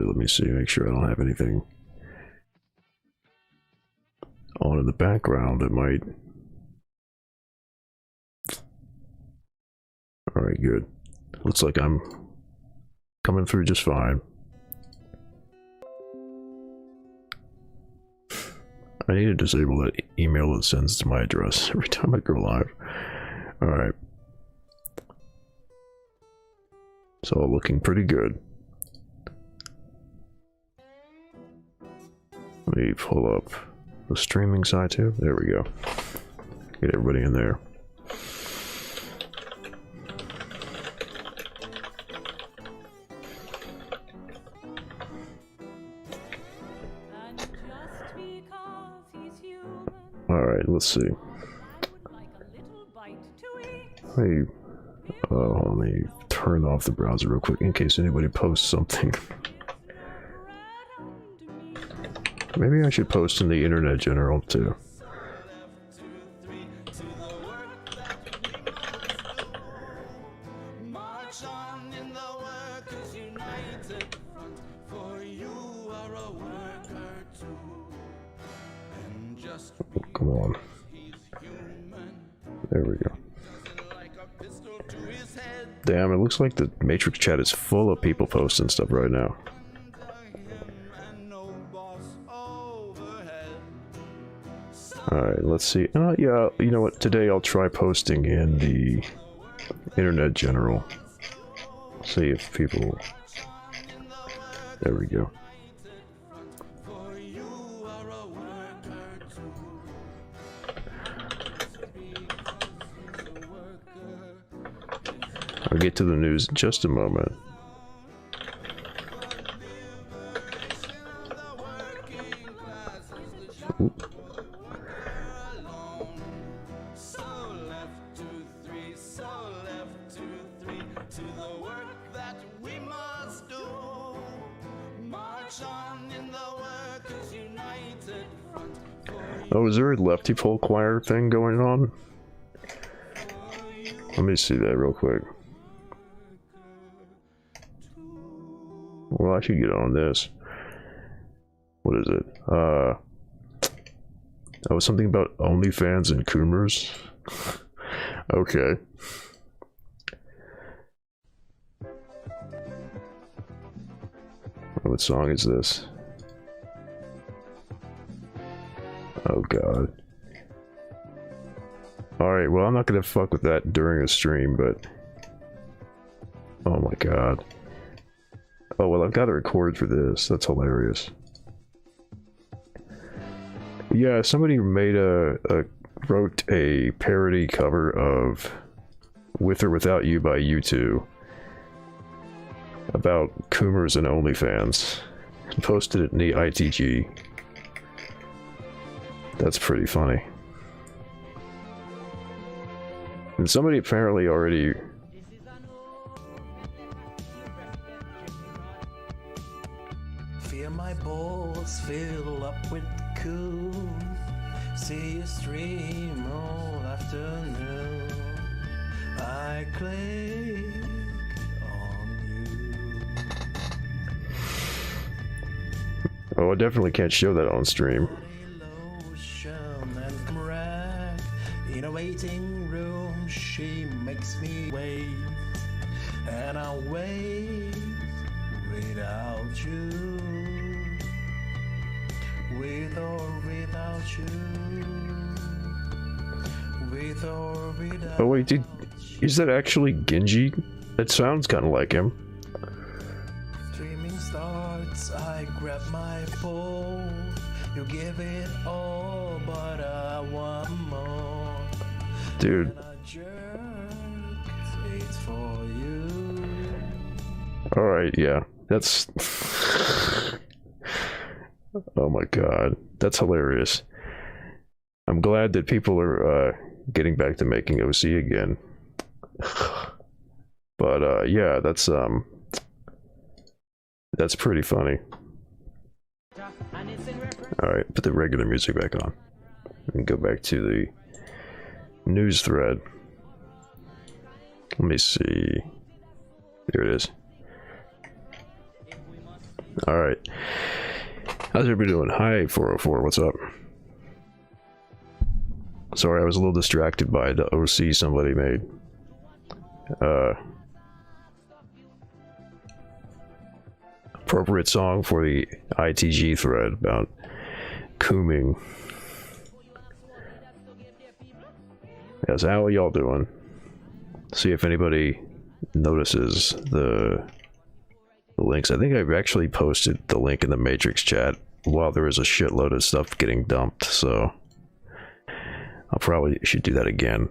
Let me see, make sure I don't have anything on in the background that might... Alright, good. Looks like I'm coming through just fine. I need to disable that email that sends to my address every time I go live. Alright. It's all looking pretty good. Let me pull up the streaming side too. There we go. Get everybody in there. Alright, let's see. Hey, let me turn off the browser real quick in case anybody posts something. Maybe I should post in the internet general too. Come on. There we go. Damn, it looks like the Matrix chat is full of people posting stuff right now. Alright, let's see. Yeah, you know what? Today I'll try posting in the internet general. See if people... There we go. I'll get to the news in just a moment. Oop. Oh, is there a leftypol choir thing going on? Let me see that real quick. Well, I should get on this. What is it? Oh, something about OnlyFans and Coomers. Okay. What song is this? Oh god. Alright, well I'm not gonna fuck with that during a stream, but... Oh my god. Oh well, I've got to record for this. That's hilarious. Yeah, somebody made wrote a parody cover of With or Without You by U2 about Coomers and OnlyFans and posted it in the ITG. That's pretty funny. And somebody apparently already... Feel my balls fill up with cool. See you stream all afternoon. I click on you. Oh, I definitely can't show that on stream. In a waiting room, she makes me wait, and I'll wait without you, with or without you, with or without. Oh wait, dude, is that actually Genji? That sounds kind of like him. Streaming starts, I grab my pole, you give it all, but I want more. Dude. Alright, yeah. That's... Oh my god. That's hilarious. I'm glad that people are getting back to making OC again. But yeah, that's pretty funny. Alright, put the regular music back on. And go back to the news thread. Let me see. Here it is. Alright. How's everybody doing? Hi, 404, what's up? Sorry, I was a little distracted by the OC somebody made. Appropriate song for the ITG thread about cooming. Yes, how are y'all doing? See if anybody notices the links. I think I've actually posted the link in the Matrix chat while there was a shitload of stuff getting dumped, so I'll probably should do that again.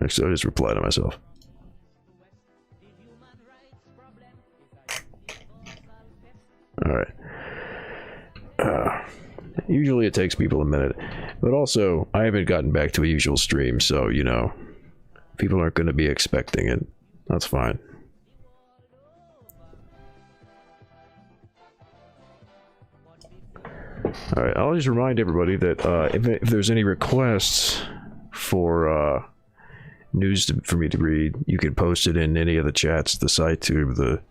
Actually, I'll just reply to myself. Alright. Usually it takes people a minute, but also I haven't gotten back to a usual stream, so you know, people aren't going to be expecting it. That's fine. Alright, I'll just remind everybody that if there's any requests for news for me to read, you can post it in any of the chats, the SciTube, the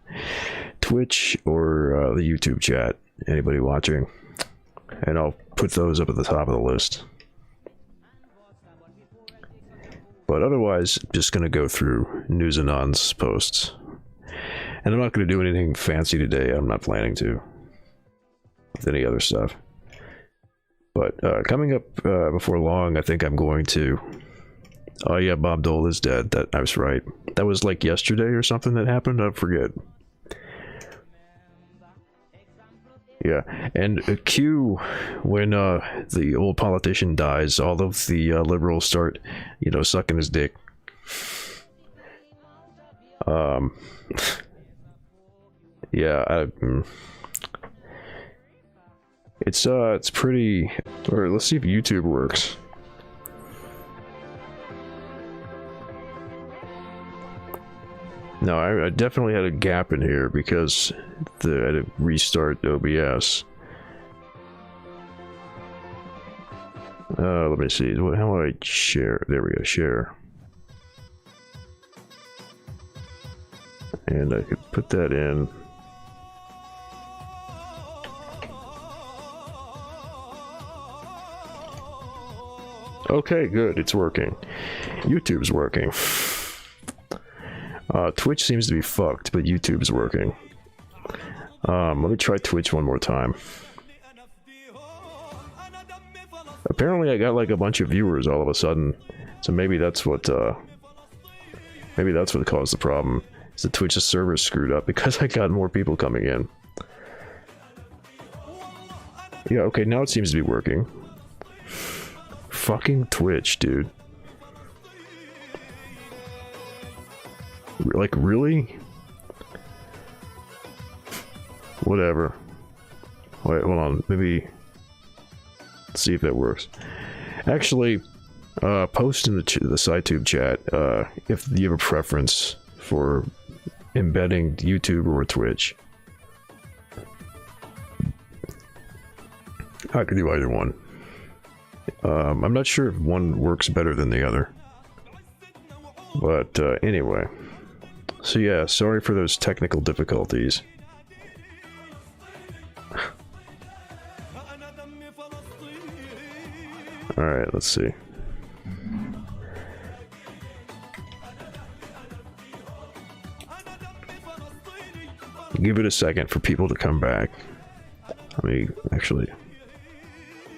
Twitch, or the YouTube chat. Anybody watching. And I'll put those up at the top of the list. But otherwise, just going to go through News Anon's posts. And I'm not going to do anything fancy today. I'm not planning to. With any other stuff. But coming up before long, I think I'm going to... Oh yeah, Bob Dole is dead. That I was right. That was like yesterday or something that happened? I forget. Yeah, and Q, when the old politician dies, all of the liberals start, you know, sucking his dick. Yeah, it's pretty. Or let's see if YouTube works. No, I definitely had a gap in here because I had to restart OBS. Let me see. How do I share? There we go, share. And I could put that in. Okay, good. It's working. YouTube's working. Twitch seems to be fucked, but YouTube's working. Let me try Twitch one more time. Apparently I got like a bunch of viewers all of a sudden, so maybe that's what caused the problem. Is the Twitch's server screwed up because I got more people coming in. Yeah, okay, now it seems to be working. Fucking Twitch, dude. Like, really? Whatever. Wait, hold on. Maybe... Let's see if that works. Actually, post in the SciTube chat if you have a preference for embedding YouTube or Twitch. I could do either one. I'm not sure if one works better than the other. But anyway. So yeah, sorry for those technical difficulties. Alright, let's see. Give it a second for people to come back. Let me actually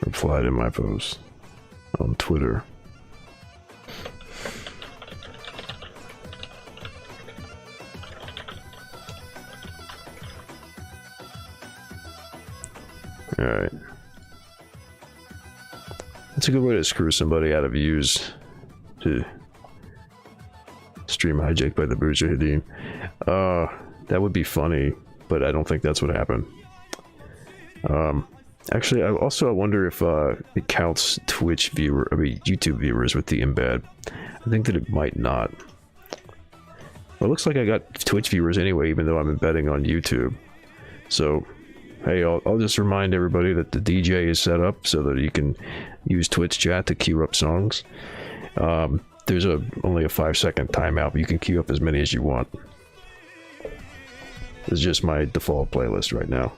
reply to my post on Twitter. Alright. That's a good way to screw somebody out of views. To stream hijacked by the Mujahideen. That would be funny, but I don't think that's what happened. Actually, I wonder if it counts YouTube viewers with the embed. I think that it might not. Well, it looks like I got Twitch viewers anyway, even though I'm embedding on YouTube. So, Hey, I'll just remind everybody that the DJ is set up so that you can use Twitch chat to queue up songs. There's only a 5-second timeout, but you can queue up as many as you want. This is just my default playlist right now.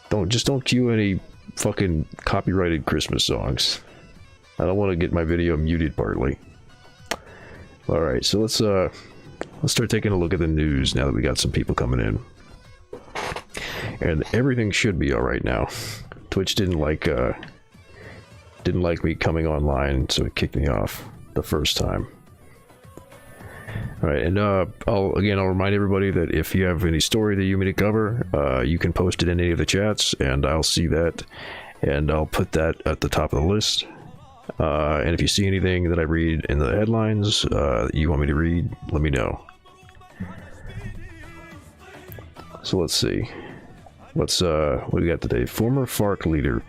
Don't queue any fucking copyrighted Christmas songs. I don't want to get my video muted partly. All right, so let's start taking a look at the news now that we got some people coming in. And everything should be all right now. Twitch didn't like me coming online, so it kicked me off the first time. All right, and I'll remind everybody that if you have any story that you want me to cover, you can post it in any of the chats, and I'll see that, and I'll put that at the top of the list. And if you see anything that I read in the headlines that you want me to read, let me know. So let's see. What do we got today? Former FARC leader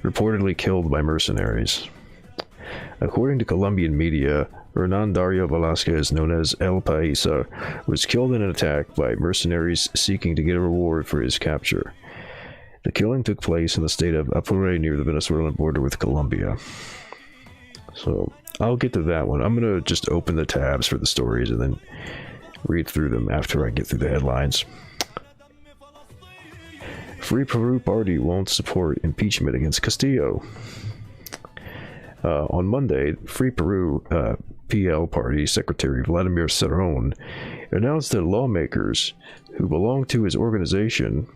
reportedly killed by mercenaries. According to Colombian media, Hernan Dario Velasquez, known as El Paisa, was killed in an attack by mercenaries seeking to get a reward for his capture. The killing took place in the state of Apure near the Venezuelan border with Colombia. So I'll get to that one. I'm gonna just open the tabs for the stories and then read through them after I get through the headlines. Free Peru party won't support impeachment against Castillo. On Monday, Free Peru PL party secretary Vladimir Cerrón announced that lawmakers who belong to his organization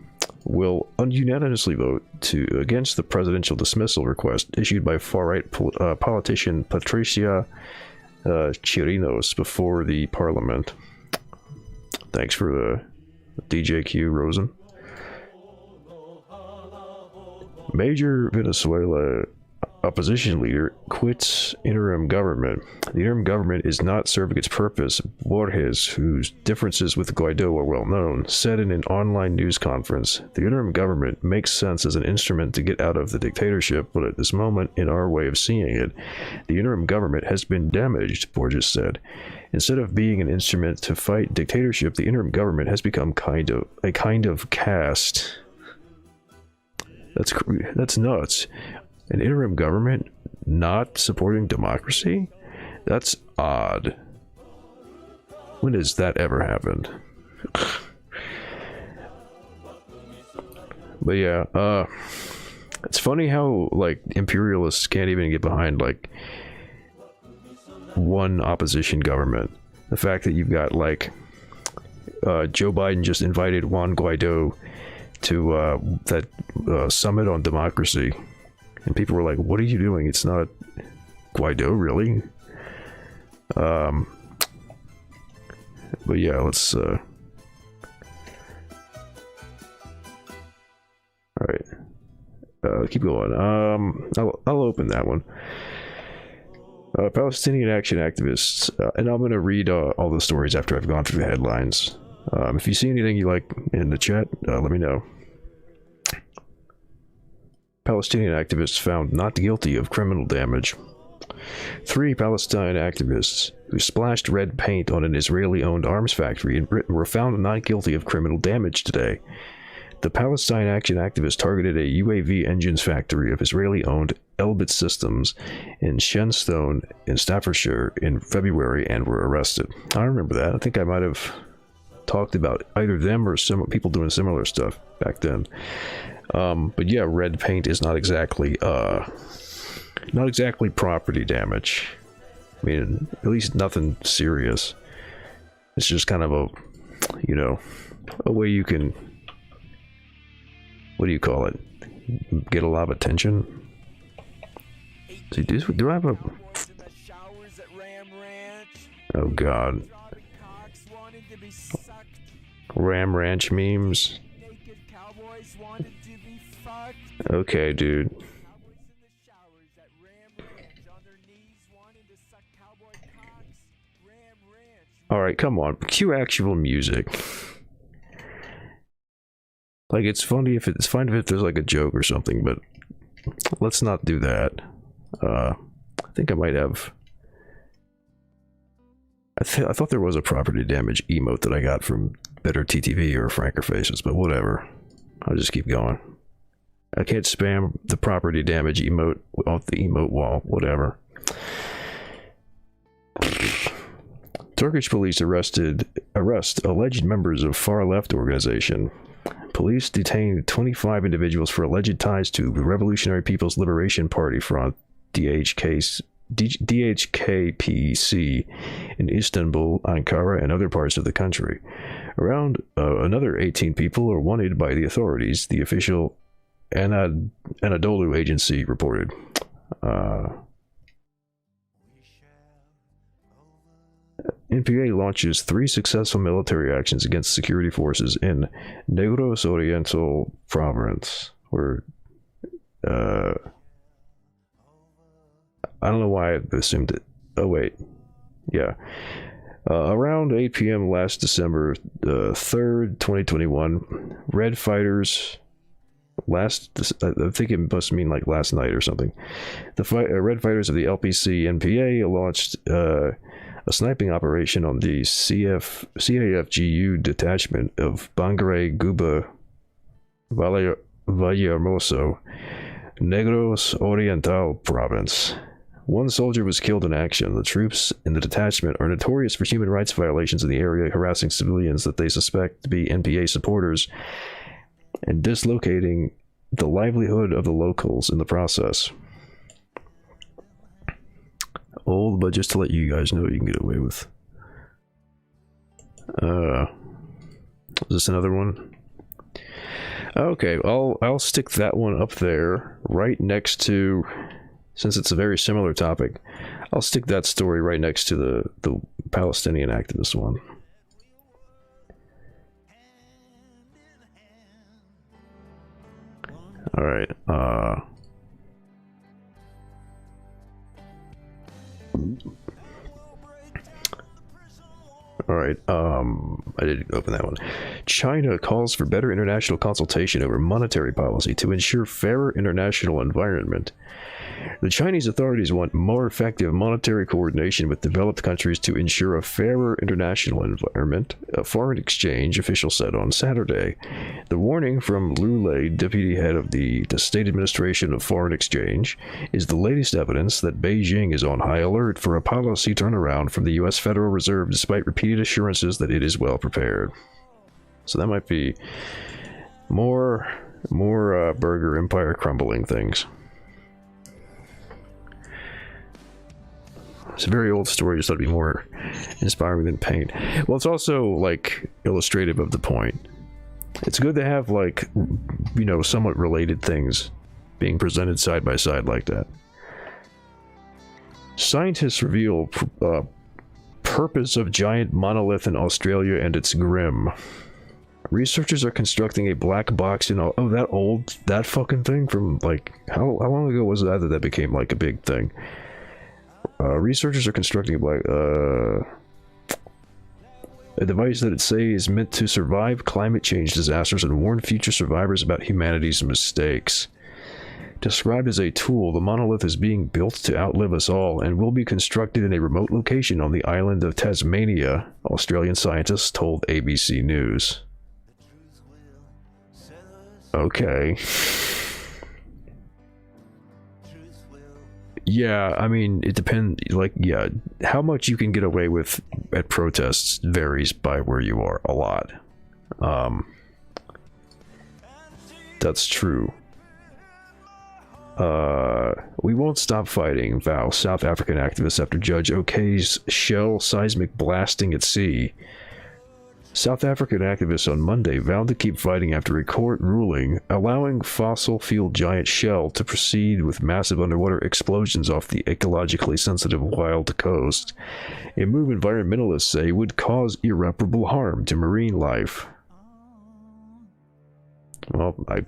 will unanimously vote against the presidential dismissal request issued by far-right politician Patricia Chirinos before the parliament. Thanks for the DJQ, Rosen. Major Venezuela opposition leader quits interim government. The interim government is not serving its purpose, Borges, whose differences with Guaido are well known, said in an online news conference. The interim government makes sense as an instrument to get out of the dictatorship, but at this moment, in our way of seeing it, the interim government has been damaged, Borges said. Instead of being an instrument to fight dictatorship, the interim government has become a kind of caste. That's nuts. An interim government not supporting democracy? That's odd. When has that ever happened? But yeah, it's funny how, like, imperialists can't even get behind, like, one opposition government. The fact that you've got, like, Joe Biden just invited Juan Guaido to that summit on democracy, and people were like, what are you doing? It's not Guaido, really? But yeah, let's all right, keep going. I'll open that one. Palestinian action activists, and I'm gonna read all the stories after I've gone through the headlines. If you see anything you like in the chat, let me know. Palestinian activists found not guilty of criminal damage. 3 Palestine activists who splashed red paint on an Israeli-owned arms factory in Britain were found not guilty of criminal damage today. The Palestine Action activists targeted a UAV engines factory of Israeli-owned Elbit Systems in Shenstone in Staffordshire in February and were arrested. I remember that. I think I might have talked about either them or some people doing similar stuff back then. But yeah, red paint is not exactly property damage. I mean, at least nothing serious. It's just kind of a, you know, a way you can, what do you call it? Get a lot of attention. See, do I have a... Oh god. Ram Ranch memes. Okay, dude. Alright, come on. Cue actual music. Like, it's funny if it's fine if there's like a joke or something, but let's not do that. I think I might have... I thought there was a property damage emote that I got from Better TTV or Franker Faces, but whatever. I'll just keep going. I can't spam the property damage emote off the emote wall, whatever. Turkish police arrest alleged members of far-left organization. Police detained 25 individuals for alleged ties to the Revolutionary People's Liberation Party Front, DHKPC, in Istanbul, Ankara, and other parts of the country. Around another 18 people are wanted by the authorities, the official Anadolu agency reported. NPA launches 3 successful military actions against security forces in Negros Oriental province, where I don't know why I assumed it. Oh wait, yeah. Around 8 p.m. last December 3rd, 2021, Red Fighters. I think it must mean like last night or something. The Red Fighters of the LPC NPA launched a sniping operation on the CAFGU detachment of Bangare Guba Vallehermoso, Negros Oriental province. 1 soldier was killed in action. The troops in the detachment are notorious for human rights violations in the area, harassing civilians that they suspect to be NPA supporters and dislocating the livelihood of the locals in the process. Old, but just to let you guys know what you can get away with. Is this another one? Okay, I'll stick that one up there right next to, since it's a very similar topic, I'll stick that story right next to the Palestinian activist one. All right. All right. I didn't open that one. China calls for better international consultation over monetary policy to ensure fairer international environment. The Chinese authorities want more effective monetary coordination with developed countries to ensure a fairer international environment, a foreign exchange official said on Saturday. The warning from Liu Lei, deputy head of the State Administration of Foreign Exchange, is the latest evidence that Beijing is on high alert for a policy turnaround from the U.S. Federal Reserve despite repeated assurances that it is well prepared. So that might be more burger empire crumbling things. It's a very old story, just thought it'd be more inspiring than paint. Well, it's also like illustrative of the point. It's good to have, like, you know, somewhat related things being presented side by side like that. Scientists reveal purpose of giant monolith in Australia and its grim. Researchers are constructing a black box in that fucking thing from, like, how long ago was that became like a big thing? Researchers are constructing a device that it say is meant to survive climate change disasters and warn future survivors about humanity's mistakes. Described as a tool, the monolith is being built to outlive us all and will be constructed in a remote location on the island of Tasmania, Australian scientists told ABC News. Okay. Yeah, I mean, it depends, like, yeah, how much you can get away with at protests varies by where you are a lot. That's true. We won't stop fighting, vow South African activists after judge okays shell seismic blasting at sea. South African activists on Monday vowed to keep fighting after a court ruling allowing fossil fuel giant Shell to proceed with massive underwater explosions off the ecologically sensitive wild coast, a move environmentalists say would cause irreparable harm to marine life. Well, I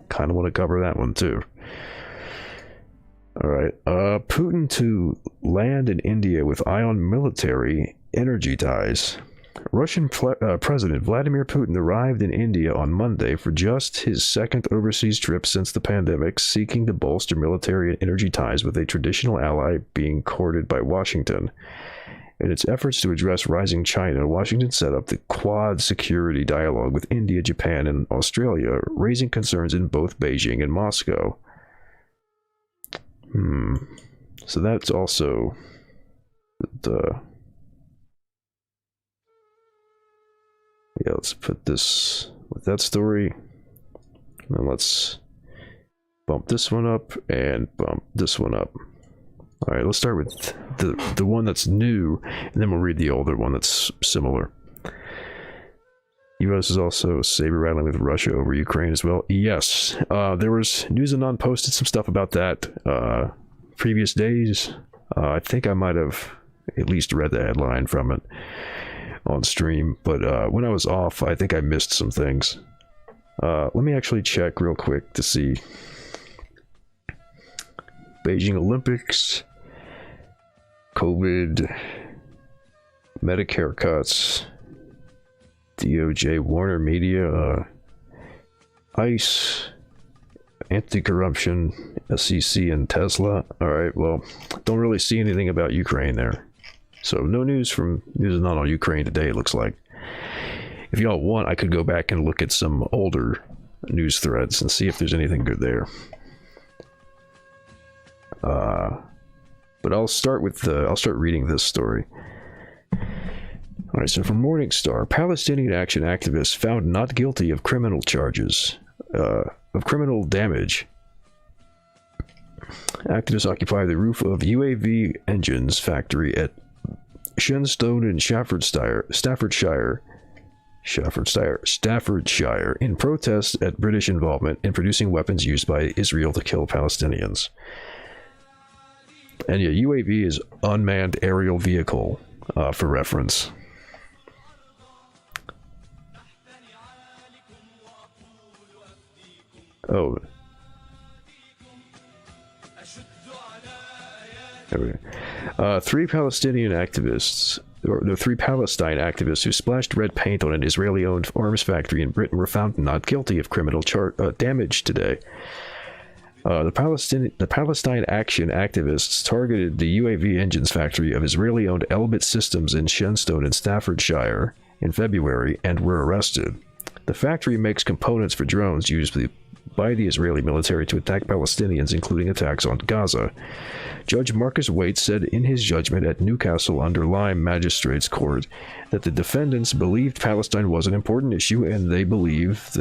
kind of want to cover that one too. Alright, Putin to land in India with eye on military energy ties. Russian President Vladimir Putin arrived in India on Monday for just his second overseas trip since the pandemic, seeking to bolster military and energy ties with a traditional ally being courted by Washington. In its efforts to address rising China, Washington set up the Quad Security Dialogue with India, Japan, and Australia, raising concerns in both Beijing and Moscow. So that's also the... Yeah, let's put this with that story. And let's bump this one up and bump this one up. All right, let's start with the one that's new, and then we'll read the older one that's similar. U.S. is also saber rattling with Russia over Ukraine as well. Yes, there was News Anon posted some stuff about that previous days. I think I might have at least read the headline from it on stream, but when I was off, I think I missed some things. Let me actually check real quick to see. Beijing Olympics, COVID, Medicare cuts, DOJ, Warner Media, ICE, anti-corruption, SEC, and Tesla. Alright, well, don't really see anything about Ukraine there. So no news from News Anon on Ukraine today, it looks like. If y'all want, I could go back and look at some older news threads and see if there's anything good there. But I'll start reading this story. Alright, so from Morningstar, Palestinian Action activists found not guilty of criminal charges, of criminal damage. Activists occupy the roof of UAV engines factory at Shenstone in Staffordshire, in protest at British involvement in producing weapons used by Israel to kill Palestinians. And yeah, UAV is unmanned aerial vehicle, for reference. Oh. There we go. Three Palestine activists who splashed red paint on an Israeli-owned arms factory in Britain were found not guilty of criminal damage today. The Palestine Action activists targeted the UAV engines factory of Israeli-owned Elbit Systems in Shenstone in Staffordshire in February and were arrested. The factory makes components for drones used by the Israeli military to attack Palestinians, including attacks on Gaza. Judge Marcus Waite said in his judgment at Newcastle under Lyme Magistrates Court that the defendants believed Palestine was an important issue and they believed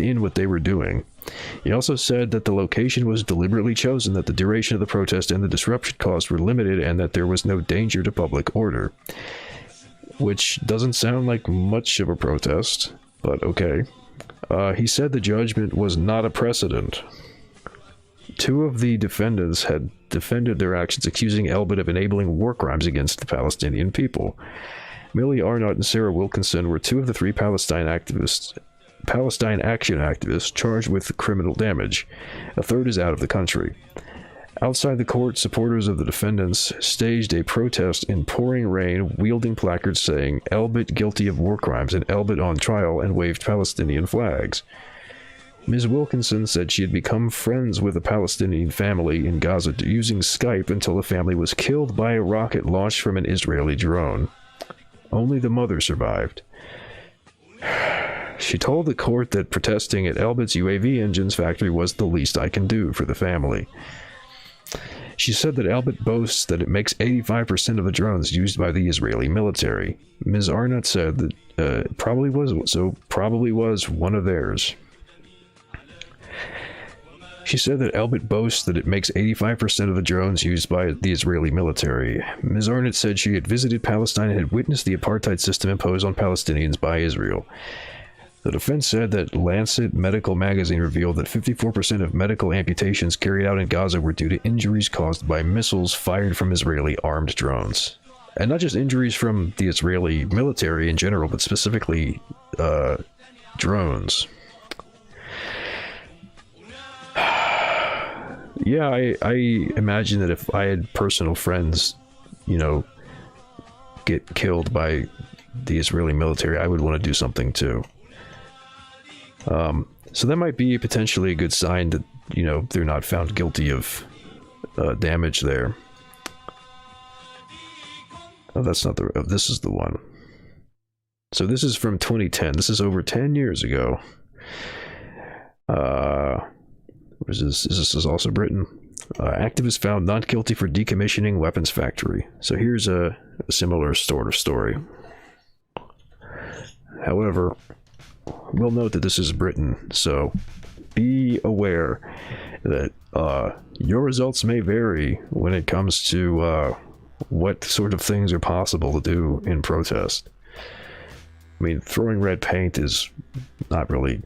in what they were doing. He also said that the location was deliberately chosen, that the duration of the protest and the disruption caused were limited, and that there was no danger to public order. Which doesn't sound like much of a protest, but okay. He said the judgment was not a precedent. Two of the defendants had defended their actions, accusing Elbit of enabling war crimes against the Palestinian people. Millie Arnott and Sarah Wilkinson were two of the three Palestine Action activists charged with criminal damage. A third is out of the country. Outside the court, supporters of the defendants staged a protest in pouring rain, wielding placards saying Elbit guilty of war crimes and Elbit on trial, and waved Palestinian flags. Ms. Wilkinson said she had become friends with a Palestinian family in Gaza using Skype until the family was killed by a rocket launched from an Israeli drone. Only the mother survived. She told the court that protesting at Elbit's UAV engines factory was the least I can do for the family. She said that Elbit boasts that it makes 85% of the drones used by the Israeli military. Ms. Arnott said that it probably was one of theirs. She said that Elbit boasts that it makes 85% of the drones used by the Israeli military. Ms. Arnott said she had visited Palestine and had witnessed the apartheid system imposed on Palestinians by Israel. The defense said that Lancet Medical Magazine revealed that 54% of medical amputations carried out in Gaza were due to injuries caused by missiles fired from Israeli armed drones. And not just injuries from the Israeli military in general, but specifically drones. Yeah, I imagine that if I had personal friends, get killed by the Israeli military, I would want to do something too. So that might be potentially a good sign that, they're not found guilty of damage there. Oh, that's not the... Oh, this is the one. So this is from 2010. This is over 10 years ago. This is also Britain. Activist found not guilty for decommissioning weapons factory. So here's a similar sort of story. However, we'll note that this is Britain, so be aware that your results may vary when it comes to what sort of things are possible to do in protest. I mean, throwing red paint is not really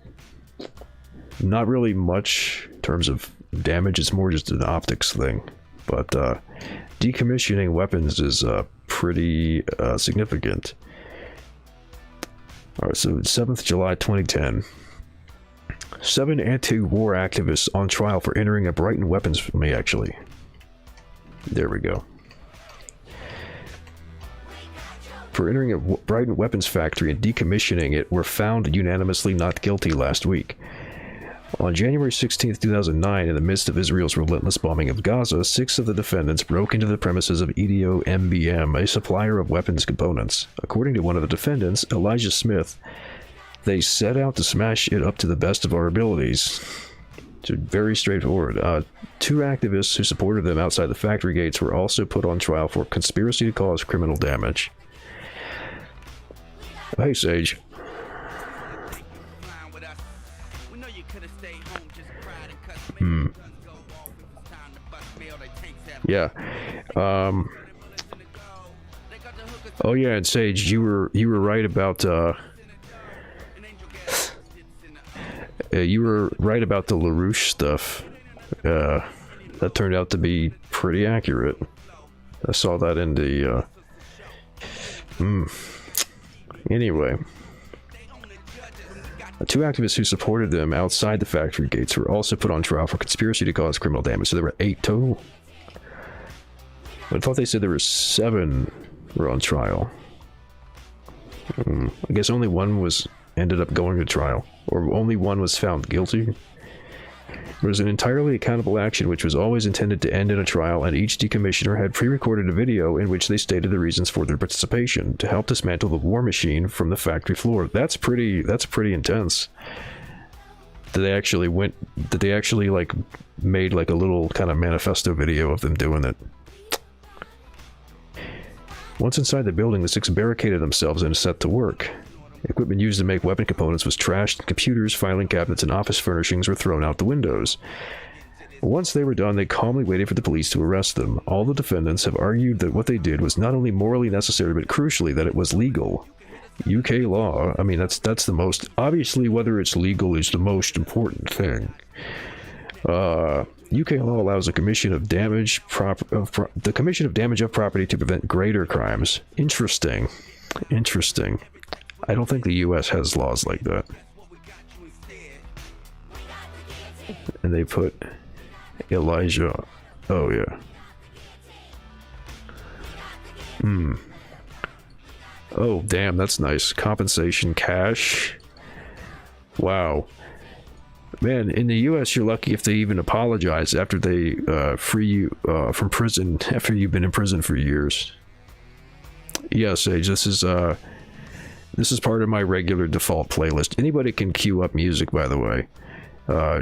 much in terms of damage. It's more just an optics thing. But decommissioning weapons is pretty significant. All right, so 7th July 2010. 7 anti-war activists on trial for entering a Brighton weapons... There we go. For entering a Brighton weapons factory and decommissioning it were found unanimously not guilty last week. On January 16, 2009, in the midst of Israel's relentless bombing of Gaza, 6 of the defendants broke into the premises of EDO MBM, a supplier of weapons components. According to one of the defendants, Elijah Smith, they set out to smash it up to the best of our abilities. So very straightforward. 2 activists who supported them outside the factory gates were also put on trial for conspiracy to cause criminal damage. Hey, Sage. Yeah. Oh yeah, and Sage, you were right about you were right about the LaRouche stuff. That turned out to be pretty accurate. I saw that in the Anyway. 2 activists who supported them outside the factory gates were also put on trial for conspiracy to cause criminal damage. So there were 8 total. I thought they said there were 7 were on trial. I guess only one ended up going to trial, or only one was found guilty. It was an entirely accountable action which was always intended to end in a trial, and each decommissioner had pre-recorded a video in which they stated the reasons for their participation to help dismantle the war machine from the factory floor. That's pretty intense. Did they actually like made like a little kind of manifesto video of them doing it? Once inside the building, the 6 barricaded themselves and set to work. Equipment used to make weapon components was trashed, computers, filing cabinets, and office furnishings were thrown out the windows. Once they were done, they calmly waited for the police to arrest them. All the defendants have argued that what they did was not only morally necessary, but crucially that it was legal. UK law, I mean, that's the most... Obviously, whether it's legal is the most important thing. UK law allows the commission of damage of property to prevent greater crimes. Interesting. I don't think the US has laws like that. And they put Elijah... Oh, yeah. Oh, damn, that's nice. Compensation cash. Wow. Man, in the US, you're lucky if they even apologize after they free you from prison, after you've been in prison for years. Yeah, Sage, this is part of my regular default playlist. Anybody can queue up music, by the way.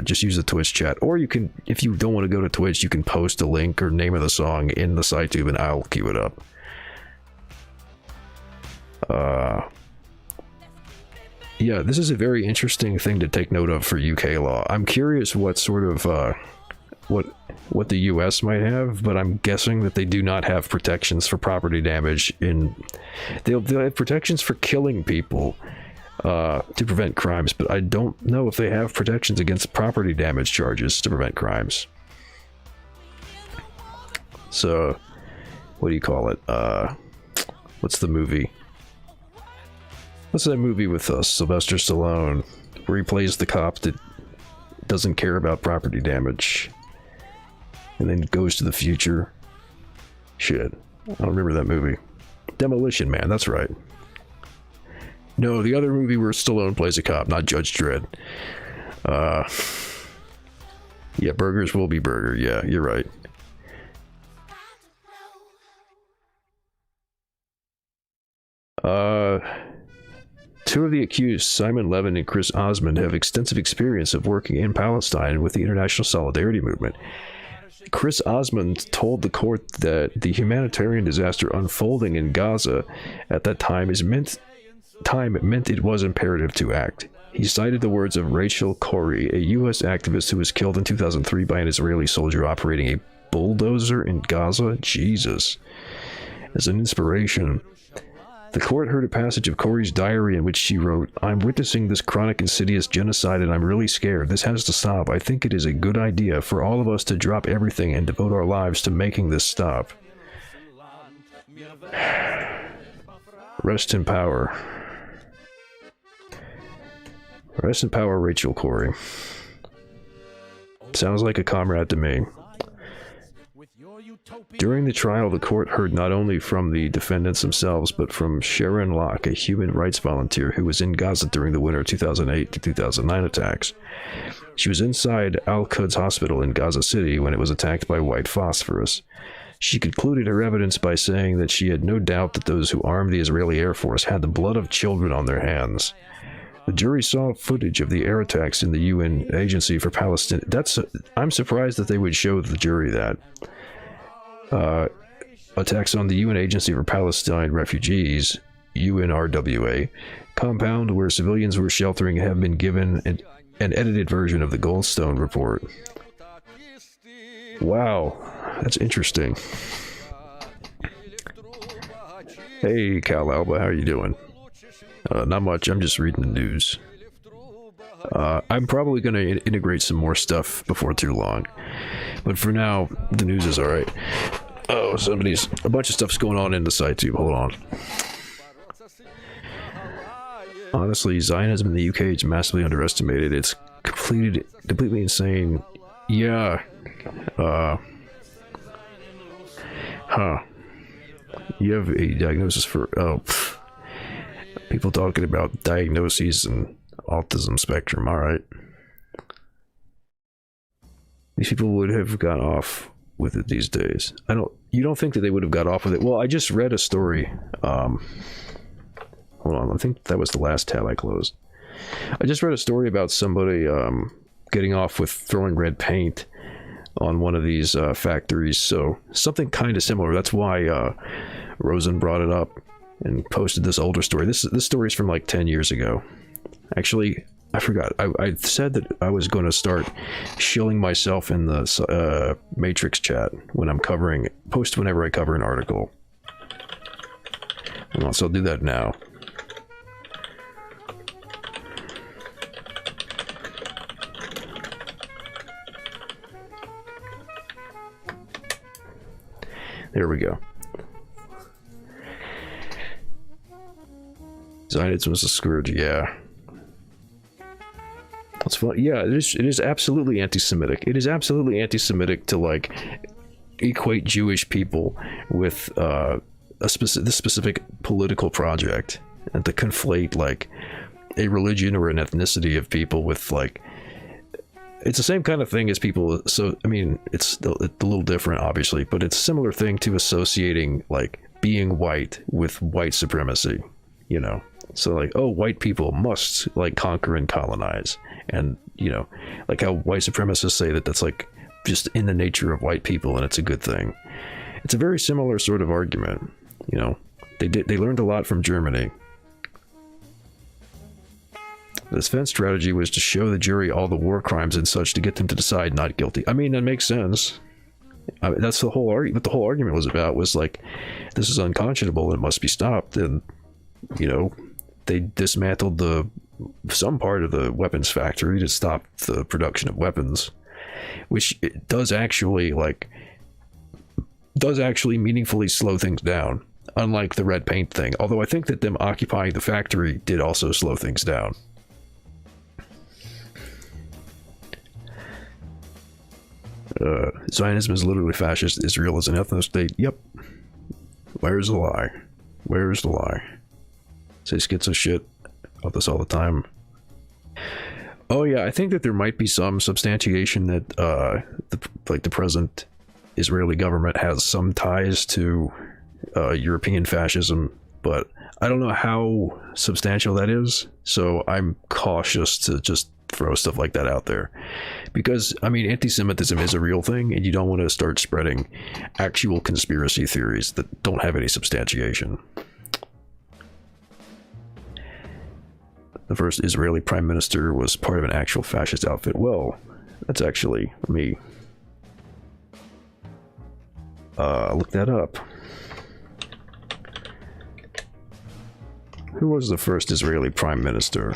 Just use the Twitch chat. Or you can, if you don't want to go to Twitch, you can post a link or name of the song in the SciTube and I'll queue it up. Yeah, this is a very interesting thing to take note of for UK law. I'm curious what sort of, what the US might have, but I'm guessing that they do not have protections for property damage they'll have protections for killing people, to prevent crimes, but I don't know if they have protections against property damage charges to prevent crimes. So, what do you call it? What's the movie? What's that movie with Sylvester Stallone, where he plays the cop that doesn't care about property damage, and then goes to the future? Shit, I don't remember that movie. Demolition Man, that's right. No, the other movie where Stallone plays a cop, not Judge Dredd. Yeah, burgers will be burger. Yeah, you're right. Uh, two of the accused, Simon Levin and Chris Osmond, have extensive experience of working in Palestine with the International Solidarity Movement. Chris Osmond told the court that the humanitarian disaster unfolding in Gaza at that time meant it was imperative to act. He cited the words of Rachel Corrie, a U.S. activist who was killed in 2003 by an Israeli soldier operating a bulldozer in Gaza, Jesus, as an inspiration. The court heard a passage of Corrie's diary in which she wrote, "I'm witnessing this chronic insidious genocide and I'm really scared. This has to stop. I think it is a good idea for all of us to drop everything and devote our lives to making this stop." Rest in power. Rest in power, Rachel Corrie. Sounds like a comrade to me. During the trial, the court heard not only from the defendants themselves, but from Sharon Locke, a human rights volunteer who was in Gaza during the winter 2008 to 2009 attacks. She was inside Al-Quds Hospital in Gaza City when it was attacked by white phosphorus. She concluded her evidence by saying that she had no doubt that those who armed the Israeli Air Force had the blood of children on their hands. The jury saw footage of the air attacks in the UN Agency for Palestine. I'm surprised that they would show the jury that. Attacks on the UN Agency for Palestine Refugees, UNRWA, compound where civilians were sheltering have been given an edited version of the Goldstone report. Wow, that's interesting. Hey, Cal Alba, how are you doing? Not much, I'm just reading the news. I'm probably going to integrate some more stuff before too long. But for now, the news is alright. Oh, a bunch of stuff's going on in the site too, hold on. Honestly, Zionism in the UK is massively underestimated. It's completely insane. Yeah. You have a diagnosis for, people talking about diagnoses and autism spectrum, alright. These people would have got off with it these days. You don't think that they would have got off with it? Well, I just read a story, hold on, I think that was the last tab I closed. I just read a story about somebody, getting off with throwing red paint on one of these, factories, so something kind of similar. That's why, Rosen brought it up and posted this older story. This story is from like 10 years ago. Actually, I forgot. I said that I was going to start shilling myself in the Matrix chat when I'm post whenever I cover an article. Well, so I'll do that now. There we go. Zionism was a scourge, yeah. That's fun. Yeah, it is absolutely anti-Semitic. It is absolutely anti-Semitic to, like, equate Jewish people with this specific political project, and to conflate, like, a religion or an ethnicity of people with, like, it's the same kind of thing as people, so, I mean, it's a little different, obviously, but it's a similar thing to associating, like, being white with white supremacy, you know? So, like, oh, white people must, like, conquer and colonize. And, you know, like how white supremacists say that that's, like, just in the nature of white people and it's a good thing. It's a very similar sort of argument, you know. They learned a lot from Germany. The defense strategy was to show the jury all the war crimes and such to get them to decide not guilty. I mean, that makes sense. I mean, that's the whole argument. What the whole argument was about was, like, this is unconscionable and it must be stopped. And, you know, they dismantled some part of the weapons factory to stop the production of weapons, which does actually meaningfully slow things down, unlike the red paint thing. Although I think that them occupying the factory did also slow things down. Zionism is literally fascist. Israel is an ethno state. Yep. Where's the lie? Where's the lie? Say schizo shit about this all the time. Oh yeah, I think that there might be some substantiation that the present Israeli government has some ties to European fascism but I don't know how substantial that is, so I'm cautious to just throw stuff like that out there. Because, I mean, anti-Semitism is a real thing, and you don't want to start spreading actual conspiracy theories that don't have any substantiation. The first Israeli prime minister was part of an actual fascist outfit. Well, that's actually me. Look that up. Who was the first Israeli prime minister?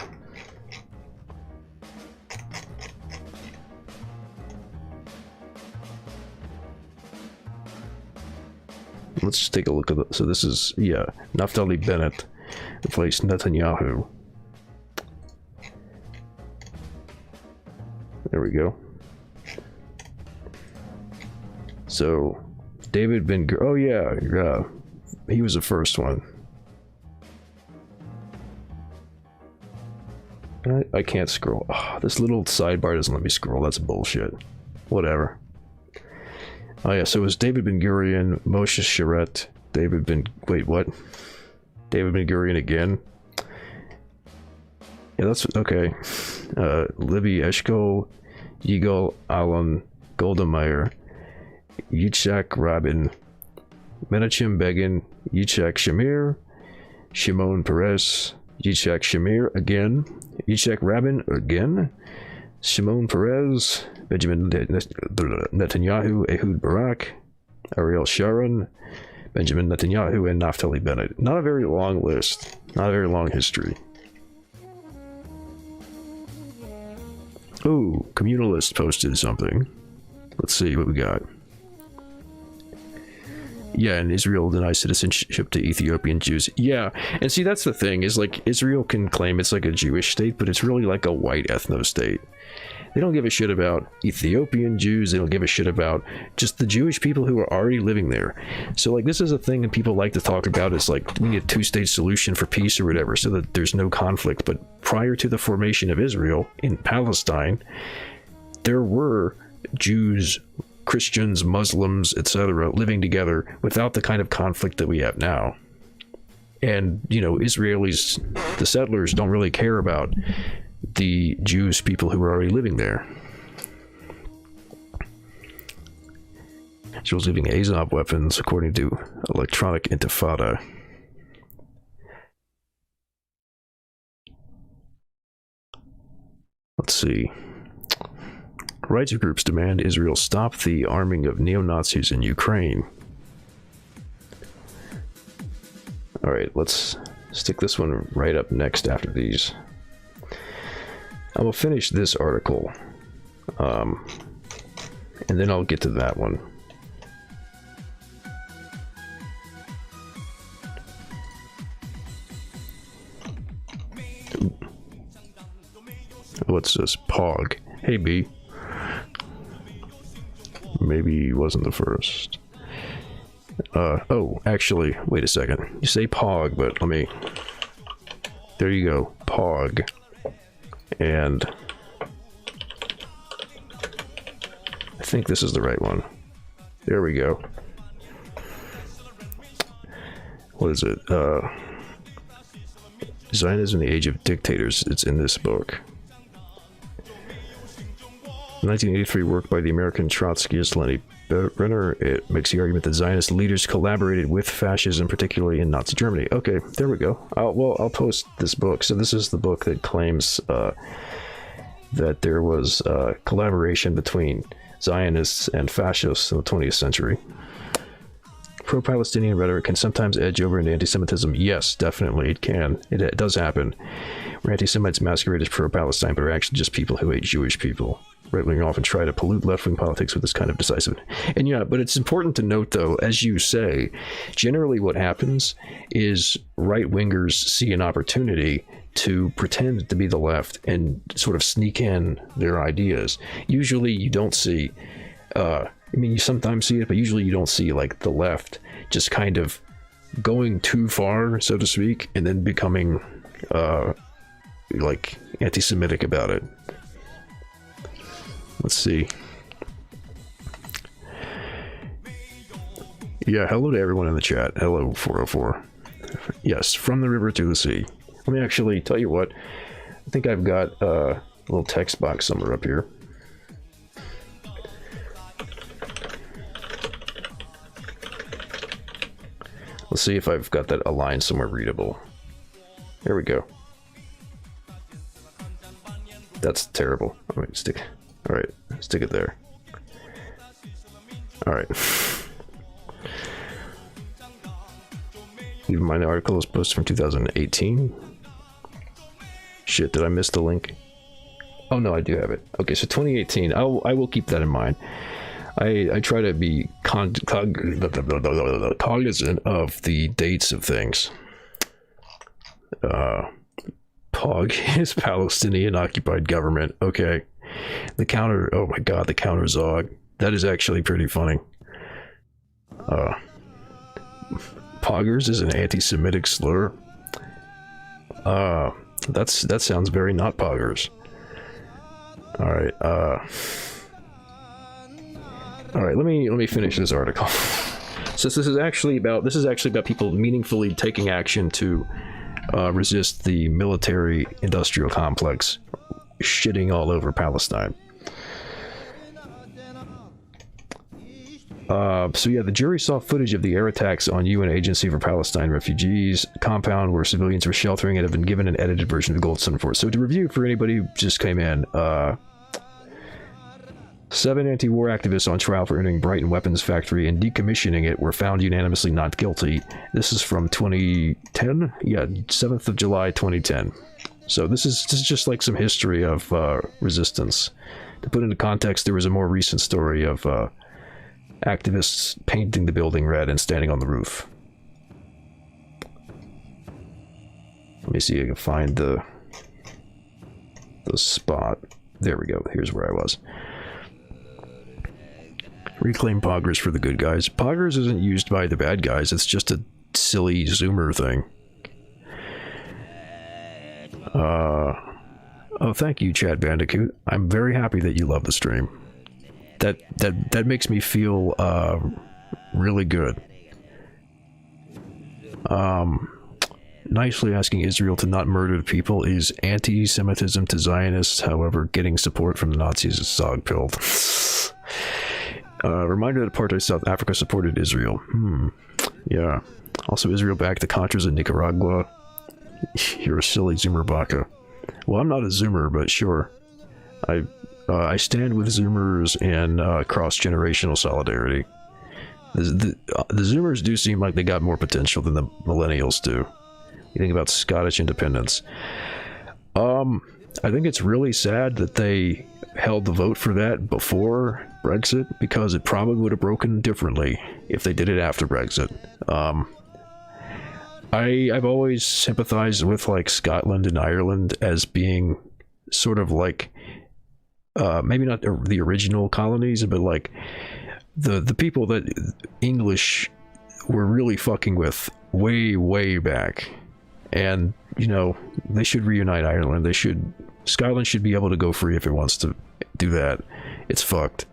Let's just take a look at the, so this is, yeah, Naftali Bennett replaced Netanyahu. There we go. So, David Ben, oh yeah, he was the first one. I can't scroll. Oh, this little sidebar doesn't let me scroll. That's bullshit. Whatever. Oh yeah, so it was David Ben Gurion, Moshe Sharet, wait, what? David Ben Gurion again? Yeah, that's, okay. Libby Eshkol, Yigal Alon, Golda Meir, Yitzhak Rabin, Menachem Begin, Yitzhak Shamir, Shimon Peres, Yitzhak Shamir again, Yitzhak Rabin again, Shimon Peres, Benjamin Netanyahu, Ehud Barak, Ariel Sharon, Benjamin Netanyahu, and Naftali Bennett. Not a very long list. Not a very long history. Oh, Communalist posted something. Let's see what we got. Yeah, and Israel denies citizenship to Ethiopian Jews. Yeah, and see, that's the thing, is like, Israel can claim it's like a Jewish state, but it's really like a white ethno-state. They don't give a shit about Ethiopian Jews, they don't give a shit about just the Jewish people who are already living there. So, like, this is a thing that people like to talk about, is like, we need a two-state solution for peace or whatever, so that there's no conflict. But prior to the formation of Israel in Palestine, there were Jews, Christians, Muslims, etc. living together without the kind of conflict that we have now. And, you know, Israelis, the settlers, don't really care about the Jewish people who were already living there. She was leaving Azov weapons, according to Electronic Intifada. Let's see. Rights groups demand Israel stop the arming of neo-Nazis in Ukraine. Alright, let's stick this one right up next after these. I will finish this article, and then I'll get to that one. Ooh. What's this? Pog. Hey, B. Maybe he wasn't the first. Oh, actually, wait a second. You say Pog, but let me... There you go. Pog. And... I think this is the right one. There we go. What is it? Zionism in the Age of Dictators. It's in this book. 1983 work by the American Trotskyist Lenny Brenner. It makes the argument that Zionist leaders collaborated with fascism, particularly in Nazi Germany. Okay, there we go. I'll post this book. So this is the book that claims that there was collaboration between Zionists and fascists in the 20th century. Pro-Palestinian rhetoric can sometimes edge over into anti-Semitism. Yes, definitely, it can. It does happen. Where anti-Semites masquerade as pro-Palestine, but are actually just people who hate Jewish people. Right-wing often try to pollute left-wing politics with this kind of decisive. And yeah, but it's important to note, though, as you say, generally what happens is right-wingers see an opportunity to pretend to be the left and sort of sneak in their ideas. Usually you don't see, I mean, you sometimes see it, but usually you don't see, like, the left just kind of going too far, so to speak, and then becoming, like, anti-Semitic about it. Let's see. Yeah, hello to everyone in the chat. Hello, 404. Yes, from the river to the sea. Let me actually tell you what. I think I've got a little text box somewhere up here. Let's see if I've got that a line somewhere readable. There we go. That's terrible. All right, stick it there. All right. Even my article is posted from 2018. Shit, did I miss the link? Oh no, I do have it. Okay, so 2018. I will keep that in mind. I try to be cognizant of the dates of things. POG is Palestinian occupied government. Okay. The counter, oh my god, the counter Zog. That is actually pretty funny. Poggers is an anti-Semitic slur. That sounds very not poggers. Alright, alright, let me finish this article. Since this is actually about people meaningfully taking action to resist the military industrial complex shitting all over Palestine. So yeah, the jury saw footage of the air attacks on UN Agency for Palestine Refugees compound where civilians were sheltering and have been given an edited version of the Gold Standard Report. So to review for anybody who just came in, 7 anti-war activists on trial for entering Brighton Weapons Factory and decommissioning it were found unanimously not guilty. This is from 2010? Yeah, 7th of July 2010. So this is just like some history of resistance. To put into context, there was a more recent story of activists painting the building red and standing on the roof. Let me see if I can find the spot. There we go. Here's where I was. Reclaim poggers for the good guys. Poggers isn't used by the bad guys. It's just a silly Zoomer thing. Oh, thank you, Chad Bandicoot. I'm very happy that you love the stream. That makes me feel really good. Nicely asking Israel to not murder people is anti-Semitism to Zionists. However, getting support from the Nazis is dog-pilled. Reminder that apartheid South Africa supported Israel. Yeah. Also, Israel backed the Contras in Nicaragua. You're a silly Zoomer baka. Well, I'm not a Zoomer, but sure. I stand with Zoomers and cross-generational solidarity. The Zoomers do seem like they got more potential than the millennials do. You think about Scottish independence. I think it's really sad that they held the vote for that before Brexit, because it probably would have broken differently if they did it after Brexit. I've always sympathized with like Scotland and Ireland as being sort of like maybe not the original colonies, but like the people that English were really fucking with way back. And you know, they should reunite Ireland. Scotland should be able to go free if it wants to do that. It's fucked.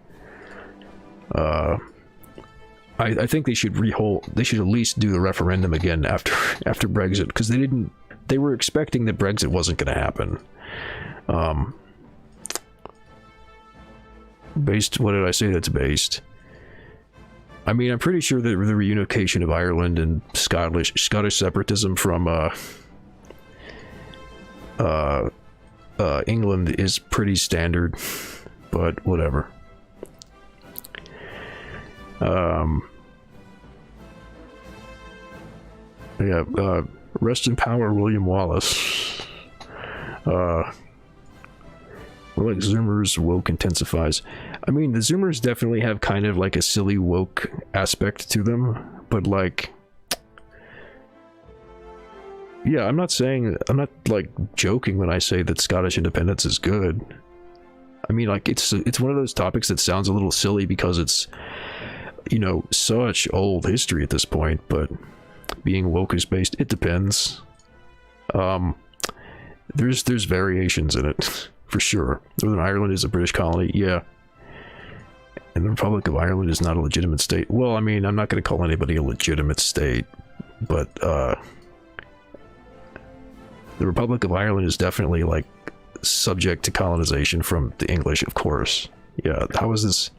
I think they should at least do the referendum again after Brexit, because they were expecting that Brexit wasn't going to happen. Based, what did I say that's based? I mean, I'm pretty sure that the reunification of Ireland and Scottish separatism from England is pretty standard, but whatever. Yeah, rest in power, William Wallace. Well, like Zoomers, woke intensifies. I mean, the Zoomers definitely have kind of like a silly woke aspect to them, but like, yeah, I'm not like joking when I say that Scottish independence is good. I mean, like, it's one of those topics that sounds a little silly because it's, you know, such old history at this point, but being woke is based, it depends. There's variations in it, for sure. Northern Ireland is a British colony, yeah. And the Republic of Ireland is not a legitimate state. Well, I mean, I'm not going to call anybody a legitimate state, but, The Republic of Ireland is definitely like subject to colonization from the English, of course. Yeah, how is this?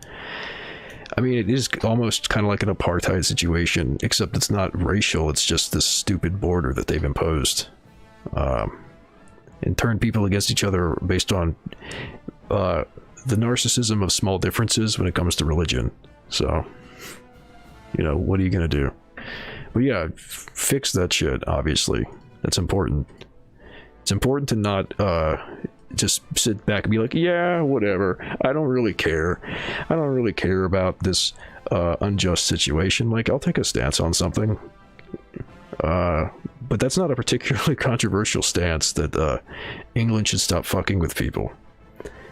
I mean, it is almost kind of like an apartheid situation, except it's not racial. It's just this stupid border that they've imposed, and turn people against each other based on the narcissism of small differences when it comes to religion. So, you know, what are you gonna do? But yeah, fix that shit. Obviously, that's important. It's important to not just sit back and be like, yeah, whatever. I don't really care. I don't really care about this unjust situation. Like, I'll take a stance on something. But that's not a particularly controversial stance that England should stop fucking with people.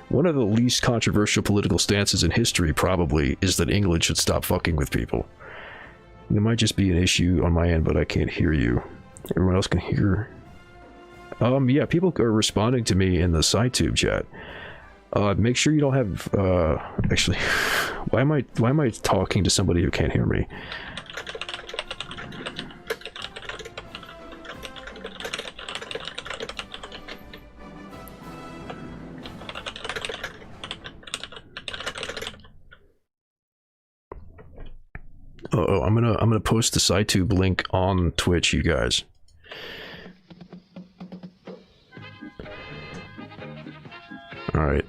One of the least controversial political stances in history probably is that England should stop fucking with people. It might just be an issue on my end, but I can't hear you. Everyone else can hear. Yeah, people are responding to me in the SciTube chat. Make sure you don't have, actually, why am I talking to somebody who can't hear me? Oh, I'm gonna post the SciTube link on Twitch, you guys. Alright,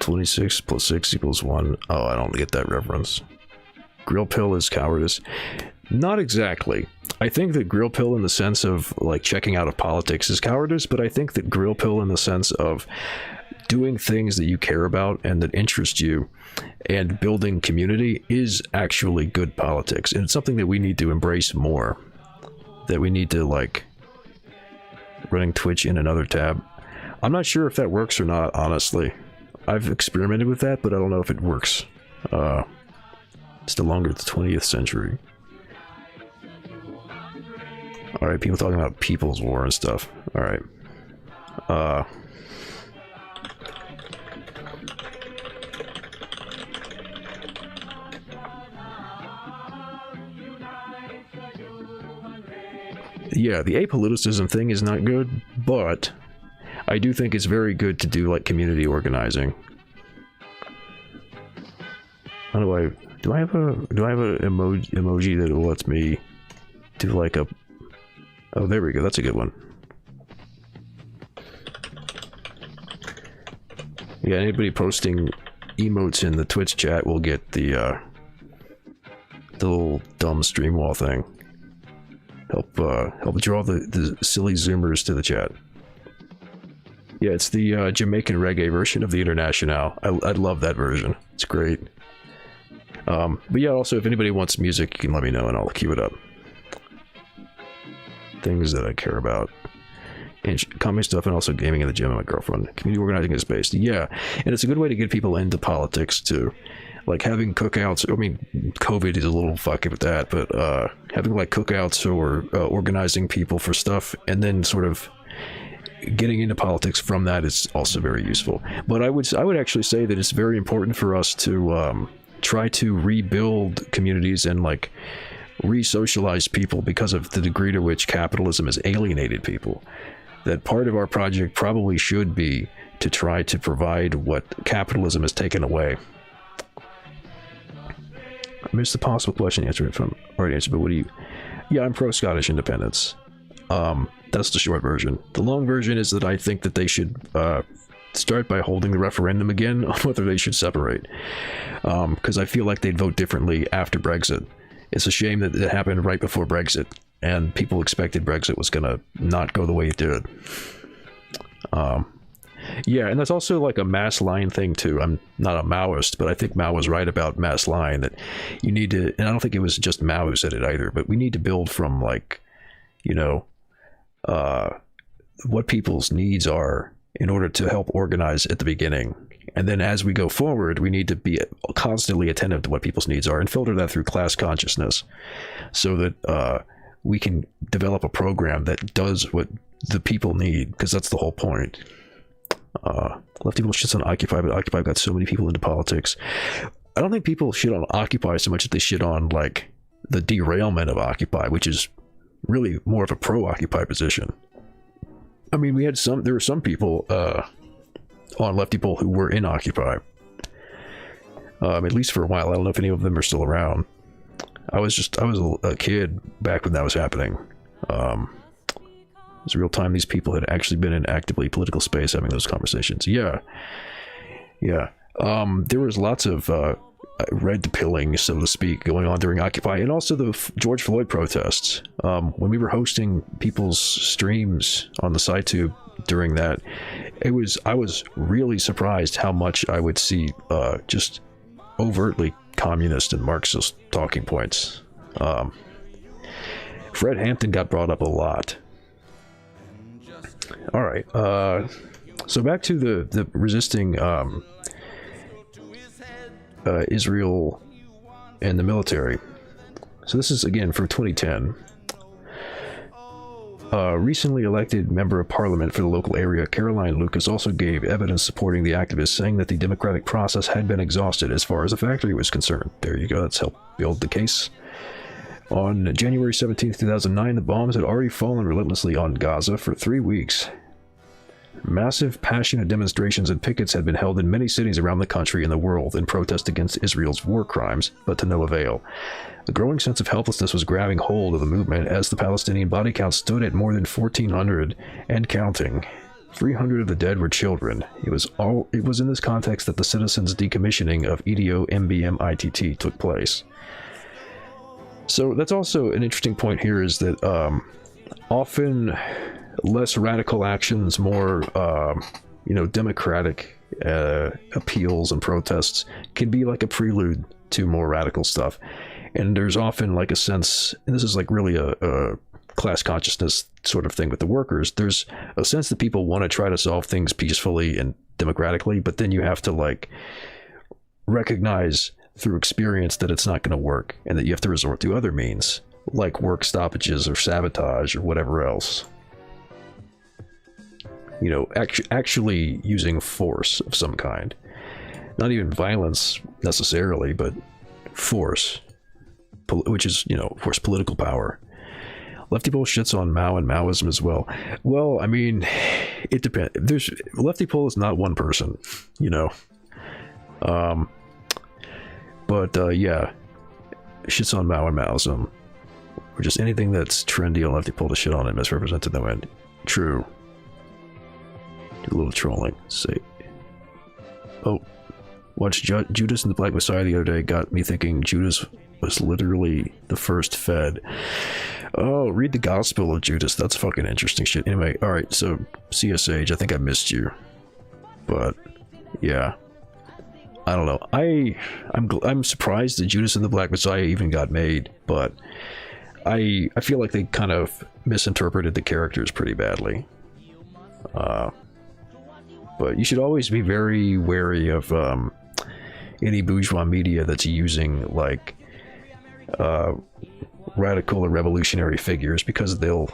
26 plus 6 equals 1. Oh, I don't get that reference. Grill pill is cowardice. Not exactly. I think that grill pill in the sense of, like, checking out of politics is cowardice, but I think that grill pill in the sense of doing things that you care about and that interest you and building community is actually good politics. And it's something that we need to embrace more. That we need to, like, running Twitch in another tab. I'm not sure if that works or not, honestly. I've experimented with that, but I don't know if it works. It's no longer the 20th century. Alright, people talking about People's War and stuff. Alright. Yeah, the apoliticism thing is not good, but I do think it's very good to do, like, community organizing. How do I have an emoji that lets me do, like, a... Oh, there we go, that's a good one. Yeah, anybody posting emotes in the Twitch chat will get the little dumb stream wall thing. Help draw the silly zoomers to the chat. Yeah, it's the Jamaican reggae version of the International. I love that version. It's great. But yeah, also, if anybody wants music, you can let me know and I'll queue it up. Things that I care about. And comedy stuff, and also gaming in the gym with my girlfriend. Community organizing is based. Yeah, and it's a good way to get people into politics, too. Like, having cookouts, I mean, COVID is a little fucky with that, but having, like, cookouts or organizing people for stuff, and then sort of getting into politics from that is also very useful. But I would actually say that it's very important for us to try to rebuild communities and, like, re-socialize people because of the degree to which capitalism has alienated people. That part of our project probably should be to try to provide what capitalism has taken away. I missed the possible question answered from already answered, but what do you... Yeah, I'm pro-Scottish independence. That's the short version. The long version is that I think that they should start by holding the referendum again on whether they should separate. Because I feel like they'd vote differently after Brexit. It's a shame that it happened right before Brexit, and people expected Brexit was gonna not go the way it did. Yeah, and that's also like a mass line thing too. I'm not a Maoist, but I think Mao was right about mass line, that you need to, and I don't think it was just Mao who said it either, but we need to build from, like, you know, what people's needs are in order to help organize at the beginning. And then as we go forward, we need to be constantly attentive to what people's needs are and filter that through class consciousness so that we can develop a program that does what the people need, because that's the whole point. Lefty people shits on Occupy, but Occupy got so many people into politics. I don't think people shit on Occupy so much as they shit on, like, the derailment of Occupy, which is really more of a pro-Occupy position. I mean, there were some people on leftypol who were in Occupy, at least for a while. I don't know if any of them are still around. I was a kid back when that was happening. It was real time. These people had actually been in actively political space having those conversations. Yeah. There was lots of red pilling, so to speak, going on during Occupy, and also the George Floyd protests. When we were hosting people's streams on the SciTube during that, I was really surprised how much I would see just overtly communist and Marxist talking points. Fred Hampton got brought up a lot. All right, so back to the resisting Israel and the military. So this is again from 2010. Recently elected member of parliament for the local area, Caroline Lucas, also gave evidence supporting the activists, saying that the democratic process had been exhausted as far as the factory was concerned. There you go, that's helped build the case. On January 17, 2009, the bombs had already fallen relentlessly on Gaza for 3 weeks. Massive, passionate demonstrations and pickets had been held in many cities around the country and the world in protest against Israel's war crimes, but to no avail. A growing sense of helplessness was grabbing hold of the movement as the Palestinian body count stood at more than 1,400 and counting. 300 of the dead were children. It was in this context that the citizens' decommissioning of EDO MBM ITT took place. So that's also an interesting point here, is that often less radical actions, more democratic appeals and protests can be like a prelude to more radical stuff. And there's often like a sense, and this is like really a class consciousness sort of thing with the workers, there's a sense that people want to try to solve things peacefully and democratically, but then you have to like recognize through experience that it's not going to work, and that you have to resort to other means like work stoppages or sabotage or whatever else. You know, actually using force of some kind. Not even violence necessarily, but force. Which is, of course, political power. Leftypol shits on Mao and Maoism as well. Well, I mean, it depends. Leftypol is not one person, yeah. Shits on Mao and Maoism. Or just anything that's trendy on leftypol to shit on and misrepresented them in. True. Do a little trolling. Say, oh, watched Judas and the Black Messiah the other day. Got me thinking Judas was literally the first Fed. Oh, read the Gospel of Judas. That's fucking interesting shit. Anyway, all right. So CSH, I think I missed you, but yeah, I don't know. I'm surprised that Judas and the Black Messiah even got made, but I feel like they kind of misinterpreted the characters pretty badly. But you should always be very wary of any bourgeois media that's using like radical or revolutionary figures, because they'll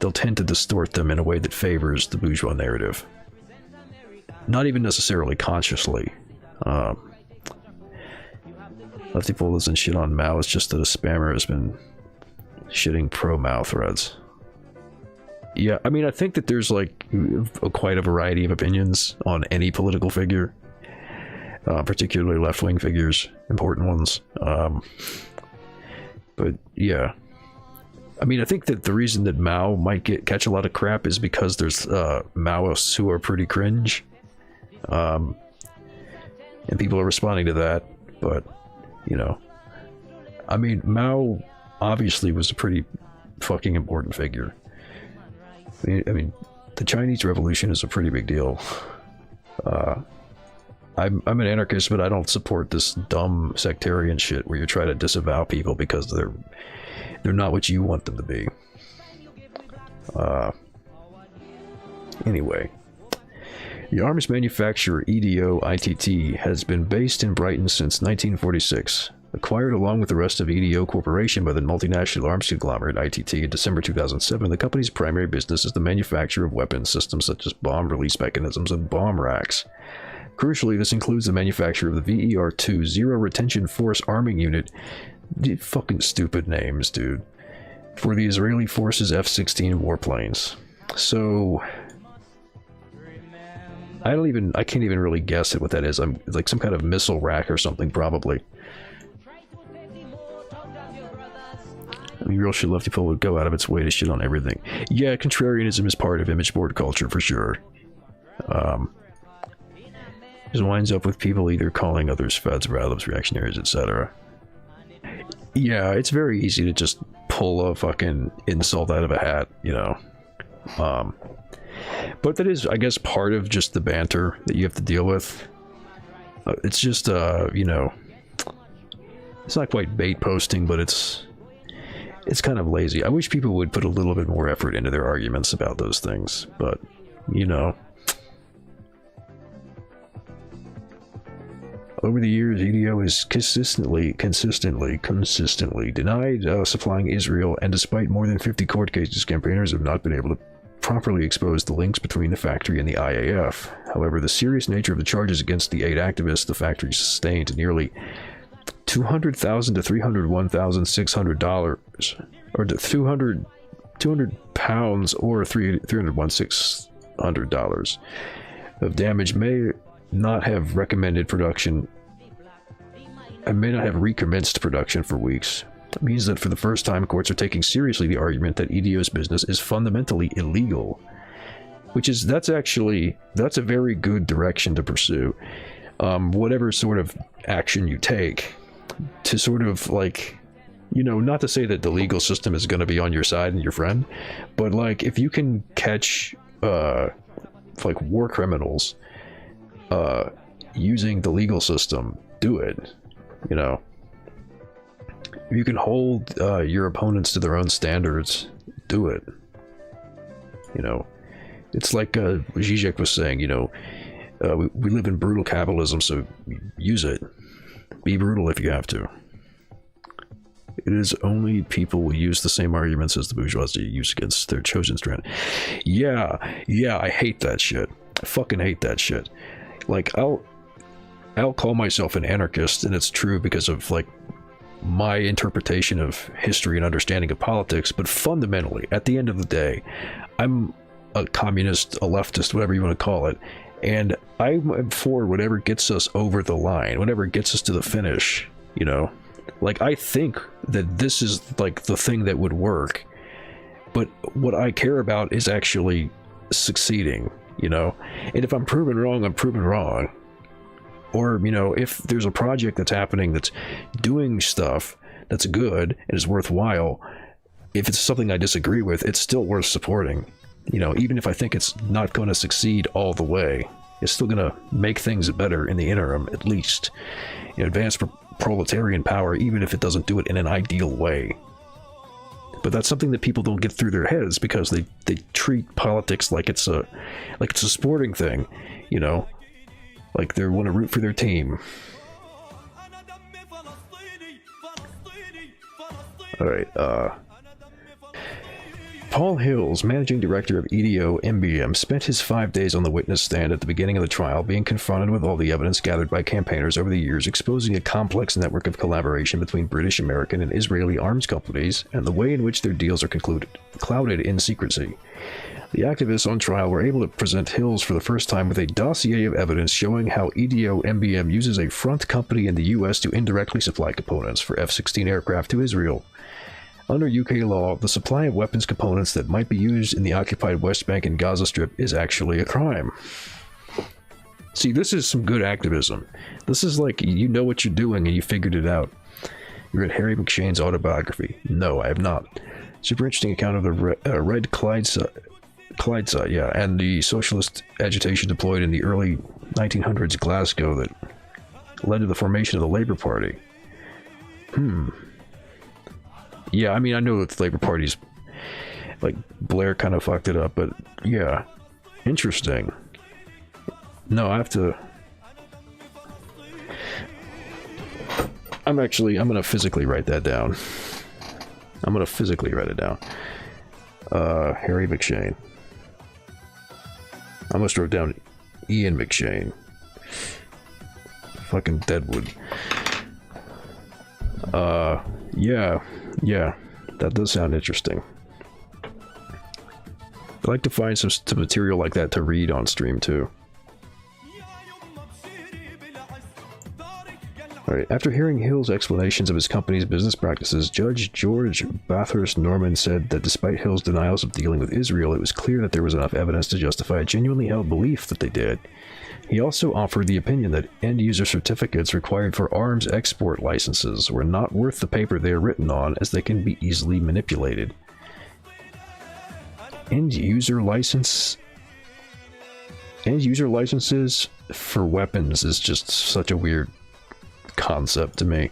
tend to distort them in a way that favors the bourgeois narrative. Not even necessarily consciously. Leftypol doesn't shit on Mao, it's just that a spammer has been shitting pro-Mao threads. Yeah, I mean, I think that there's like quite a variety of opinions on any political figure, particularly left-wing figures, important ones. But yeah, I mean, I think that the reason that Mao might catch a lot of crap is because there's Maoists who are pretty cringe, and people are responding to that. But I mean, Mao obviously was a pretty fucking important figure. I mean, the Chinese Revolution is a pretty big deal. I'm an anarchist, but I don't support this dumb sectarian shit where you try to disavow people because they're not what you want them to be. Anyway, the arms manufacturer EDO ITT has been based in Brighton since 1946. Acquired along with the rest of EDO Corporation by the multinational arms conglomerate ITT in December 2007, the company's primary business is the manufacture of weapons systems such as bomb release mechanisms and bomb racks. Crucially, this includes the manufacture of the VER-2 Zero Retention Force Arming Unit. Fucking stupid names, dude. for the Israeli forces F-16 warplanes. So I can't even really guess at what that is. I'm like some kind of missile rack or something, probably. I mean, real shit, leftypol would go out of its way to shit on everything. Yeah, contrarianism is part of image board culture for sure. Just winds up with people either calling others feds, radicals, reactionaries, etc. Yeah, it's very easy to just pull a fucking insult out of a hat, you know. But that is, I guess, part of just the banter that you have to deal with. It's just, you know, it's not quite bait posting, but it's kind of lazy. I wish people would put a little bit more effort into their arguments about those things, but, you know. Over the years, EDO has consistently denied supplying Israel, and despite more than 50 court cases, campaigners have not been able to properly expose the links between the factory and the IAF. However, the serious nature of the charges against the 8 activists the factory sustained nearly $200,000 to $301,600, or to 200 pounds or $301,600 of damage may not have recommended production. I may not have recommenced production for weeks. It means that for the first time, courts are taking seriously the argument that EDO's business is fundamentally illegal. That's a very good direction to pursue. Whatever sort of action you take to sort of, like, you know, not to say that the legal system is going to be on your side and your friend, but like if you can catch like war criminals using the legal system, do it. You know, if you can hold your opponents to their own standards, do it. You know, it's like Zizek was saying, you know, we live in brutal capitalism, so use it. Be brutal if you have to. It is only people will use the same arguments as the bourgeoisie use against their chosen strand. Yeah, I hate that shit. I fucking hate that shit. Like, I'll call myself an anarchist, and it's true because of, like, my interpretation of history and understanding of politics, but fundamentally, at the end of the day, I'm a communist, a leftist, whatever you want to call it, and I'm for whatever gets us over the line, whatever gets us to the finish, you know? Like, I think that this is, like, the thing that would work, but what I care about is actually succeeding, you know? And if I'm proven wrong, I'm proven wrong. Or, you know, if there's a project that's happening that's doing stuff that's good and is worthwhile, if it's something I disagree with, it's still worth supporting. You know, even if I think it's not going to succeed all the way, it's still going to make things better in the interim, at least. You know, advance proletarian power, even if it doesn't do it in an ideal way. But that's something that people don't get through their heads because they treat politics like it's a sporting thing, you know? Like they want to root for their team. Alright, Paul Hills, managing director of EDO MBM, spent his 5 days on the witness stand at the beginning of the trial, being confronted with all the evidence gathered by campaigners over the years, exposing a complex network of collaboration between British, American, and Israeli arms companies, and the way in which their deals are clouded in secrecy. The activists on trial were able to present Hills for the first time with a dossier of evidence showing how EDO MBM uses a front company in the US to indirectly supply components for F-16 aircraft to Israel. Under UK law, the supply of weapons components that might be used in the occupied West Bank and Gaza Strip is actually a crime. See, this is some good activism. This is like, you know what you're doing and you figured it out. You read Harry McShane's autobiography. No, I have not. Super interesting account of the Red Clydeside, yeah, and the socialist agitation deployed in the early 1900s Glasgow that led to the formation of the Labour Party. Yeah, I mean, I know that the Labour Party's, like, Blair kind of fucked it up, but yeah, interesting. No, I have to... I'm gonna physically write that down. I'm gonna physically write it down. Harry McShane. I almost wrote down Ian McShane. Fucking Deadwood. Yeah. That does sound interesting. I'd like to find some material like that to read on stream too. Alright, after hearing Hill's explanations of his company's business practices, Judge George Bathurst Norman said that despite Hill's denials of dealing with Israel, it was clear that there was enough evidence to justify a genuinely held belief that they did. He also offered the opinion that end-user certificates required for arms export licenses were not worth the paper they are written on, as they can be easily manipulated. End-user licenses for weapons is just such a weird concept to me.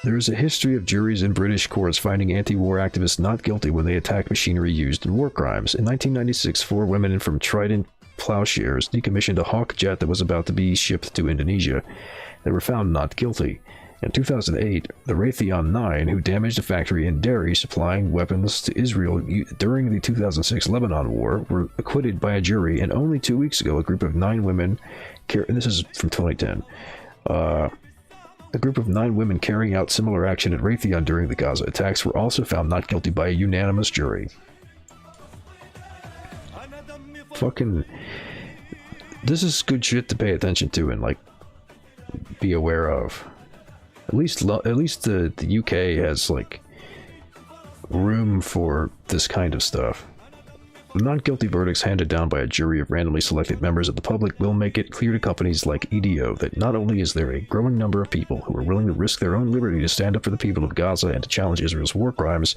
There is a history of juries in British courts finding anti-war activists not guilty when they attack machinery used in war crimes. In 1996, 4 women from Trident Plowshares decommissioned a Hawk jet that was about to be shipped to Indonesia. They were found not guilty. In 2008, the Raytheon 9, who damaged a factory in Derry supplying weapons to Israel during the 2006 Lebanon War, were acquitted by a jury, and only 2 weeks ago, a group of 9 women, and this is from 2010, a group of 9 women carrying out similar action at Raytheon during the Gaza attacks were also found not guilty by a unanimous jury. Fucking... This is good shit to pay attention to and, like, be aware of. At least the UK has, like, room for this kind of stuff. The not-guilty verdicts handed down by a jury of randomly selected members of the public will make it clear to companies like EDO that not only is there a growing number of people who are willing to risk their own liberty to stand up for the people of Gaza and to challenge Israel's war crimes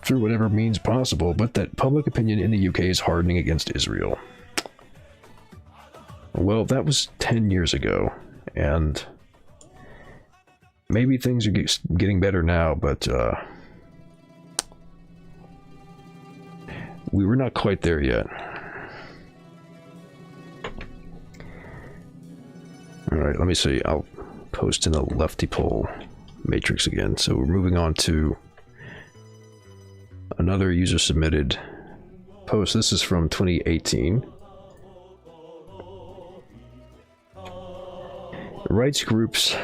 through whatever means possible, but that public opinion in the UK is hardening against Israel. Well, that was 10 years ago, and maybe things are getting better now, but we were not quite there yet. Alright, let me see. I'll post in a leftypol matrix again. So we're moving on to another user-submitted post. This is from 2018. Rights groups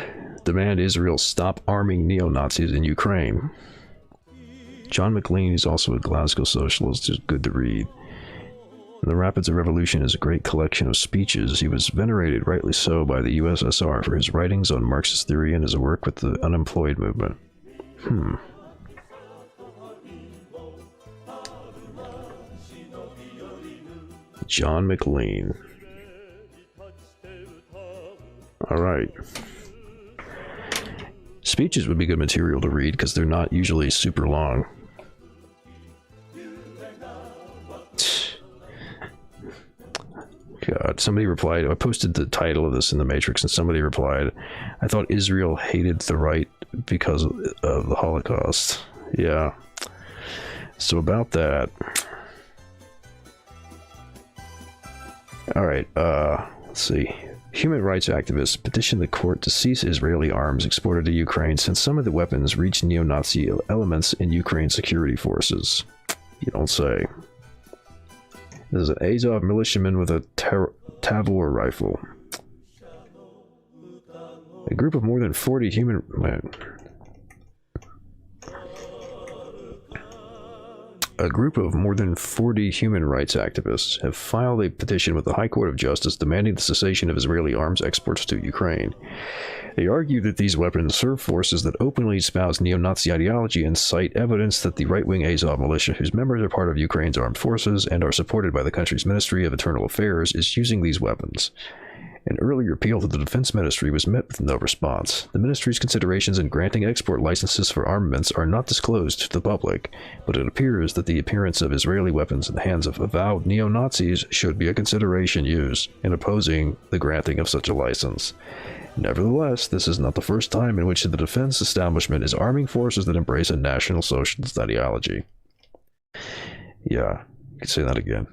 demand Israel stop arming neo-Nazis in Ukraine. John McLean is also a Glasgow socialist, is good to read. In the Rapids of Revolution is a great collection of speeches. He was venerated, rightly so, by the USSR for his writings on Marxist theory and his work with the unemployed movement. John McLean. Alright. Speeches would be good material to read because they're not usually super long. God, somebody replied, I posted the title of this in the Matrix and somebody replied, I thought Israel hated the right because of the Holocaust. Yeah. So about that. Alright, let's see. Human rights activists petitioned the court to cease Israeli arms exported to Ukraine since some of the weapons reached neo-Nazi elements in Ukraine security forces. You don't say. There's an Azov militiaman with a Tavor rifle. A group of more than 40 human... A group of more than 40 human rights activists have filed a petition with the High Court of Justice demanding the cessation of Israeli arms exports to Ukraine. They argue that these weapons serve forces that openly espouse neo-Nazi ideology and cite evidence that the right-wing Azov militia, whose members are part of Ukraine's armed forces and are supported by the country's Ministry of Internal Affairs, is using these weapons. An earlier appeal to the Defense Ministry was met with no response. The Ministry's considerations in granting export licenses for armaments are not disclosed to the public, but it appears that the appearance of Israeli weapons in the hands of avowed neo-Nazis should be a consideration used in opposing the granting of such a license. Nevertheless, this is not the first time in which the defense establishment is arming forces that embrace a National Socialist ideology. Yeah, you could say that again.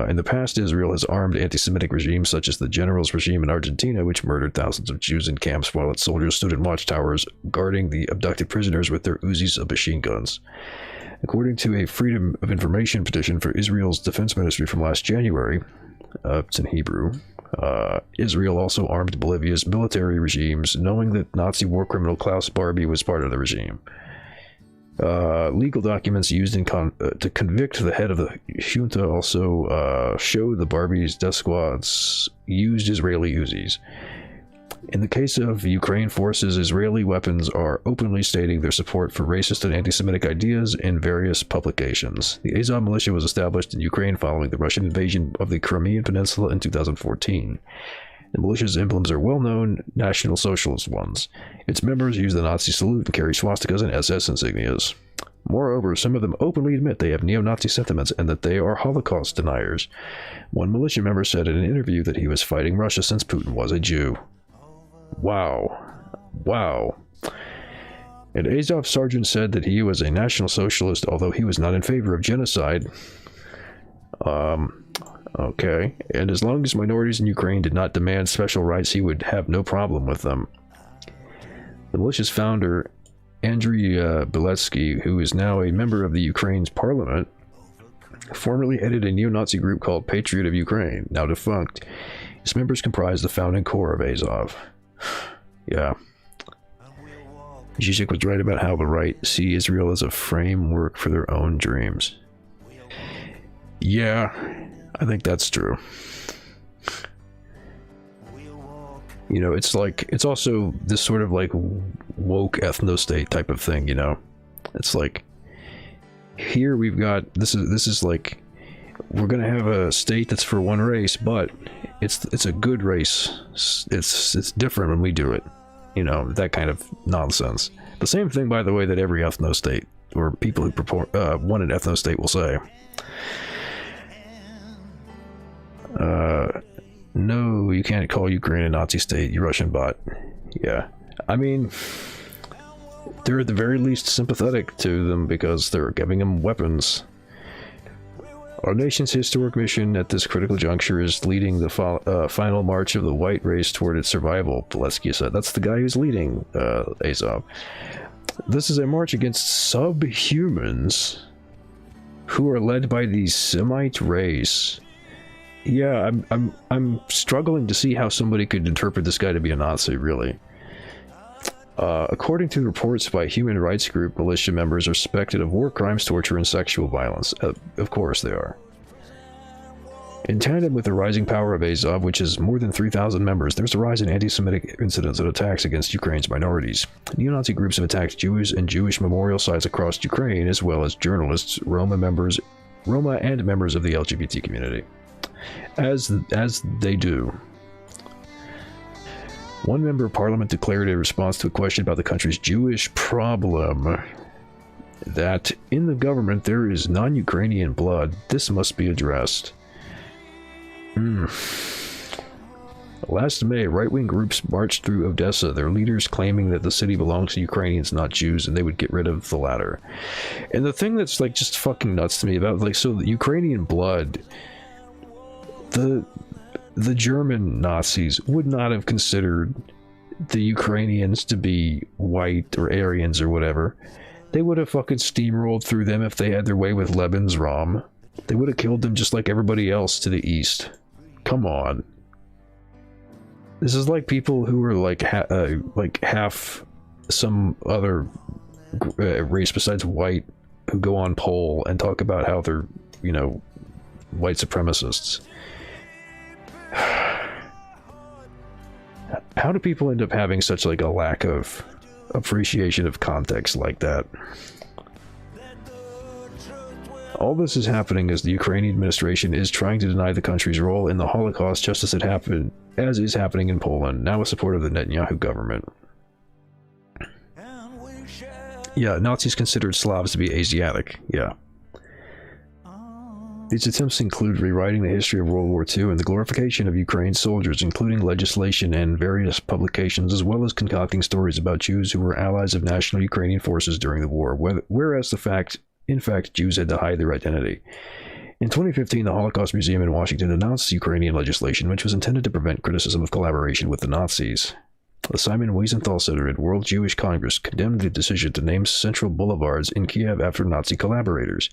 In the past, Israel has armed anti-Semitic regimes such as the Generals regime in Argentina, which murdered thousands of Jews in camps while its soldiers stood in watchtowers guarding the abducted prisoners with their Uzis of machine guns. According to a Freedom of Information petition for Israel's Defense Ministry from last January, it's in Hebrew, Israel also armed Bolivia's military regimes, knowing that Nazi war criminal Klaus Barbie was part of the regime. Legal documents used to convict the head of the junta also show the Barbie's death squads used Israeli Uzis. In the case of Ukraine forces, Israeli weapons are openly stating their support for racist and anti-Semitic ideas in various publications. The Azov militia was established in Ukraine following the Russian invasion of the Crimean Peninsula in 2014. The militia's emblems are well-known National Socialist ones. Its members use the Nazi salute and carry swastikas and SS insignias. Moreover, some of them openly admit they have neo-Nazi sentiments and that they are Holocaust deniers. One militia member said in an interview that he was fighting Russia since Putin was a Jew. Wow. Wow. An Azov sergeant said that he was a National Socialist, although he was not in favor of genocide. Okay. And as long as minorities in Ukraine did not demand special rights, he would have no problem with them. The militia's founder, Andriy Beletsky, who is now a member of the Ukraine's parliament, formerly headed a neo-Nazi group called Patriot of Ukraine, now defunct. Its members comprise the founding core of Azov. Yeah. Zizek was right about how the right see Israel as a framework for their own dreams. Yeah, I think that's true. You know, it's like, it's also this sort of like woke ethno-state type of thing, you know? It's like, here we've got, this is like, we're gonna have a state that's for one race, but it's a good race. It's different when we do it. You know, that kind of nonsense. The same thing, by the way, that every ethno-state, or people who want an ethno-state will say. No, you can't call Ukraine a Nazi state, you Russian bot. Yeah. I mean, they're at the very least sympathetic to them because they're giving them weapons. Our nation's historic mission at this critical juncture is leading the final march of the white race toward its survival, Beletsky said. That's the guy who's leading Azov. This is a march against subhumans who are led by the Semite race. Yeah, I'm struggling to see how somebody could interpret this guy to be a Nazi, really. According to reports by human rights group, militia members are suspected of war crimes, torture, and sexual violence. Of course they are. In tandem with the rising power of Azov, which has more than 3,000 members, there's a rise in anti-Semitic incidents and attacks against Ukraine's minorities. Neo-Nazi groups have attacked Jews and Jewish memorial sites across Ukraine, as well as journalists, Roma and members of the LGBT community. As they do. One member of parliament declared in response to a question about the country's Jewish problem that in the government there is non-Ukrainian blood. This must be addressed. Last May, right-wing groups marched through Odessa, their leaders claiming that the city belongs to Ukrainians, not Jews, and they would get rid of the latter. And the thing that's like just fucking nuts to me about, like, so the Ukrainian blood, the German Nazis would not have considered the Ukrainians to be white or Aryans or whatever. They would have fucking steamrolled through them if they had their way with Lebensraum. They would have killed them just like everybody else to the east. Come on. This is like people who are like half some other race besides white who go on poll and talk about how they're, you know, white supremacists. How do people end up having such like a lack of appreciation of context like that? All this is happening as the Ukrainian administration is trying to deny the country's role in the Holocaust, just as is happening in Poland, now with support of the Netanyahu government. Yeah, Nazis considered Slavs to be Asiatic, yeah. These attempts include rewriting the history of World War II and the glorification of Ukraine's soldiers, including legislation and various publications, as well as concocting stories about Jews who were allies of national Ukrainian forces during the war, whereas in fact, Jews had to hide their identity. In 2015, the Holocaust Museum in Washington announced Ukrainian legislation, which was intended to prevent criticism of collaboration with the Nazis. Simon Wiesenthal Center at World Jewish Congress condemned the decision to name central boulevards in Kiev after Nazi collaborators.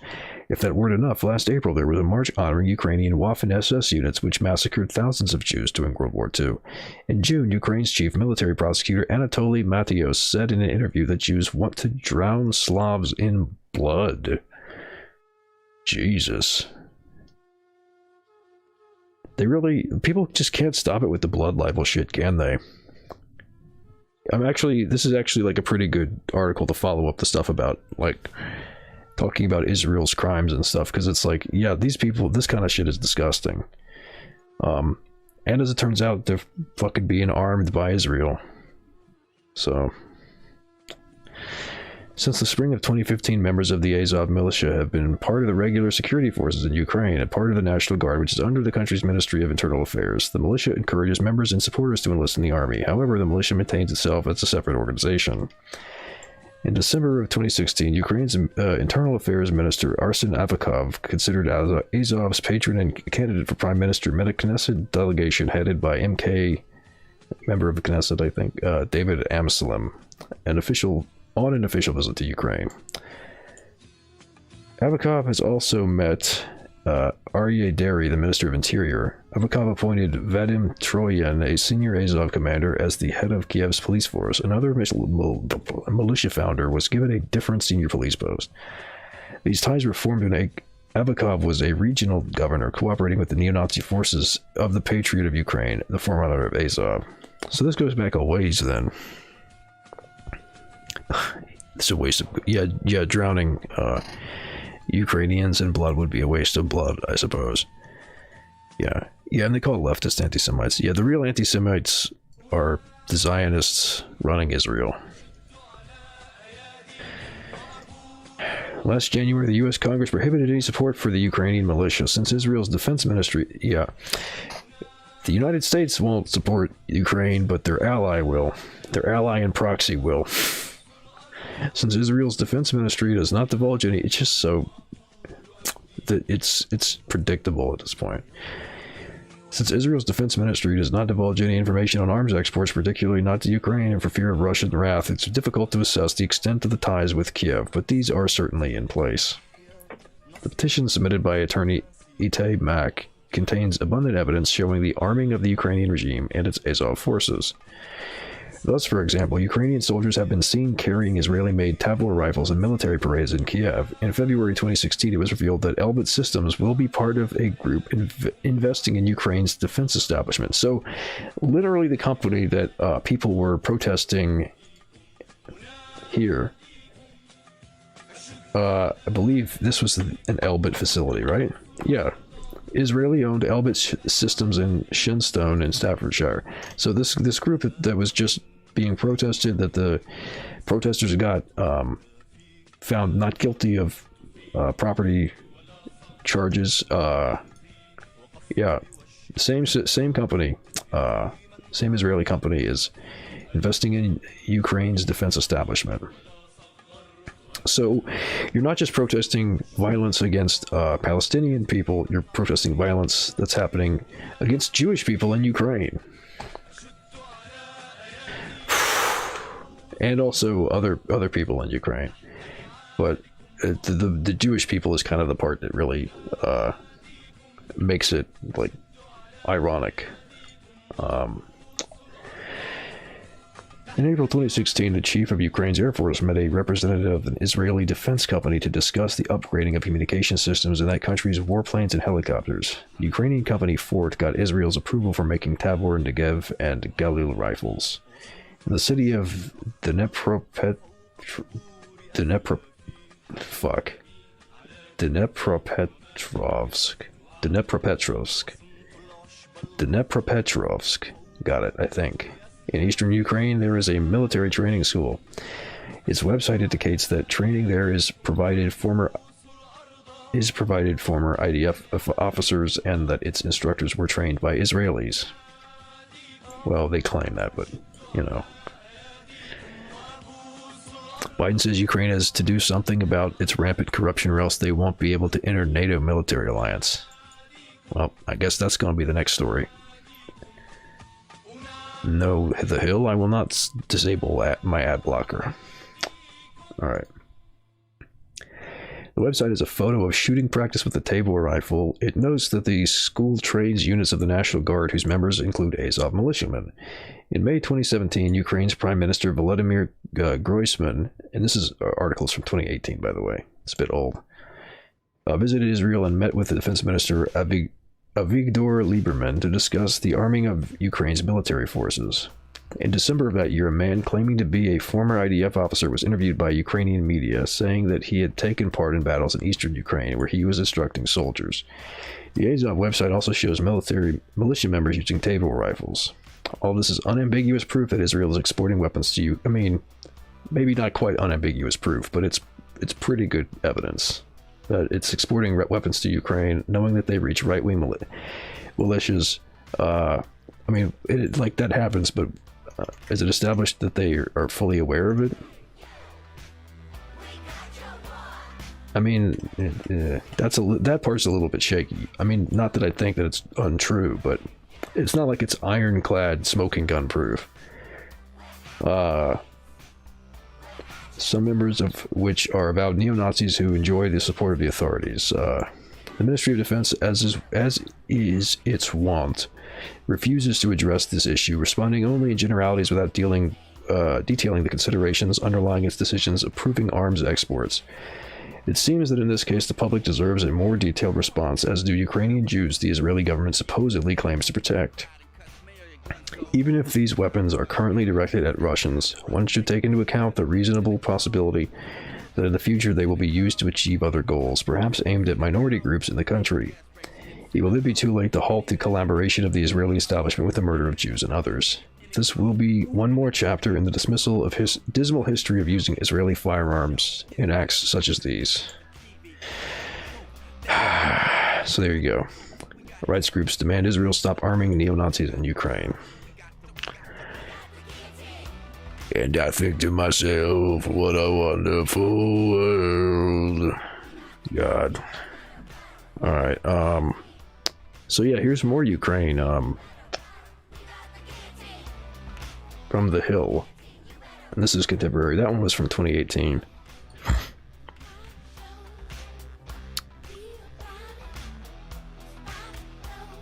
If that weren't enough, last April there was a march honoring Ukrainian Waffen-SS units which massacred thousands of Jews during World War II. In June, Ukraine's chief military prosecutor Anatoly Matyos said in an interview that Jews want to drown Slavs in blood. Jesus. People just can't stop it with the blood libel shit, can they? This is actually like a pretty good article to follow up the stuff about, like, talking about Israel's crimes and stuff, because it's like, yeah, these people, this kind of shit is disgusting. And as it turns out, they're fucking being armed by Israel. So, since the spring of 2015, members of the Azov militia have been part of the regular security forces in Ukraine and part of the National Guard, which is under the country's Ministry of Internal Affairs. The militia encourages members and supporters to enlist in the army. However, the militia maintains itself as a separate organization. In December of 2016, Ukraine's Internal Affairs Minister Arsen Avakov, considered Azov's patron and candidate for Prime Minister, met a Knesset delegation headed by MK, member of the Knesset, I think, David Amsalem, on an official visit to Ukraine. Avakov has also met Aryeh Deri, the Minister of Interior. Avakov appointed Vadim Troyan, a senior Azov commander, as the head of Kiev's police force. Another militia founder was given a different senior police post. These ties were formed when Avakov was a regional governor cooperating with the neo-Nazi forces of the Patriot of Ukraine, the forerunner of Azov. So this goes back a ways then. It's a waste of drowning Ukrainians in blood would be a waste of blood, I suppose. Yeah, and they call it leftist anti-Semites. Yeah, the real anti-Semites are the Zionists running Israel. Last January, the U.S. Congress prohibited any support for the Ukrainian militia since Israel's defense ministry. Yeah, the United States won't support Ukraine, but their ally will. Their ally and proxy will. Since Israel's defense ministry does not divulge any, it's just so that it's predictable at this point. Since Israel's defense ministry does not divulge any information on arms exports, particularly not to Ukraine, and for fear of Russian wrath, it's difficult to assess the extent of the ties with Kiev, but these are certainly in place. The petition submitted by attorney Itay Mak contains abundant evidence showing the arming of the Ukrainian regime and its Azov forces. Thus, for example, Ukrainian soldiers have been seen carrying Israeli-made Tavor rifles in military parades in Kiev. In February 2016, it was revealed that Elbit Systems will be part of a group investing in Ukraine's defense establishment. So, literally the company that people were protesting here, I believe this was an Elbit facility, right? Yeah. Israeli-owned Elbit Systems in Shenstone in Staffordshire. So this group that was just being protested, that the protesters got found not guilty of property charges. Yeah, same company, same Israeli company is investing in Ukraine's defense establishment. So you're not just protesting violence against Palestinian people, you're protesting violence that's happening against Jewish people in Ukraine. And also other people in Ukraine. But the Jewish people is kind of the part that really makes it, like, ironic. In April 2016, the chief of Ukraine's Air Force met a representative of an Israeli defense company to discuss the upgrading of communication systems in that country's warplanes and helicopters. The Ukrainian company Fort got Israel's approval for making Tavor, Negev, and Galil rifles. In the city of Dnepropetrovsk, got it, I think. In eastern Ukraine, there is a military training school. Its website indicates that training there is provided former IDF officers and that its instructors were trained by Israelis. Well, they claim that, but, you know. Biden says Ukraine has to do something about its rampant corruption or else they won't be able to enter NATO military alliance. Well, I guess that's going to be the next story. No, the Hill. I will not disable my ad blocker. All right. The website is a photo of shooting practice with a table rifle. It notes that the school trains units of the National Guard, whose members include Azov militiamen. In May 2017, Ukraine's Prime Minister Volodymyr Groysman, and this is articles from 2018, by the way, it's a bit old, visited Israel and met with the Defense Minister Avigdor Lieberman to discuss the arming of Ukraine's military forces. In December of that year, a man claiming to be a former IDF officer was interviewed by Ukrainian media, saying that he had taken part in battles in eastern Ukraine, where he was instructing soldiers. The Azov website also shows militia members using table rifles. All this is unambiguous proof that Israel is exporting weapons to you. I mean, maybe not quite unambiguous proof, but it's pretty good evidence that it's exporting weapons to Ukraine, knowing that they reach right-wing militias. I mean, like that happens, but is it established that they are fully aware of it? I mean, that part's a little bit shaky. I mean, not that I think that it's untrue, but it's not like it's ironclad smoking gun proof. Some members of which are avowed neo-Nazis who enjoy the support of the authorities. The Ministry of Defense, as is its wont, refuses to address this issue, responding only in generalities without detailing the considerations underlying its decisions approving arms exports. It seems that in this case the public deserves a more detailed response, as do Ukrainian Jews the Israeli government supposedly claims to protect. Even if these weapons are currently directed at Russians, one should take into account the reasonable possibility that in the future they will be used to achieve other goals, perhaps aimed at minority groups in the country. It will then be too late to halt the collaboration of the Israeli establishment with the murder of Jews and others. This will be one more chapter in the dismissal of his dismal history of using Israeli firearms in acts such as these. So there you go. Rights groups demand Israel stop arming neo-Nazis in Ukraine. And I think to myself, what a wonderful world. God. Alright, so yeah, here's more Ukraine, from the Hill. And this is contemporary. That one was from 2018.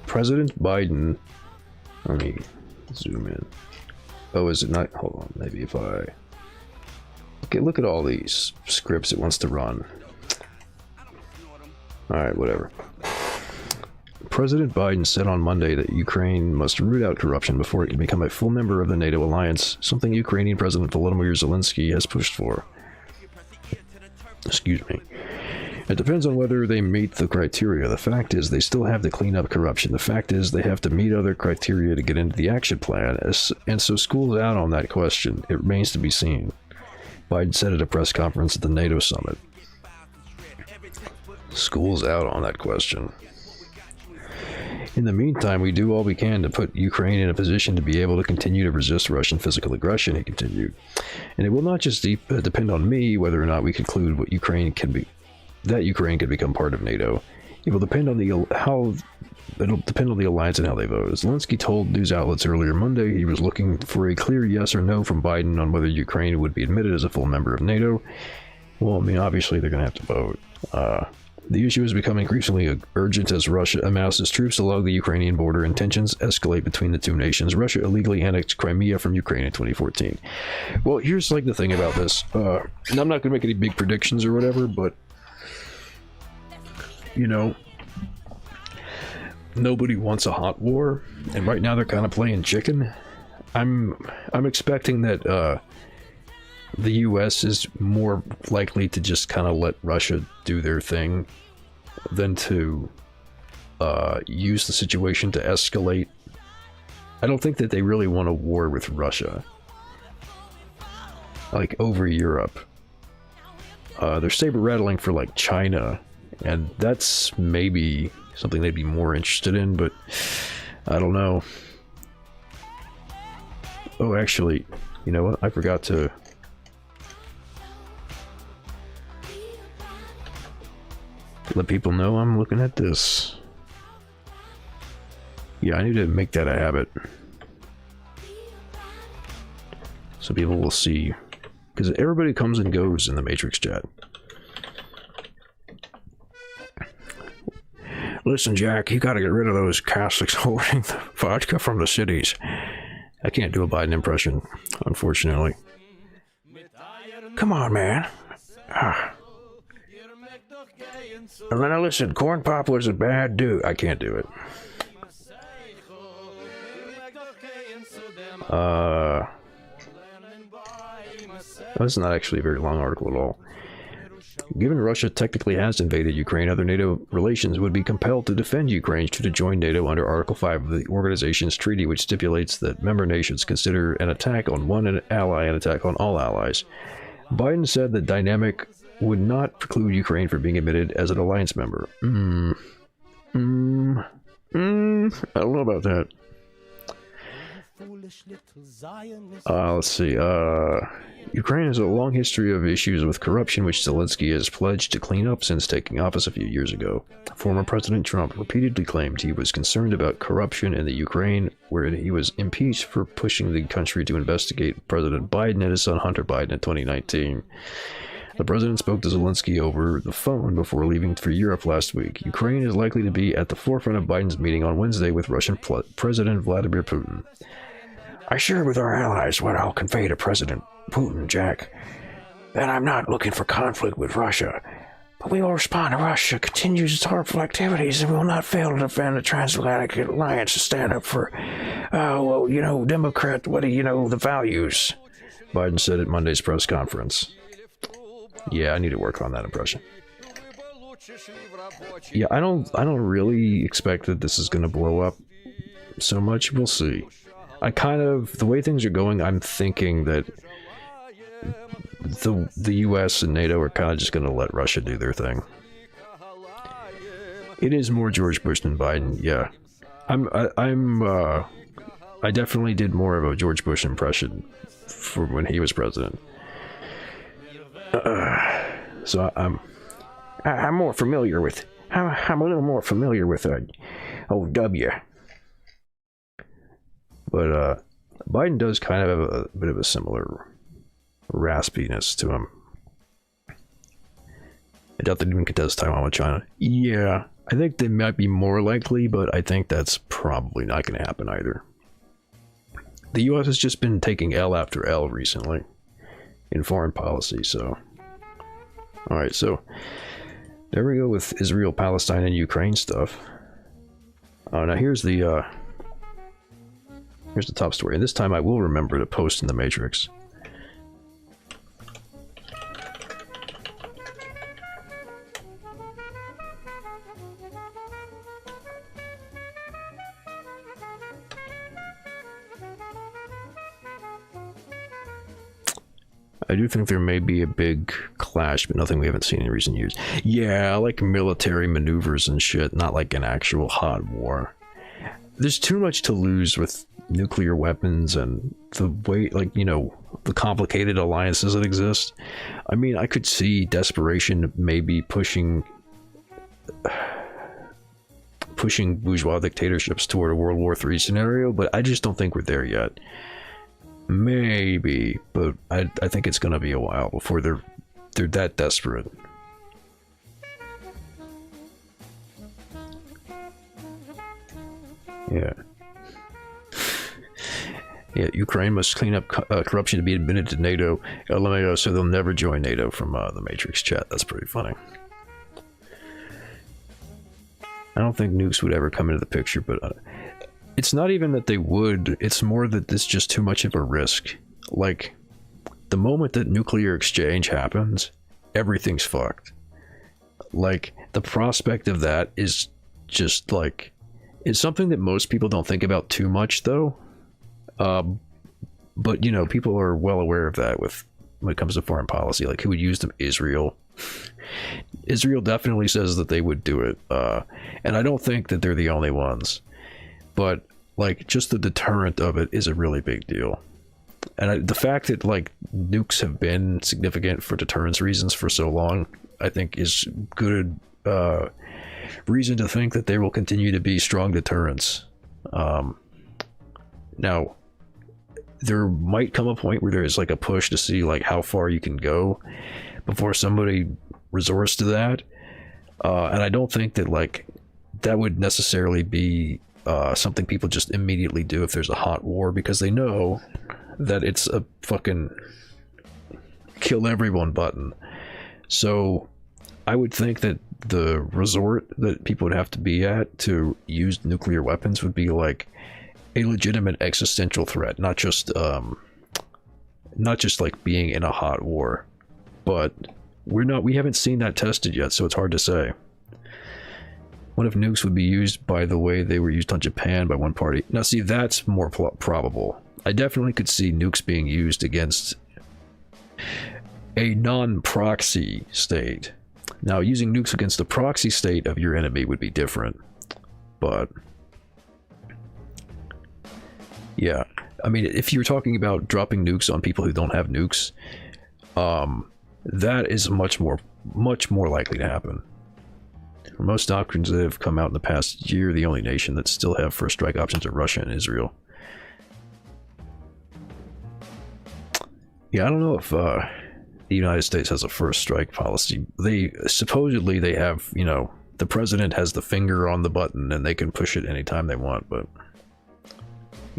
President Biden. Let me zoom in. Oh, is it not? Hold on. Maybe if I. Okay, look at all these scripts it wants to run. Alright, whatever. President Biden said on Monday that Ukraine must root out corruption before it can become a full member of the NATO alliance, something Ukrainian President Volodymyr Zelensky has pushed for. Excuse me. It depends on whether they meet the criteria. The fact is they still have to clean up corruption. The fact is they have to meet other criteria to get into the action plan, and so school's out on that question. It remains to be seen. Biden said at a press conference at the NATO summit. School's out on that question. In the meantime, we do all we can to put Ukraine in a position to be able to continue to resist Russian physical aggression, he continued. And it will not just depend on me whether or not we conclude that Ukraine can become part of NATO. It will depend on the alliance and how they vote. Zelensky told news outlets earlier Monday he was looking for a clear yes or no from Biden on whether Ukraine would be admitted as a full member of NATO. Well, I mean, obviously they're going to have to vote. The issue has become increasingly urgent as Russia amasses troops along the Ukrainian border and tensions escalate between the two nations. Russia illegally annexed Crimea from Ukraine in 2014. Well, here's like the thing about this. And I'm not going to make any big predictions or whatever, but you know, nobody wants a hot war, and right now they're kind of playing chicken. I'm expecting that the US is more likely to just kind of let Russia do their thing than to use the situation to escalate. I don't think that they really want a war with Russia, like over Europe. They're saber rattling for like China, and that's maybe something they'd be more interested in, but I don't know. Oh, actually, you know what? I forgot to let people know I'm looking at this. Yeah, I need to make that a habit. so people will see, because everybody comes and goes in the Matrix chat. Listen, Jack, you gotta get rid of those Catholics holding the vodka from the cities. I can't do a Biden impression, unfortunately. Come on, man. And then listen, Corn Pop was a bad dude. I can't do it. That's not actually a very long article at all. Given Russia technically has invaded Ukraine, other NATO relations would be compelled to defend Ukraine should it join NATO under Article 5 of the organization's treaty, which stipulates that member nations consider an attack on one ally an attack on all allies. Biden said the dynamic would not preclude Ukraine from being admitted as an alliance member. I don't know about that. Let's see. Ukraine has a long history of issues with corruption, which Zelensky has pledged to clean up since taking office a few years ago. Former President Trump repeatedly claimed he was concerned about corruption in the Ukraine, where he was impeached for pushing the country to investigate President Biden and his son Hunter Biden in 2019. The president spoke to Zelensky over the phone before leaving for Europe last week. Ukraine is likely to be at the forefront of Biden's meeting on Wednesday with Russian President Vladimir Putin. I share with our allies what I'll convey to President Putin, Jack, that I'm not looking for conflict with Russia, but we will respond to Russia continues its harmful activities and will not fail to defend the transatlantic alliance to stand up for, Democrat, the values, Biden said at Monday's press conference. Yeah, I need to work on that impression. Yeah, I don't really expect that this is going to blow up so much. We'll see. The way things are going, I'm thinking that the US and NATO are kind of just going to let Russia do their thing. It is more George Bush than Biden, yeah. I definitely did more of a George Bush impression for when he was president. So I'm more familiar with. I'm a little more familiar with OW. But Biden does kind of have a bit of a similar raspiness to him. I doubt they'd even contest Taiwan with China. Yeah, I think they might be more likely, but I think that's probably not going to happen either. The U.S. has just been taking L after L recently in foreign policy, so... Alright, so there we go with Israel, Palestine, and Ukraine stuff. Now here's the top story, and this time I will remember to post in the Matrix. I do think there may be a big clash, but nothing we haven't seen in recent years. Yeah, like military maneuvers and shit, not like an actual hot war. There's too much to lose with nuclear weapons and the way, the complicated alliances that exist. I mean, I could see desperation maybe pushing bourgeois dictatorships toward a World War III scenario, but I just don't think we're there yet. Maybe, but I think it's gonna be a while before they're that desperate. Yeah. Yeah, Ukraine must clean up corruption to be admitted to NATO, LMAO, so they'll never join NATO from the Matrix chat. That's pretty funny. I don't think nukes would ever come into the picture, but it's not even that they would, it's more that it's just too much of a risk. Like, the moment that nuclear exchange happens, everything's fucked. Like, the prospect of that is just like, it's something that most people don't think about too much though. But people are well aware of that when it comes to foreign policy. Like, who would use them? Israel. Israel definitely says that they would do it. And I don't think that they're the only ones. But, like, just the deterrent of it is a really big deal. And the fact that, like, nukes have been significant for deterrence reasons for so long, I think is good reason to think that there will continue to be strong deterrence. Now, there might come a point where there's like a push to see like how far you can go before somebody resorts to that. And I don't think that like that would necessarily be something people just immediately do if there's a hot war, because they know that it's a fucking kill everyone button. So I would think that the resort that people would have to be at to use nuclear weapons would be like a legitimate existential threat, not just like being in a hot war. But we haven't seen that tested yet, so it's hard to say. What if nukes would be used by the way they were used on Japan by one party? Now see, that's more probable. I definitely could see nukes being used against a non-proxy state. Now, using nukes against the proxy state of your enemy would be different. But yeah, I mean, if you're talking about dropping nukes on people who don't have nukes, that is much more likely to happen. For most doctrines that have come out in the past year, the only nation that still have first strike options are Russia and Israel. Yeah, I don't know if the United States has a first strike policy. They supposedly they have, you know, the president has the finger on the button and they can push it anytime they want, but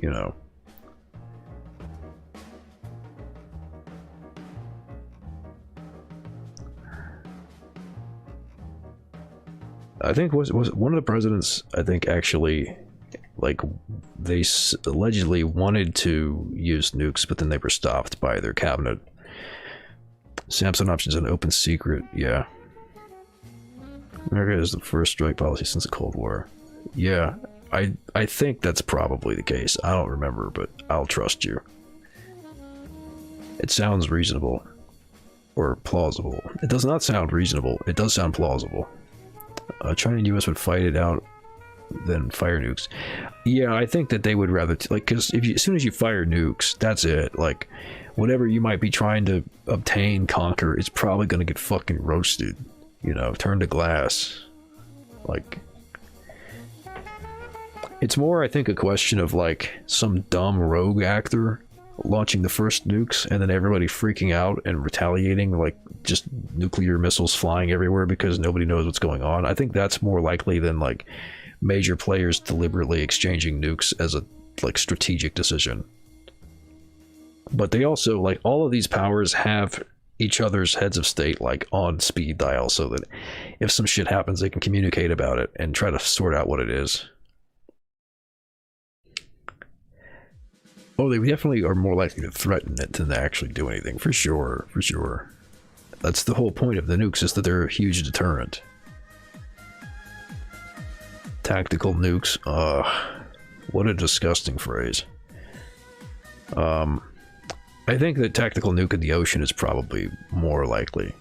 you know. I think was one of the presidents, I think, actually, like, they allegedly wanted to use nukes, but then they were stopped by their cabinet. Samsung options an open secret, yeah. America has the first strike policy since the Cold War. Yeah, I think that's probably the case. I don't remember, but I'll trust you. It sounds reasonable. Or plausible. It does not sound reasonable. It does sound plausible. China and US would fight it out than fire nukes. Yeah, I think that they would rather like, because as soon as you fire nukes, that's it. Like, whatever you might be trying to obtain, conquer, it's probably gonna get fucking roasted. You know, turned to glass. Like, it's more, I think, a question of like some dumb rogue actor launching the first nukes and then everybody freaking out and retaliating, like just nuclear missiles flying everywhere because nobody knows what's going on. I think that's more likely than like major players deliberately exchanging nukes as a like strategic decision. But they also, like, all of these powers have each other's heads of state like on speed dial, so that if some shit happens they can communicate about it and try to sort out what it is. Oh, they definitely are more likely to threaten it than to actually do anything, for sure, for sure. That's the whole point of the nukes, is that they're a huge deterrent. Tactical nukes, what a disgusting phrase. I think that tactical nuke in the ocean is probably more likely.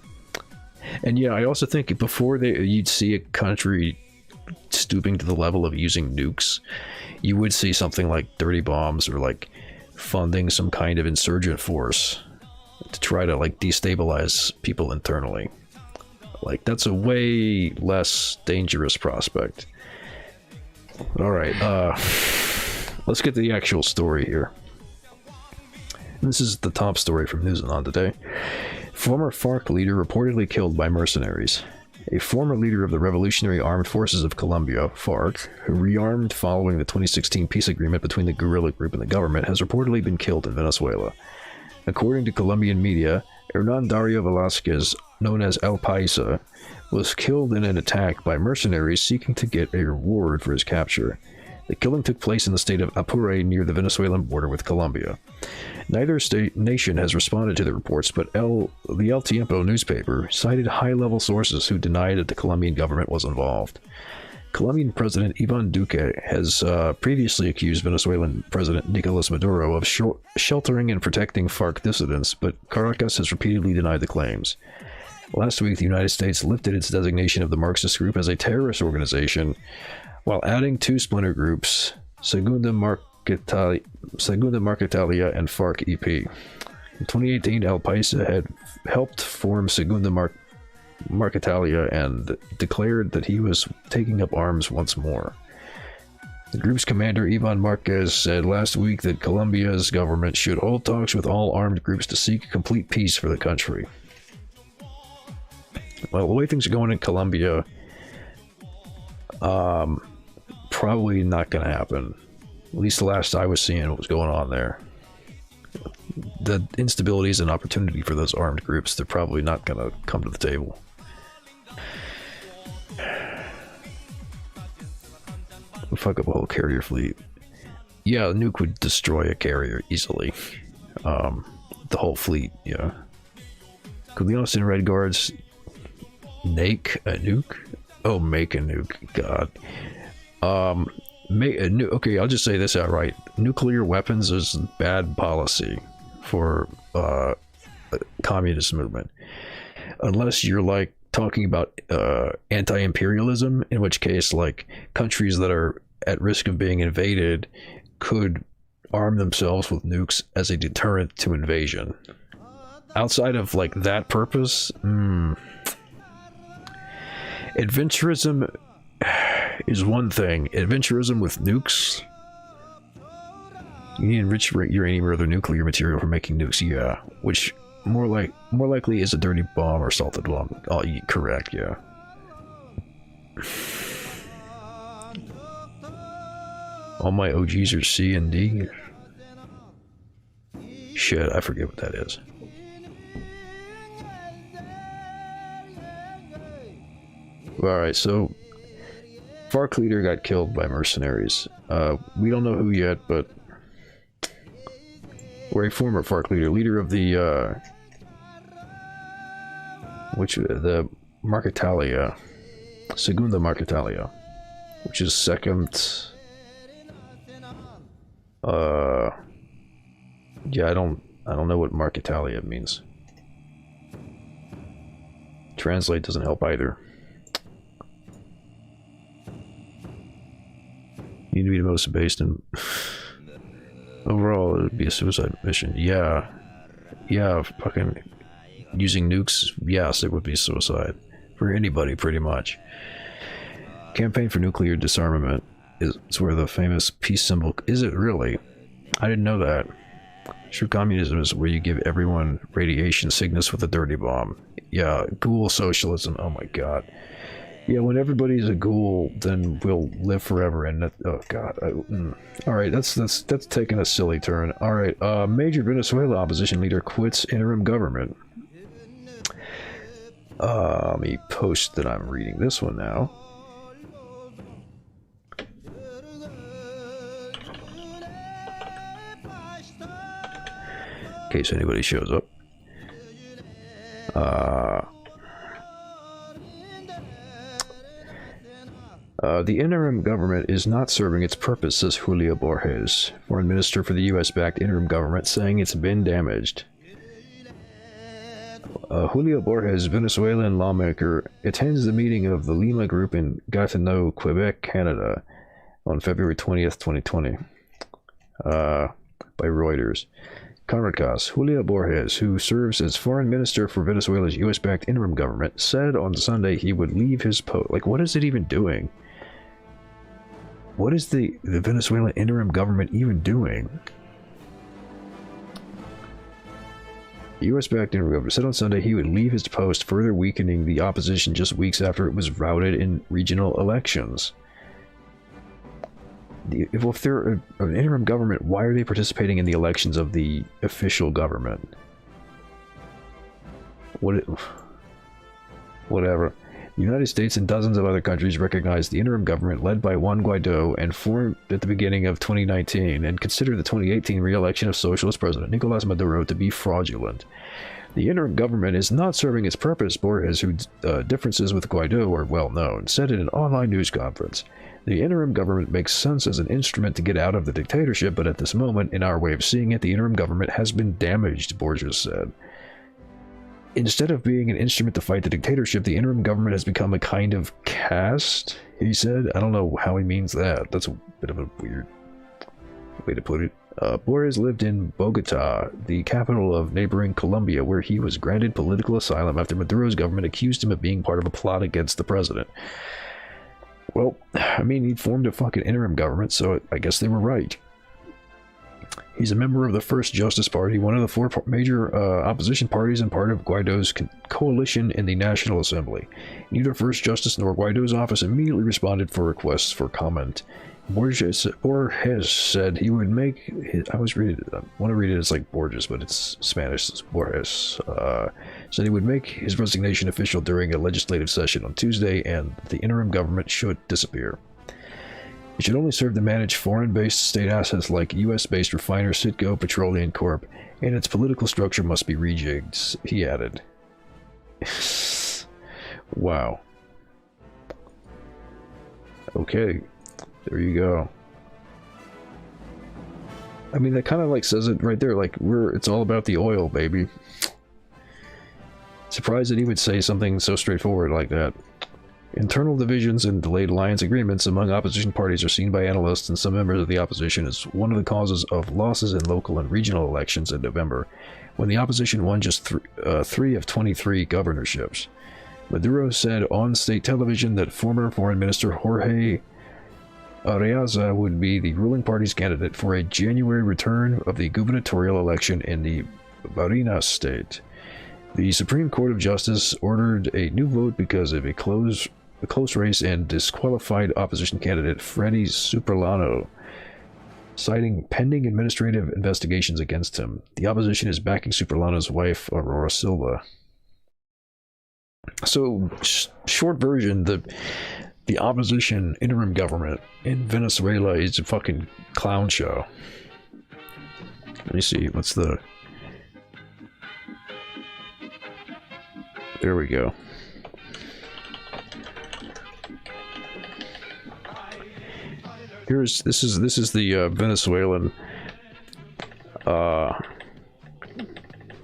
And yeah, I also think before you'd see a country stooping to the level of using nukes, you would see something like dirty bombs or like funding some kind of insurgent force to try to like destabilize people internally. Like, that's a way less dangerous prospect. All right, let's get to the actual story here. This is the top story from News Anon today. Former FARC leader reportedly killed by mercenaries. A former leader of the Revolutionary Armed Forces of Colombia, FARC, who rearmed following the 2016 peace agreement between the guerrilla group and the government, has reportedly been killed in Venezuela. According to Colombian media, Hernan Dario Velázquez, known as El Paisa, was killed in an attack by mercenaries seeking to get a reward for his capture. The killing took place in the state of Apure near the Venezuelan border with Colombia. Neither nation has responded to the reports, but the El Tiempo newspaper cited high-level sources who denied that the Colombian government was involved. Colombian President Ivan Duque has previously accused Venezuelan President Nicolas Maduro of sheltering and protecting FARC dissidents, but Caracas has repeatedly denied the claims. Last week, the United States lifted its designation of the Marxist group as a terrorist organization, while adding two splinter groups, Segunda Marquetalia and FARC-EP. In 2018, El Paisa had helped form Segunda Marquetalia and declared that he was taking up arms once more. The group's commander, Ivan Marquez, said last week that Colombia's government should hold talks with all armed groups to seek complete peace for the country. Well, the way things are going in Colombia, probably not going to happen. At least the last I was seeing what was going on there. The instability is an opportunity for those armed groups. They're probably not going to come to the table. Fuck up a whole carrier fleet. Yeah, a nuke would destroy a carrier easily. The whole fleet, yeah. Could the Austin Red Guards make a nuke? Oh, make a nuke. God. Make a nuke. Okay, I'll just say this outright. Nuclear weapons is bad policy for communist movement. Unless you're like talking about anti-imperialism, in which case like countries that are at risk of being invaded could arm themselves with nukes as a deterrent to invasion. Outside of like that purpose, adventurism is one thing. Adventurism with nukes, you need to enrich uranium or other nuclear material for making nukes, yeah, which more likely is a dirty bomb or salted bomb. Oh, correct, yeah. All my OGs are C and D. Shit, I forget what that is. Alright, so FARC leader got killed by mercenaries. We don't know who yet, but or a former FARC leader of the the Marquetalia, Segunda Marquetalia, which is second. Yeah, I don't know what Marquetalia means. Translate doesn't help either. You need to be the most based in. Overall, it would be a suicide mission. Yeah, fucking using nukes. Yes, it would be suicide for anybody, pretty much. Campaign for nuclear disarmament is where the famous peace symbol. Is it really? I didn't know that. True communism is where you give everyone radiation sickness with a dirty bomb. Yeah, ghoul socialism. Oh my god. Yeah, when everybody's a ghoul, then we'll live forever. And oh god. All right, that's taking a silly turn. All right, major Venezuela opposition leader quits interim government. Let me post that I'm reading this one now. In case anybody shows up. The interim government is not serving its purpose, says Julio Borges, foreign minister for the US-backed interim government, saying it's been damaged. Julio Borges, Venezuelan lawmaker, attends the meeting of the Lima Group in Gatineau, Quebec, Canada, on February 20th, 2020, by Reuters. Caracas, Julio Borges, who serves as foreign minister for Venezuela's US-backed interim government, said on Sunday he would leave his post. Like, what is it even doing? What is the Venezuelan interim government even doing? US-backed interim government said on Sunday he would leave his post, further weakening the opposition just weeks after it was routed in regional elections. If they're an interim government, why are they participating in the elections of the official government? Whatever. The United States and dozens of other countries recognized the interim government led by Juan Guaido and formed at the beginning of 2019 and consider the 2018 re-election of socialist president Nicolas Maduro to be fraudulent. The interim government is not serving its purpose, Borges, whose differences with Guaido are well known, said in an online news conference. The interim government makes sense as an instrument to get out of the dictatorship, but at this moment, in our way of seeing it, the interim government has been damaged, Borges said. Instead of being an instrument to fight the dictatorship, the interim government has become a kind of caste, he said. I don't know how he means that. That's a bit of a weird way to put it. Borges lived in Bogota, the capital of neighboring Colombia, where he was granted political asylum after Maduro's government accused him of being part of a plot against the president. Well, I mean, he formed a fucking interim government, so I guess they were right. He's a member of the First Justice Party, one of the four major opposition parties and part of Guaido's coalition in the National Assembly. Neither First Justice nor Guaido's office immediately responded for requests for comment. Borges said he would make... I want to read it as like Borges, but it's Spanish. It's Borges. Said he would make his resignation official during a legislative session on Tuesday, and the interim government should disappear. It should only serve to manage foreign-based state assets like U.S.-based refiner Citgo Petroleum Corp., and its political structure must be rejigged, he added. Wow. Okay, there you go. I mean, that kind of like says it right there, like, it's all about the oil, baby. Surprised that he would say something so straightforward like that. Internal divisions and delayed alliance agreements among opposition parties are seen by analysts and some members of the opposition as one of the causes of losses in local and regional elections in November, when the opposition won just 3 of 23 governorships. Maduro said on state television that former Foreign Minister Jorge Arreaza would be the ruling party's candidate for a January return of the gubernatorial election in the Barinas state. The Supreme Court of Justice ordered a new vote because of a close race and disqualified opposition candidate Freddy Superlano, citing pending administrative investigations against him. The opposition is backing Superlano's wife, Aurora Silva. So, short version, the opposition interim government in Venezuela is a fucking clown show. Let me see, what's the... There we go. This is the Venezuelan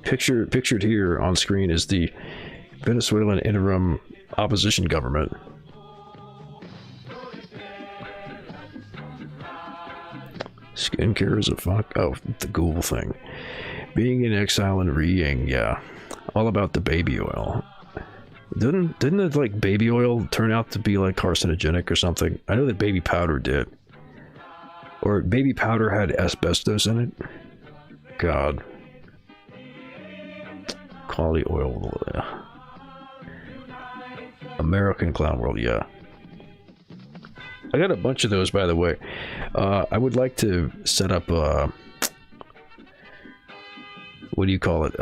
pictured here on screen is the Venezuelan interim opposition government. Skincare is a fuck. Oh, the Google thing. Being in exile and reading, yeah. All about the baby oil. Didn't it, like, baby oil turn out to be like carcinogenic or something? I know that baby powder did. Or baby powder had asbestos in it. God. Quality oil. Yeah. American Clown World, yeah. I got a bunch of those, by the way. I would like to set up what do you call it?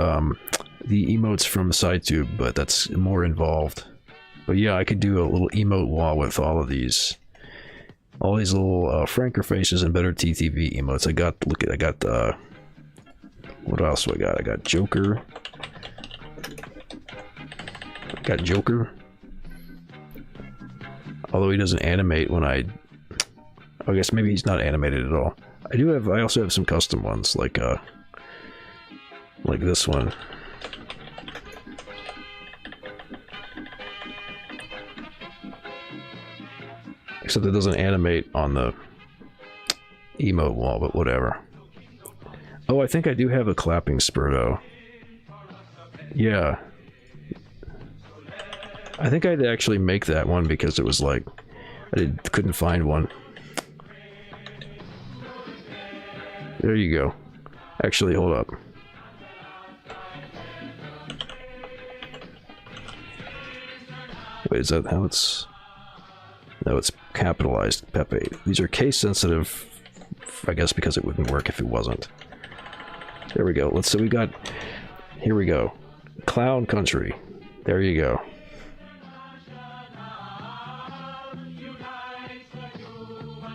The emotes from SciTube, but that's more involved. But yeah, I could do a little emote wall with all of these. All these little franker faces and better TTV emotes. I got what else do I got? I got Joker. Although he doesn't animate when I guess maybe he's not animated at all. I also have some custom ones, like this one. Except it doesn't animate on the emote wall, but whatever. Oh, I think I do have a clapping Spurto. Yeah. I think I'd actually make that one because it was like, couldn't find one. There you go. Actually, hold up. Wait, is that how it's... No, it's capitalized Pepe. These are case sensitive, I guess, because it wouldn't work if it wasn't. There we go. So we got... Here we go. Clown Country. There you go.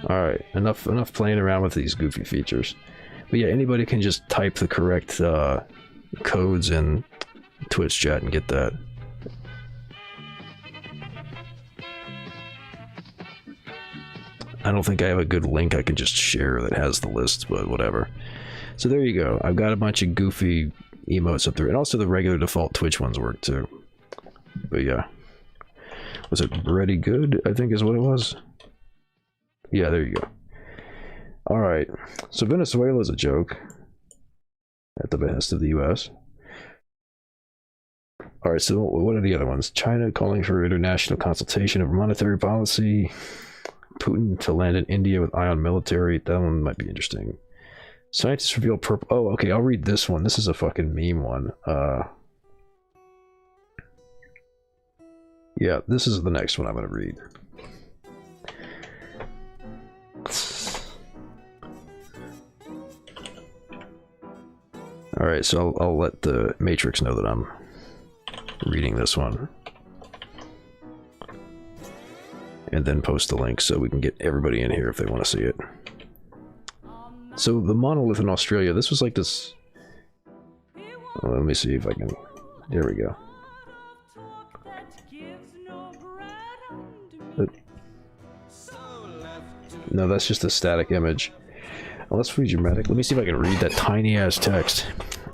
Alright, enough playing around with these goofy features. But yeah, anybody can just type the correct codes in Twitch chat and get that. I don't think I have a good link I can just share that has the list, but whatever. So there you go. I've got a bunch of goofy emotes up there, and also the regular default Twitch ones work too. But yeah. Was it Ready Good, I think is what it was? Yeah, there you go. Alright, so Venezuela is a joke at the behest of the US. Alright, so what are the other ones? China calling for international consultation of monetary policy. Putin to land in India with eye on military. That one might be interesting. Scientists reveal purple. Oh, okay, I'll read this one. This is a fucking meme one. Yeah, this is the next one I'm gonna read. Alright, so I'll let the Matrix know that I'm reading this one. And then post the link so we can get everybody in here if they want to see it. So the monolith in Australia, this was like this... Oh, let me see if I can... There we go. No, that's just a static image. Unless we dramatic... Let me see if I can read that tiny-ass text.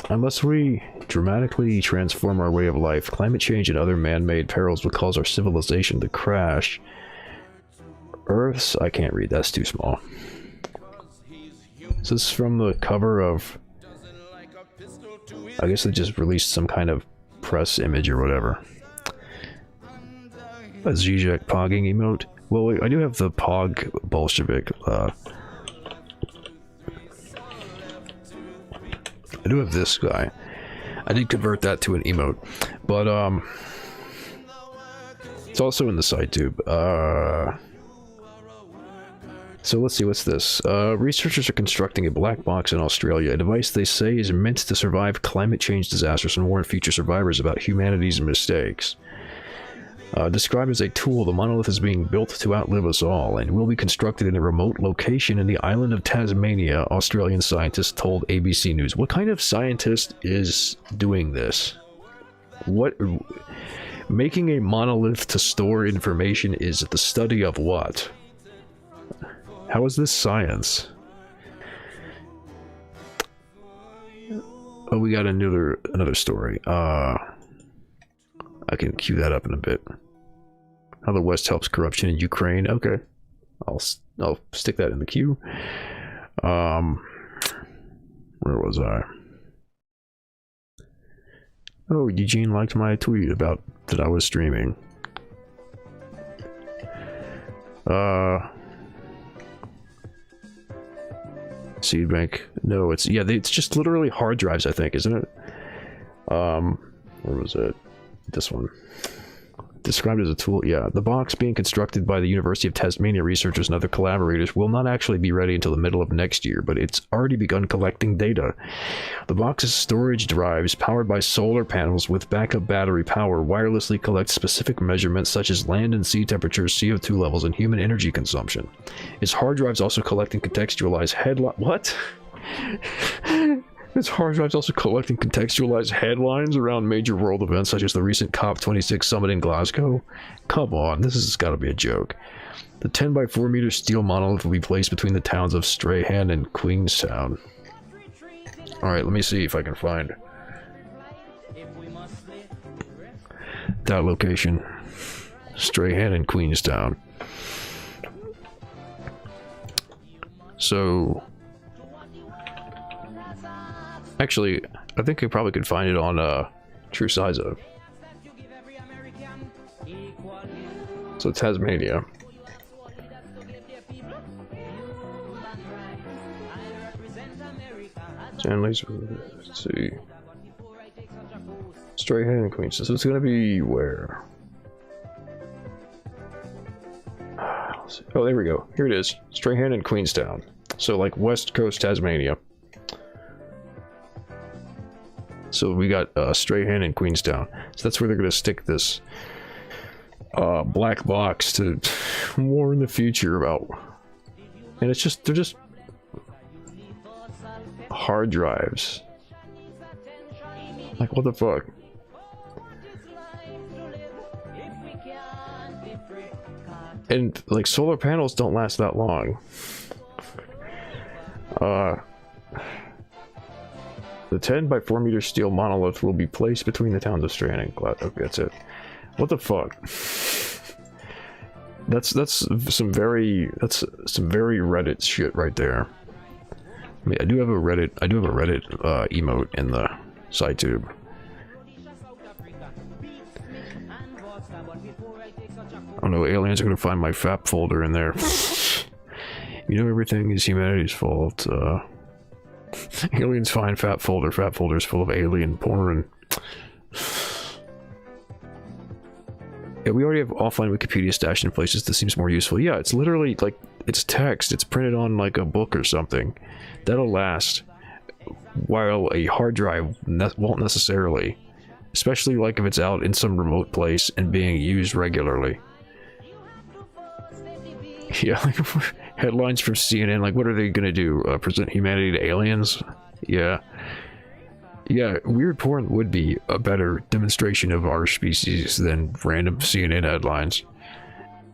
Unless we dramatically transform our way of life, climate change and other man-made perils will cause our civilization to crash. Earth's... I can't read, that's too small. So this is from the cover of... I guess they just released some kind of press image or whatever. A Zizek pogging emote. Well, wait, I do have the Pog Bolshevik. I do have this guy. I did convert that to an emote, but it's also in the side tube. So let's see, what's this? Researchers are constructing a black box in Australia, a device they say is meant to survive climate change disasters and warn future survivors about humanity's mistakes. Described as a tool, the monolith is being built to outlive us all, and will be constructed in a remote location in the island of Tasmania, Australian scientists told ABC News. What kind of scientist is doing this? What... Making a monolith to store information is the study of what? How is this science? Oh, we got another story. I can cue that up in a bit. How the West helps corruption in Ukraine. Okay, I'll stick that in the queue. Where was I? Oh, Eugene liked my tweet about that I was streaming. Seed bank. No, it's it's just literally hard drives, I think, isn't it? Where was it? This one. Described as a tool. Yeah, the box being constructed by the University of Tasmania researchers and other collaborators will not actually be ready until the middle of next year, but it's already begun collecting data. The box's storage drives, powered by solar panels with backup battery power, wirelessly collect specific measurements such as land and sea temperatures, CO2 levels, and human energy consumption. Its hard drives also collecting contextualized What? Its hard drives also collecting contextualized headlines around major world events such as the recent COP26 summit in Glasgow. Come on, this has got to be a joke. The 10 by 4 meter steel monolith will be placed between the towns of Strahan and Queenstown. Alright, let me see if I can find that location. Strahan and Queenstown. So... Actually, I think I probably could find it on True Size-O. So Tasmania. Stanley's, let's see. Strahan and Queenstown. So it's gonna be where? Oh, there we go. Here it is. Strahan and Queenstown. So like West Coast Tasmania. So we got Strahan and Queenstown. So that's where they're gonna stick this black box to warn the future about. And it's just, they're just hard drives. Like, what the fuck? And like solar panels don't last that long. The 10 by 4 meter steel monolith will be placed between the towns of Strahan and Glasgow. Okay, that's it. What the fuck? That's some very Reddit shit right there. I mean, I do have a Reddit emote in the side tube. I don't know, aliens are gonna find my FAP folder in there. You know everything is humanity's fault. Aliens find FAP folder. FAP folder is full of alien porn. Yeah, we already have offline Wikipedia stashed in places that seems more useful. Yeah, it's literally like, it's text. It's printed on like a book or something. That'll last. While a hard drive won't necessarily. Especially like if it's out in some remote place and being used regularly. Yeah, like headlines from CNN, like what are they gonna do? Present humanity to aliens? Yeah. Yeah, weird porn would be a better demonstration of our species than random CNN headlines.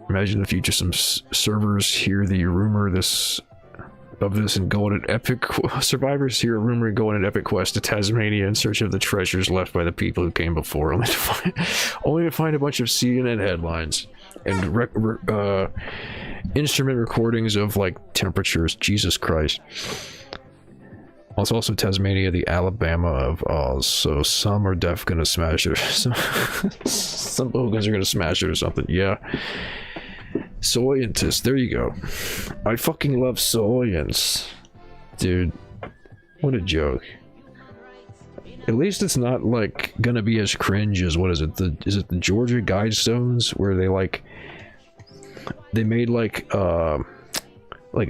Imagine the future some servers hear the rumor of this and go on an epic... Survivors hear a rumor and go on an epic quest to Tasmania in search of the treasures left by the people who came before, only to find a bunch of CNN headlines and instrument recordings of like temperatures. Jesus Christ. It's also Tasmania, the Alabama of Oz, so some are def gonna smash it. Some bogans are gonna smash it or something, yeah. Soyentists, there you go. I fucking love soyents. Dude, what a joke. At least it's not like gonna be as cringe as, what is it, is it the Georgia Guidestones, where they like, they made like a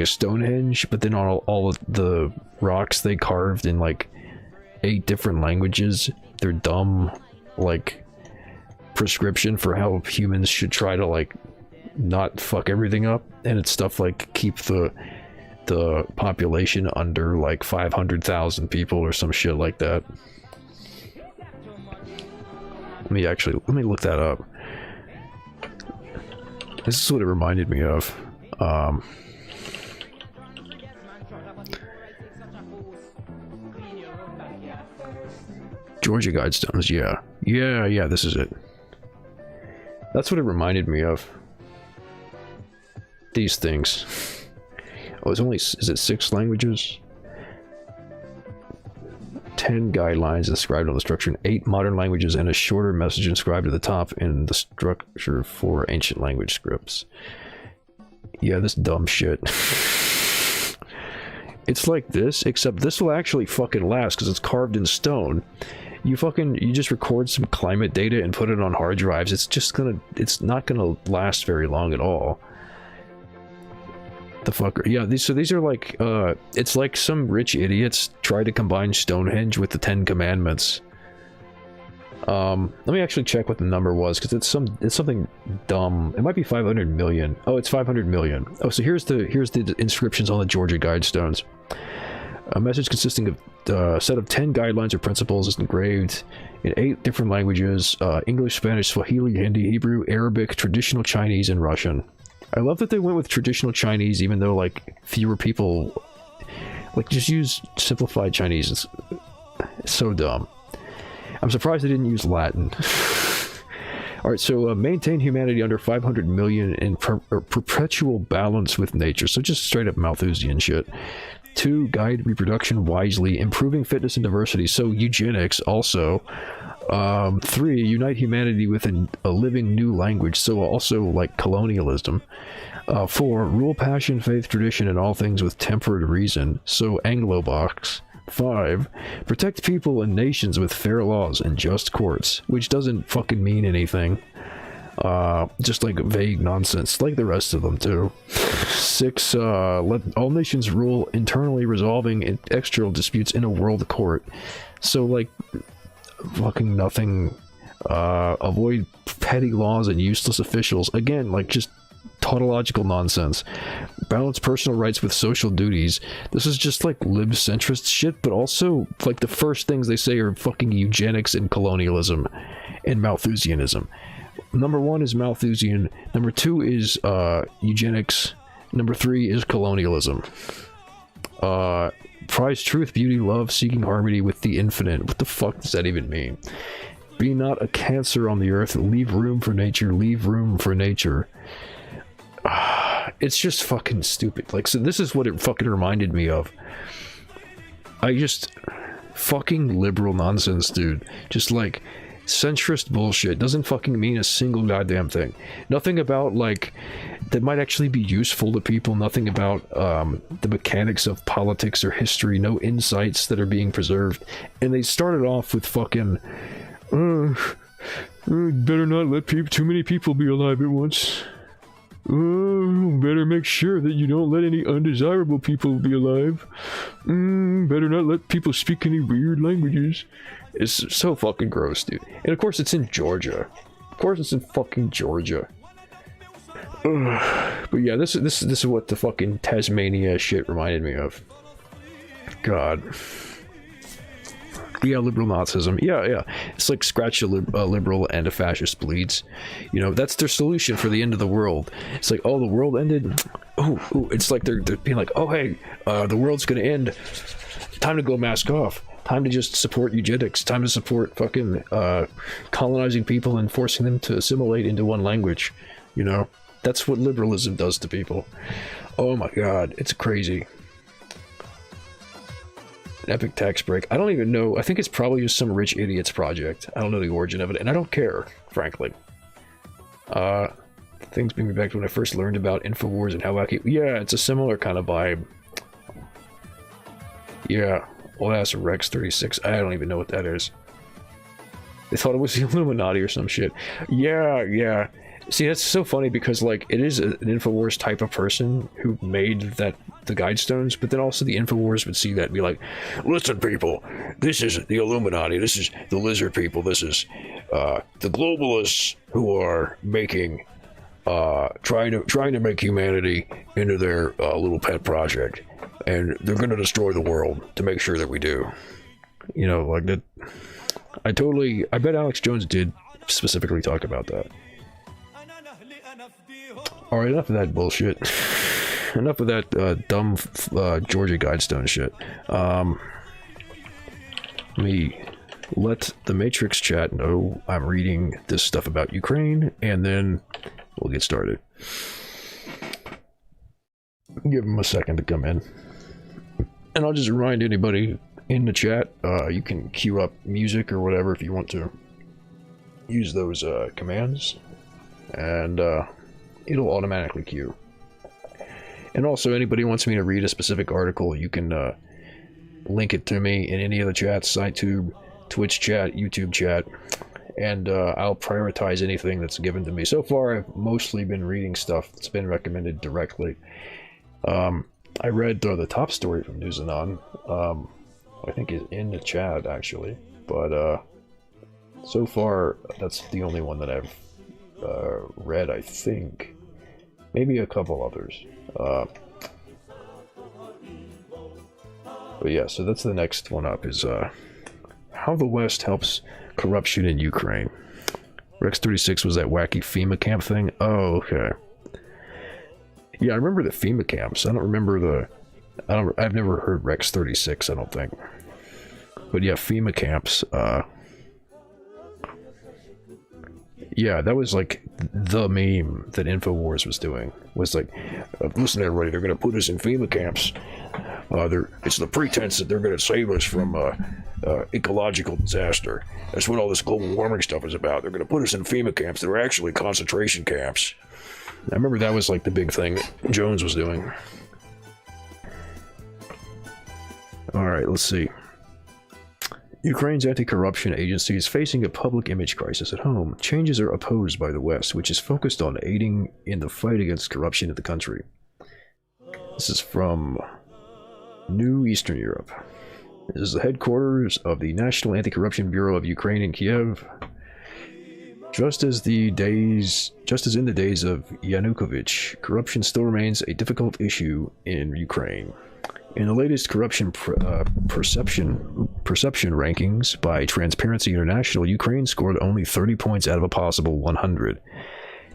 Stonehenge, but then on all of the rocks they carved in like 8 different languages. Their dumb like prescription for how humans should try to like not fuck everything up, and it's stuff like keep the population under like 500,000 people or some shit like that. Let me look that up. This is what it reminded me of. Georgia Guidestones, yeah. Yeah, this is it. That's what it reminded me of. These things. Oh, it's only, is it 6 languages? 10 guidelines inscribed on the structure in 8 modern languages, and a shorter message inscribed at the top in the structure for ancient language scripts. Yeah, this dumb shit. It's like this, except this will actually fucking last because it's carved in stone. You just record some climate data and put it on hard drives. It's not gonna last very long at all. The fucker. Yeah, these are like, it's like some rich idiots tried to combine Stonehenge with the 10 Commandments. Let me actually check what the number was, because it's something dumb. It might be 500 million. Oh, it's 500 million. Oh, so here's the inscriptions on the Georgia Guidestones. A message consisting of a set of 10 guidelines or principles is engraved in 8 different languages: English, Spanish, Swahili, Hindi, Hebrew, Arabic, traditional Chinese, and Russian. I love that they went with traditional Chinese, even though like fewer people like just use simplified Chinese. It's so dumb. I'm surprised they didn't use Latin. Alright, so maintain humanity under 500 million in perpetual balance with nature. So just straight up Malthusian shit. 2, guide reproduction wisely, improving fitness and diversity. So eugenics also. 3, unite humanity with a living new language. So also like colonialism. 4, rule passion, faith, tradition, and all things with tempered reason. So Anglo-box. 5, protect people and nations with fair laws and just courts, which doesn't fucking mean anything. Just like vague nonsense, like the rest of them too. 6, let all nations rule internally, resolving external disputes in a world court. So like, fucking nothing. Avoid petty laws and useless officials. Again, like just tautological nonsense. Balance personal rights with social duties. This is just like lib-centrist shit, but also like the first things they say are fucking eugenics and colonialism and Malthusianism. Number 1 is Malthusian. Number 2 is eugenics. Number 3 is colonialism. Prize truth, beauty, love, seeking harmony with the infinite. What the fuck does that even mean? Be not a cancer on the earth. Leave room for nature. Leave room for nature. It's just fucking stupid. Like, so this is what it fucking reminded me of. Fucking liberal nonsense, dude. Just like, centrist bullshit. Doesn't fucking mean a single goddamn thing. Nothing about, like, that might actually be useful to people. Nothing about the mechanics of politics or history. No insights that are being preserved. And they started off with fucking, better not let too many people be alive at once. Better make sure that you don't let any undesirable people be alive. Better not let people speak any weird languages. It's so fucking gross, dude. And of course it's in Georgia. Of course it's in fucking Georgia. But yeah, this is what the fucking Tasmania shit reminded me of. God. Yeah, liberal Nazism. Yeah. It's like scratch a liberal and a fascist bleeds. You know, that's their solution for the end of the world. It's like, oh, the world ended. Oh, it's like they're being like, oh, hey, the world's gonna end. Time to go mask off. Time to just support eugenics. Time to support fucking colonizing people and forcing them to assimilate into one language. You know, that's what liberalism does to people. Oh my god, it's crazy. An epic tax break. I don't even know. I think it's probably just some rich idiot's project. I don't know the origin of it, and I don't care, frankly. Things bring me back to when I first learned about InfoWars and how wacky. Yeah, it's a similar kind of vibe. Yeah, well, that's Rex 36. I don't even know what that is. They thought it was the Illuminati or some shit. Yeah. See, that's so funny because, like, it is an InfoWars type of person who made the Guidestones, but then also the InfoWars would see that and be like, listen, people, this is the Illuminati, this is the lizard people, this is the globalists who are making, trying to make humanity into their little pet project, and they're going to destroy the world to make sure that we do. You know, like that. I bet Alex Jones did specifically talk about that. Alright, enough of that bullshit. Enough of that dumb Georgia Guidestone shit. Let me let the Matrix chat know I'm reading this stuff about Ukraine, and then we'll get started. Give them a second to come in. And I'll just remind anybody in the chat, you can queue up music or whatever if you want to. Use those commands, and it'll automatically queue. And also, anybody wants me to read a specific article, you can link it to me in any of the chats, SciTube, Twitch chat, YouTube chat, and I'll prioritize anything that's given to me. So far, I've mostly been reading stuff that's been recommended directly. I read the top story from News Anon, I think is in the chat, actually, but so far, that's the only one that I've read, I think. Maybe a couple others. But yeah, so that's the next one up, is how the West helps corruption in Ukraine. Rex 36 was that wacky FEMA camp thing? Oh, okay. Yeah, I remember the FEMA camps. I don't remember I've never heard Rex 36, I don't think. But yeah, FEMA camps, yeah, that was like the meme that InfoWars was doing. Was like, listen everybody, they're gonna put us in FEMA camps. It's the pretense that they're gonna save us from ecological disaster. That's what all this global warming stuff is about. They're gonna put us in FEMA camps that are actually concentration camps. I remember that was like the big thing that Jones was doing. Alright, let's see. Ukraine's anti-corruption agency is facing a public image crisis at home. Changes are opposed by the West, which is focused on aiding in the fight against corruption in the country. This is from New Eastern Europe. This is the headquarters of the National Anti-Corruption Bureau of Ukraine in Kiev. Just as in the days of Yanukovych, corruption still remains a difficult issue in Ukraine. In the latest corruption perception rankings by Transparency International, Ukraine scored only 30 points out of a possible 100.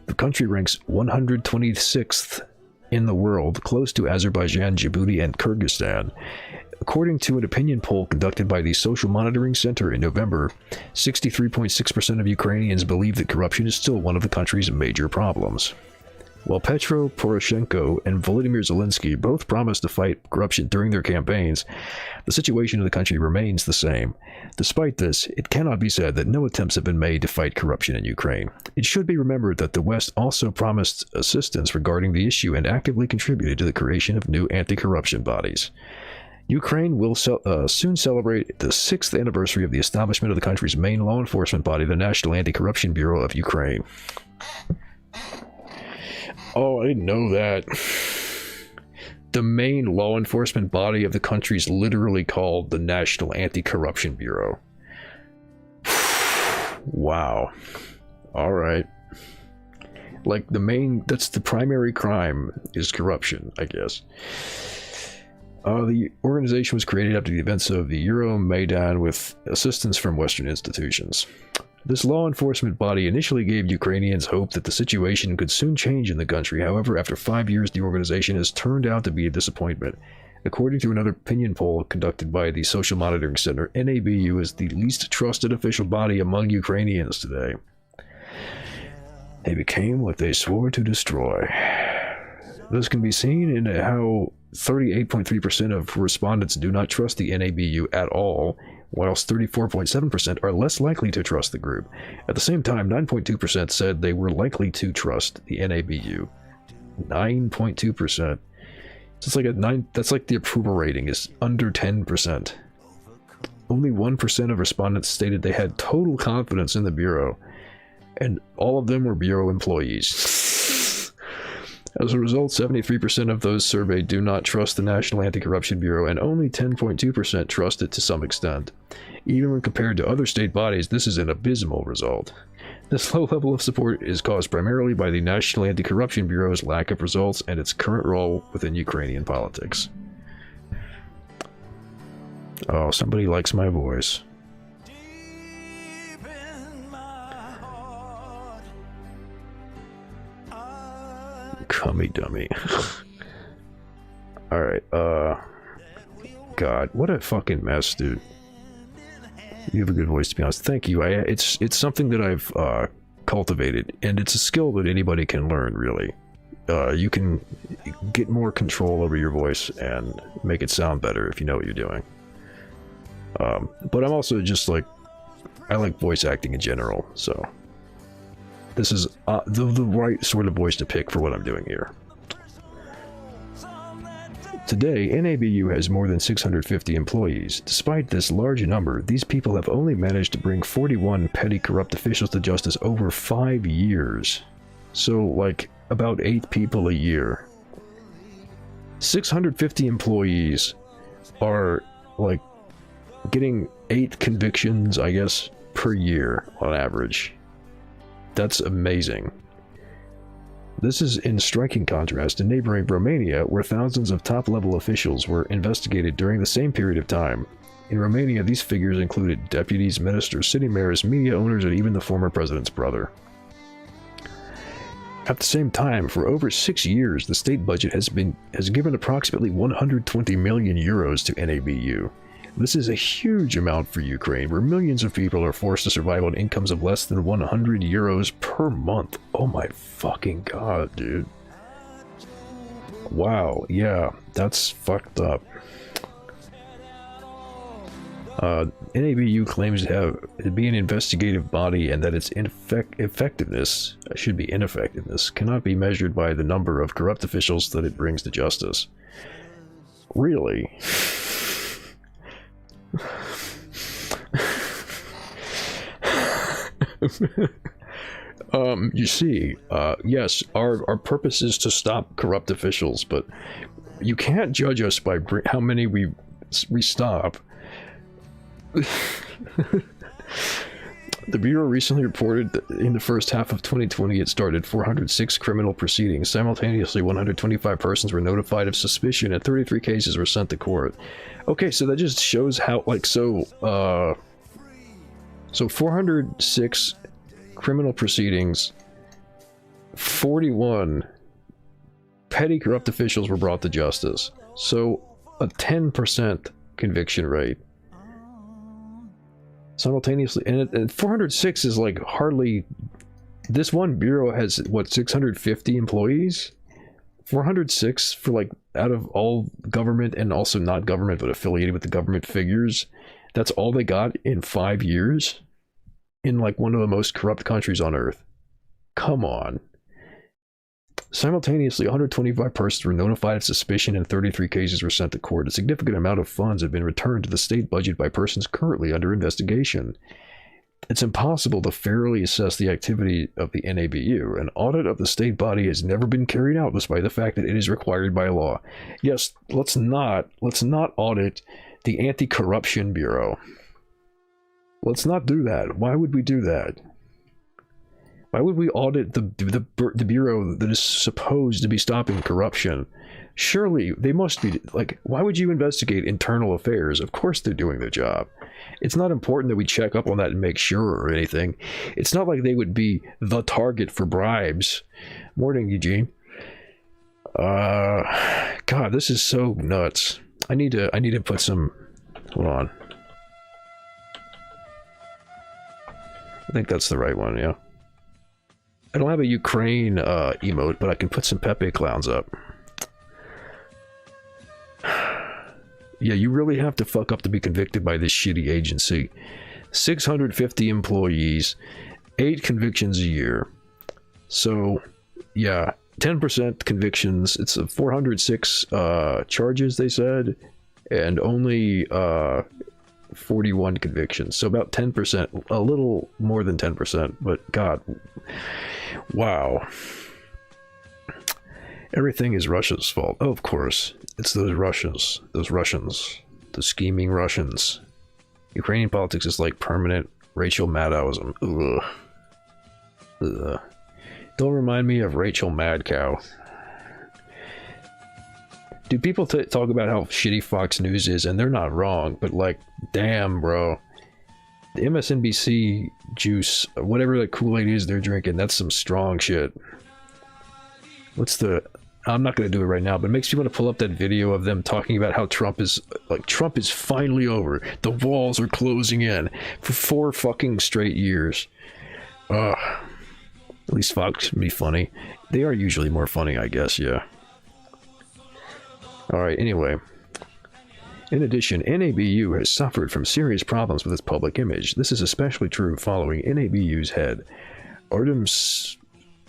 The country ranks 126th in the world, close to Azerbaijan, Djibouti, and Kyrgyzstan. According to an opinion poll conducted by the Social Monitoring Center in November, 63.6% of Ukrainians believe that corruption is still one of the country's major problems. While Petro Poroshenko and Volodymyr Zelensky both promised to fight corruption during their campaigns, the situation in the country remains the same. Despite this, it cannot be said that no attempts have been made to fight corruption in Ukraine. It should be remembered that the West also promised assistance regarding the issue and actively contributed to the creation of new anti-corruption bodies. Ukraine will soon celebrate the 6th anniversary of the establishment of the country's main law enforcement body, the National Anti-Corruption Bureau of Ukraine. Oh, I didn't know that. The main law enforcement body of the country is literally called the National Anti-Corruption Bureau. Wow. All right. Like that's the primary crime is corruption, I guess. The organization was created after the events of the Euromaidan with assistance from Western institutions. This law enforcement body initially gave Ukrainians hope that the situation could soon change in the country. However, after 5 years, the organization has turned out to be a disappointment. According to another opinion poll conducted by the Social Monitoring Center, NABU is the least trusted official body among Ukrainians today. They became what they swore to destroy. This can be seen in how 38.3% of respondents do not trust the NABU at all, whilst 34.7% are less likely to trust the group. At the same time, 9.2% said they were likely to trust the NABU. 9.2%. It's like that's like the approval rating is under 10%. Only 1% of respondents stated they had total confidence in the Bureau, and all of them were Bureau employees. As a result, 73% of those surveyed do not trust the National Anti-Corruption Bureau, and only 10.2% trust it to some extent. Even when compared to other state bodies, this is an abysmal result. This low level of support is caused primarily by the National Anti-Corruption Bureau's lack of results and its current role within Ukrainian politics. Oh, somebody likes my voice. Cummy dummy. Alright, God, what a fucking mess, dude. You have a good voice, to be honest. Thank you. It's something that I've cultivated, and it's a skill that anybody can learn, really. You can get more control over your voice and make it sound better if you know what you're doing. But I'm also just like, I like voice acting in general, so this is the right sort of voice to pick for what I'm doing here. Today, NABU has more than 650 employees. Despite this large number, these people have only managed to bring 41 petty corrupt officials to justice over 5 years. So, like, about 8 people a year. 650 employees are, like, getting 8 convictions, I guess, per year on average. That's amazing. This is in striking contrast to neighboring Romania, where thousands of top-level officials were investigated during the same period of time. In Romania, these figures included deputies, ministers, city mayors, media owners, and even the former president's brother. At the same time, for over 6 years, the state budget has given approximately 120 million euros to NABU. This is a huge amount for Ukraine, where millions of people are forced to survive on incomes of less than 100 euros per month. Oh my fucking god, dude. Wow, yeah, that's fucked up. NABU claims to be an investigative body and that its ineffectiveness cannot be measured by the number of corrupt officials that it brings to justice. Really? You see, yes, our purpose is to stop corrupt officials, but you can't judge us by how many we stop. The Bureau recently reported that in the first half of 2020 it started 406 criminal proceedings. Simultaneously, 125 persons were notified of suspicion and 33 cases were sent to court. Okay, so that just shows how, like, so 406 criminal proceedings, 41 petty corrupt officials were brought to justice. So a 10% conviction rate. Simultaneously, and 406 is like hardly This one bureau has, what, 650 employees? 406 for, like, out of all government and also not government, but affiliated with the government figures. That's all they got in 5 years? In, like, one of the most corrupt countries on Earth. Come on. Simultaneously, 125 persons were notified of suspicion and 33 cases were sent to court. A significant amount of funds have been returned to the state budget by persons currently under investigation. It's impossible to fairly assess the activity of the NABU. An audit of the state body has never been carried out despite the fact that it is required by law. Yes, let's not audit the Anti-Corruption Bureau. Let's not do that. Why would we do that? Why would we audit the bureau that is supposed to be stopping corruption? Surely they must be, like, why would you investigate internal affairs? Of course they're doing their job. It's not important that we check up on that and make sure or anything. It's not like they would be the target for bribes. Morning, Eugene. God, this is so nuts. I need to put some, hold on. I think that's the right one, yeah. I don't have a Ukraine emote, but I can put some Pepe clowns up. Yeah, you really have to fuck up to be convicted by this shitty agency. 650 employees, 8 convictions a year. So, yeah, 10% convictions. It's 406 charges, they said, and only 41 convictions. So about 10%, a little more than 10%, but God, wow. Everything is Russia's fault. Oh, of course. It's those Russians, the scheming Russians. Ukrainian politics is like permanent Rachel Maddowism. Ugh. Ugh. Don't remind me of Rachel Madcow. Dude, people talk about how shitty Fox News is, and they're not wrong, but like, damn, bro. The MSNBC juice, whatever that Kool-Aid is they're drinking, that's some strong shit. What's the... I'm not going to do it right now, but it makes me want to pull up that video of them talking about how Trump is finally over. The walls are closing in for 4 fucking straight years. Ugh. At least Fox can be funny. They are usually more funny, I guess, yeah. Alright, anyway. In addition, NABU has suffered from serious problems with its public image. This is especially true following NABU's head, Artem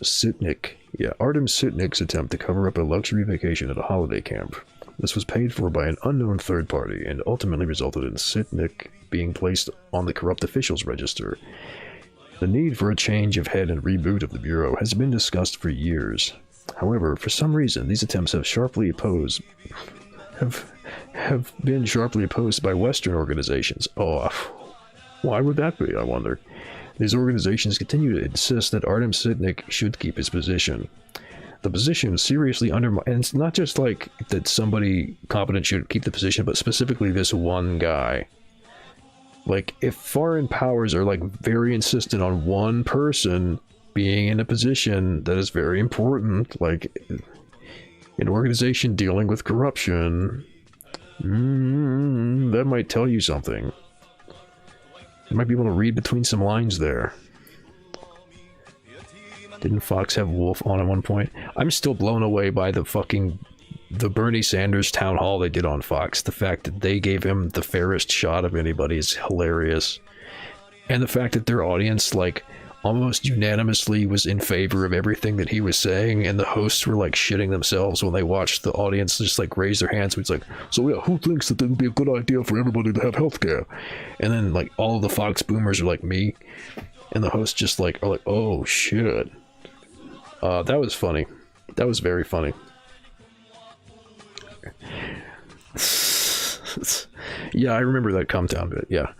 Sitnik's attempt to cover up a luxury vacation at a holiday camp. This was paid for by an unknown third party and ultimately resulted in Sitnik being placed on the corrupt officials register. The need for a change of head and reboot of the Bureau has been discussed for years. However, for some reason, these attempts have been sharply opposed by Western organizations. Oh, why would that be, I wonder? These organizations continue to insist that Artem Sitnik should keep his position. The position seriously undermines, and it's not just like that somebody competent should keep the position, but specifically this one guy. Like, if foreign powers are like very insistent on one person being in a position that is very important, like an organization dealing with corruption, that might tell you something. You might be able to read between some lines there. Didn't Fox have Wolf on at one point? I'm still blown away by the Bernie Sanders town hall they did on Fox. The fact that they gave him the fairest shot of anybody is hilarious. And the fact that their audience, like, almost unanimously was in favor of everything that he was saying, and the hosts were like shitting themselves when they watched the audience just like raise their hands. It's like, so yeah, who thinks that it would be a good idea for everybody to have healthcare? And then like all of the Fox boomers are like me, and the hosts just like are like, oh shit. That was funny. That was very funny. Yeah, I remember that come down bit. Yeah.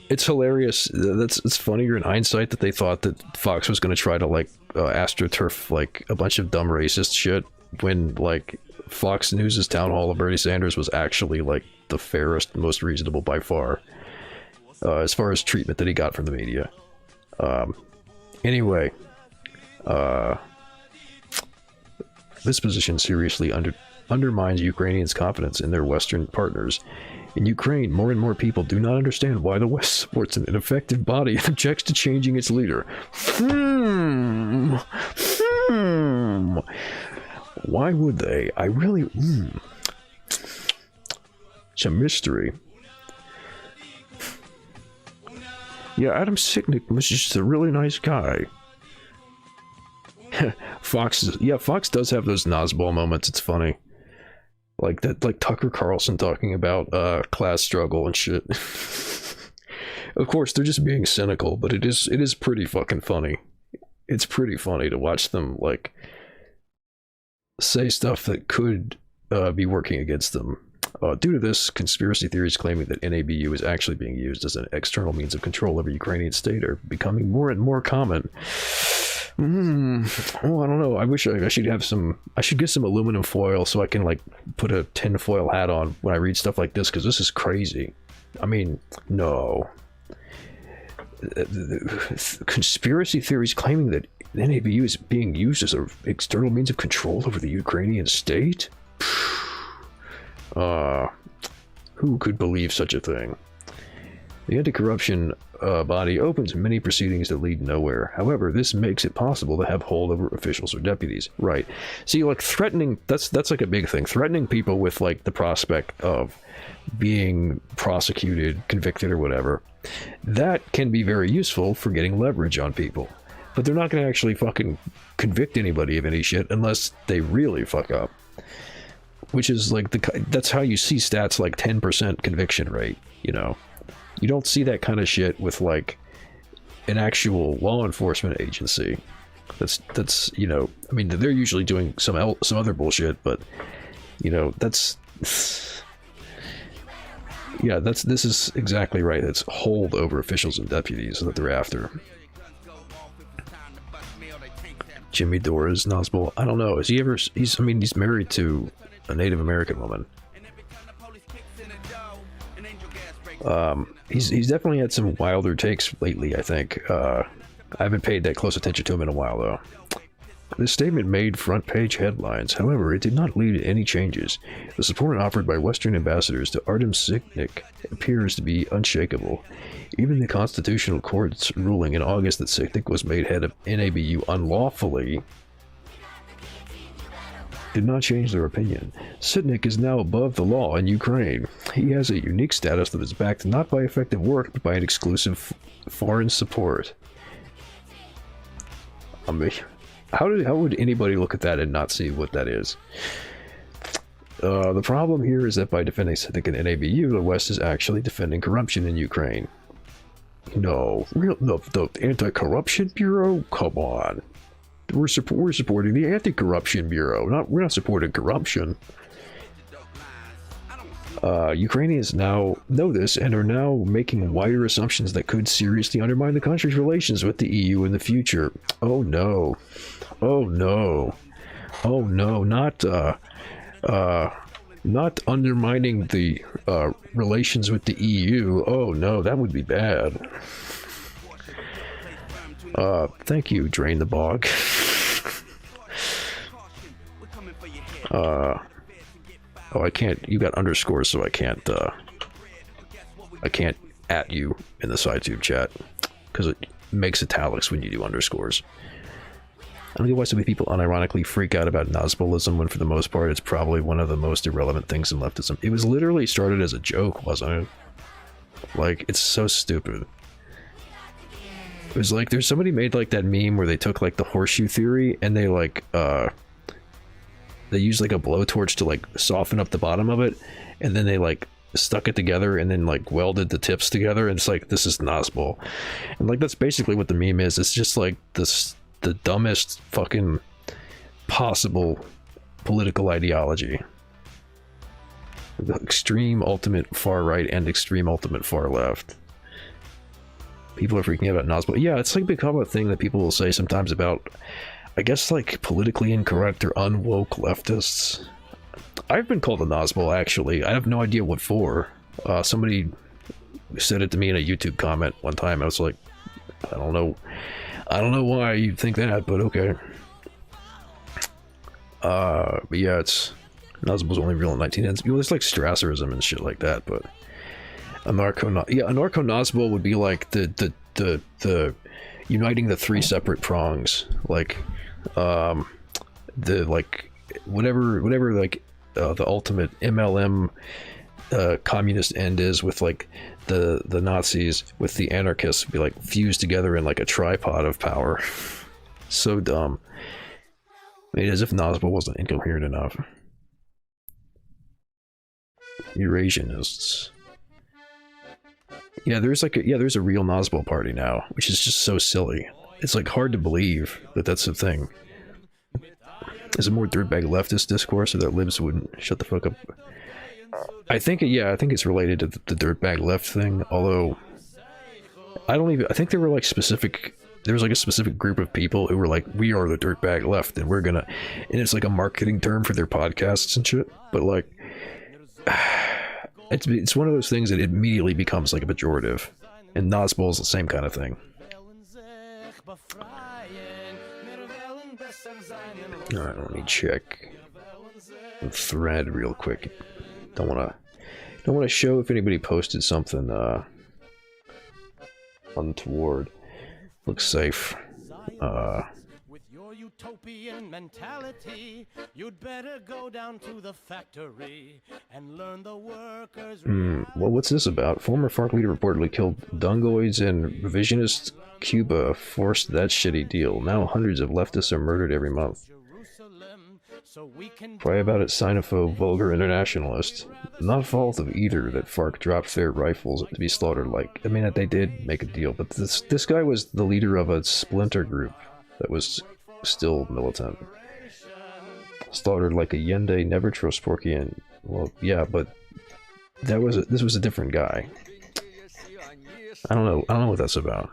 It's hilarious. It's funnier in hindsight that they thought that Fox was going to try to like astroturf like a bunch of dumb racist shit when like Fox News' town hall of Bernie Sanders was actually like the fairest, most reasonable by far, as far as treatment that he got from the media. Anyway, this position seriously undermines Ukrainians' confidence in their Western partners In Ukraine, more and more people do not understand why the West supports an ineffective body and objects to changing its leader. Why would they? I really... It's a mystery. Yeah, Adam Sicknick was just a really nice guy. Fox does have those Nosball moments. It's funny. Like that, like Tucker Carlson talking about class struggle and shit. Of course, they're just being cynical, but it is pretty fucking funny. It's pretty funny to watch them like say stuff that could be working against them. Due to this, conspiracy theories claiming that NABU is actually being used as an external means of control over Ukrainian state are becoming more and more common. Oh, I don't know. I wish I should have some. I should get some aluminum foil so I can like put a tin foil hat on when I read stuff like this, because this is crazy. I mean, no. Conspiracy theories claiming that NABU is being used as an external means of control over the Ukrainian state? Who could believe such a thing? The anti-corruption body opens many proceedings that lead nowhere. However, this makes it possible to have hold over officials or deputies. Right. See, like threatening, that's like a big thing. Threatening people with like the prospect of being prosecuted, convicted, or whatever. That can be very useful for getting leverage on people. But they're not going to actually fucking convict anybody of any shit unless they really fuck up. Which is like that's how you see stats like 10% conviction rate, you know. You don't see that kind of shit with like an actual law enforcement agency. That's you know, I mean they're usually doing some other bullshit, but you know, this is exactly right. It's hold over officials and deputies that they're after. Jimmy Dora's Nosball. I don't know. He's married to a Native American woman. He's definitely had some wilder takes lately, I think. I haven't paid that close attention to him in a while, though. This statement made front-page headlines. However, it did not lead to any changes. The support offered by Western ambassadors to Artem Sicknick appears to be unshakable. Even the Constitutional Court's ruling in August that Sicknick was made head of NABU unlawfully did not change their opinion. Sicknick is now above the law in Ukraine. He has a unique status that is backed not by effective work, but by an exclusive foreign support. I mean, how would anybody look at that and not see what that is? The problem here is that by defending Sicknick and NABU, the West is actually defending corruption in Ukraine. No, the Anti-Corruption Bureau? Come on. We're supporting the Anti-Corruption Bureau. We're not supporting corruption. Ukrainians now know this and are now making wider assumptions that could seriously undermine the country's relations with the EU in the future. Oh no. Oh no. Oh no. Not undermining the relations with the EU. Oh no, that would be bad. Thank you, Drain the Bog. Oh, I can't. You got underscores, so I can't at you in the SciTube chat because it makes italics when you do underscores. I don't get why so many people unironically freak out about Nosballism when, for the most part, it's probably one of the most irrelevant things in leftism. It was literally started as a joke, wasn't it? Like, it's so stupid. It was like there's somebody made like that meme where they took like the horseshoe theory and they like they used like a blowtorch to like soften up the bottom of it, and then they like stuck it together and then like welded the tips together, and it's like, this is Nosball. And like that's basically what the meme is. It's just like the dumbest fucking possible political ideology. The extreme ultimate far right and extreme ultimate far left. People are freaking out about Nosball. Yeah, it's like become a thing that people will say sometimes about, I guess, like politically incorrect or unwoke leftists. I've been called a Nosball, actually. I have no idea what for. Somebody said it to me in a YouTube comment one time. I was like, I don't know why you think that, but okay. But yeah, Nazbol was only real in 1910s. You know, there's like Strasserism and shit like that, but anarcho-Nazbol would be like the uniting the three separate prongs, like the like whatever like the ultimate MLM communist end is, with like the Nazis with the anarchists be like fused together in like a tripod of power. So dumb. I mean, as if Nazbol wasn't incoherent enough. Eurasianists. Yeah, there's a real Nazbol party now, which is just so silly. It's like hard to believe that that's a thing. Is it more dirtbag leftist discourse, or that libs wouldn't shut the fuck up? I think it's related to the dirtbag left thing. Although I think there were like there was like a specific group of people who were like, we are the dirtbag left, and and it's like a marketing term for their podcasts and shit. But like, it's one of those things that immediately becomes like a pejorative, and Nazbol is the same kind of thing. All right, let me check the thread real quick. Don't want to show if anybody posted something untoward. Looks safe. With your utopian mentality, you'd better go down to the factory and learn the workers. Well, what's this about? Former FARC leader reportedly killed Dungoids in revisionist Cuba forced that shitty deal. Now hundreds of leftists are murdered every month. Cry about it, xenophobe, vulgar internationalist. Not fault of either that FARC dropped their rifles to be slaughtered like... I mean, they did make a deal, but this guy was the leader of a splinter group that was still militant. Slaughtered like a Yende, never trust Porky, and... Well, yeah, but... this was a different guy. I don't know what that's about.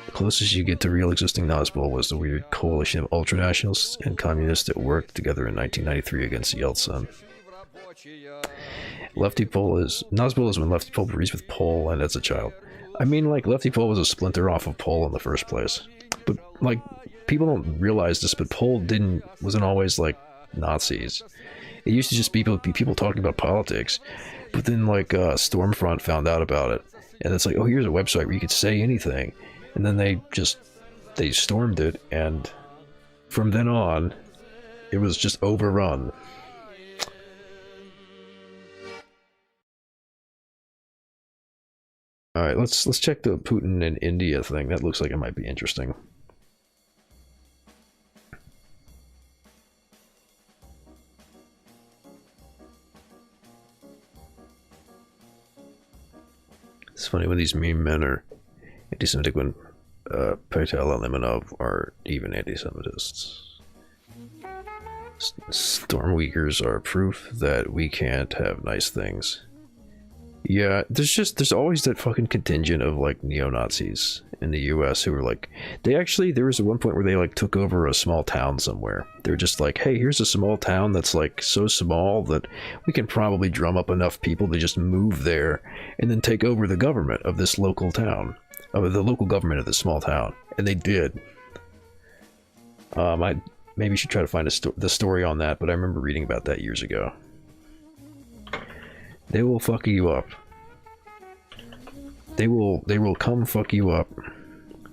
The closest you get to real existing Nazbol was the weird coalition of ultranationalists and communists that worked together in 1993 against Yeltsin. Nazbol is when leftypol breeds with Pol and as a child. I mean, like, leftypol was a splinter off of Pol in the first place. But, like, people don't realize this, but Pol wasn't always, like, Nazis. It used to just be people talking about politics. But then, like, Stormfront found out about it. And it's like, oh, here's a website where you could say anything. And then they stormed it, and from then on, it was just overrun. Alright, let's check the Putin and India thing. That looks like it might be interesting. It's funny when these meme men are anti-Semitic when Patel and Limonov are even anti-Semitists. Stormweakers are proof that we can't have nice things. Yeah, there's always that fucking contingent of like neo-Nazis in the US who were like, there was at one point where they like took over a small town somewhere. They're just like, hey, here's a small town that's like so small that we can probably drum up enough people to just move there and then take over the government of this local town, of the local government of this small town. And they did. I maybe should try to find the story on that, but I remember reading about that years ago. They will fuck you up. They will come fuck you up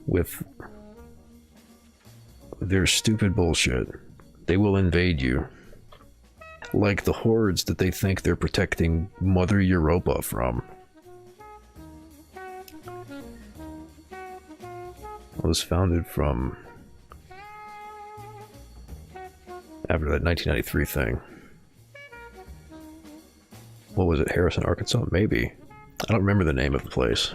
with their stupid bullshit. They will invade you. Like the hordes that they think they're protecting Mother Europa from. It was founded from after that 1993 thing. What was it, Harrison, Arkansas? Maybe. I don't remember the name of the place.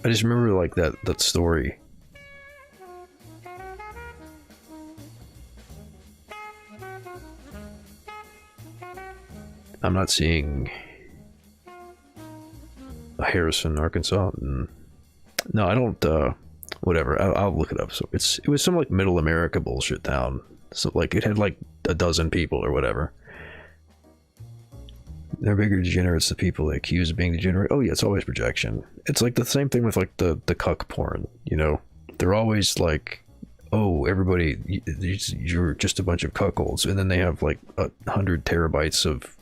I just remember like that story. I'm not seeing a Harrison, Arkansas. No, I don't. Whatever. I'll look it up. So it was some like Middle America bullshit town. So like it had like a dozen people or whatever. They're bigger degenerates, the people they accuse of being degenerate. Oh yeah, it's always projection. It's like the same thing with like the cuck porn, you know. they're always like, oh, everybody, you're just a bunch of cuckolds, and then they have like 100 terabytes of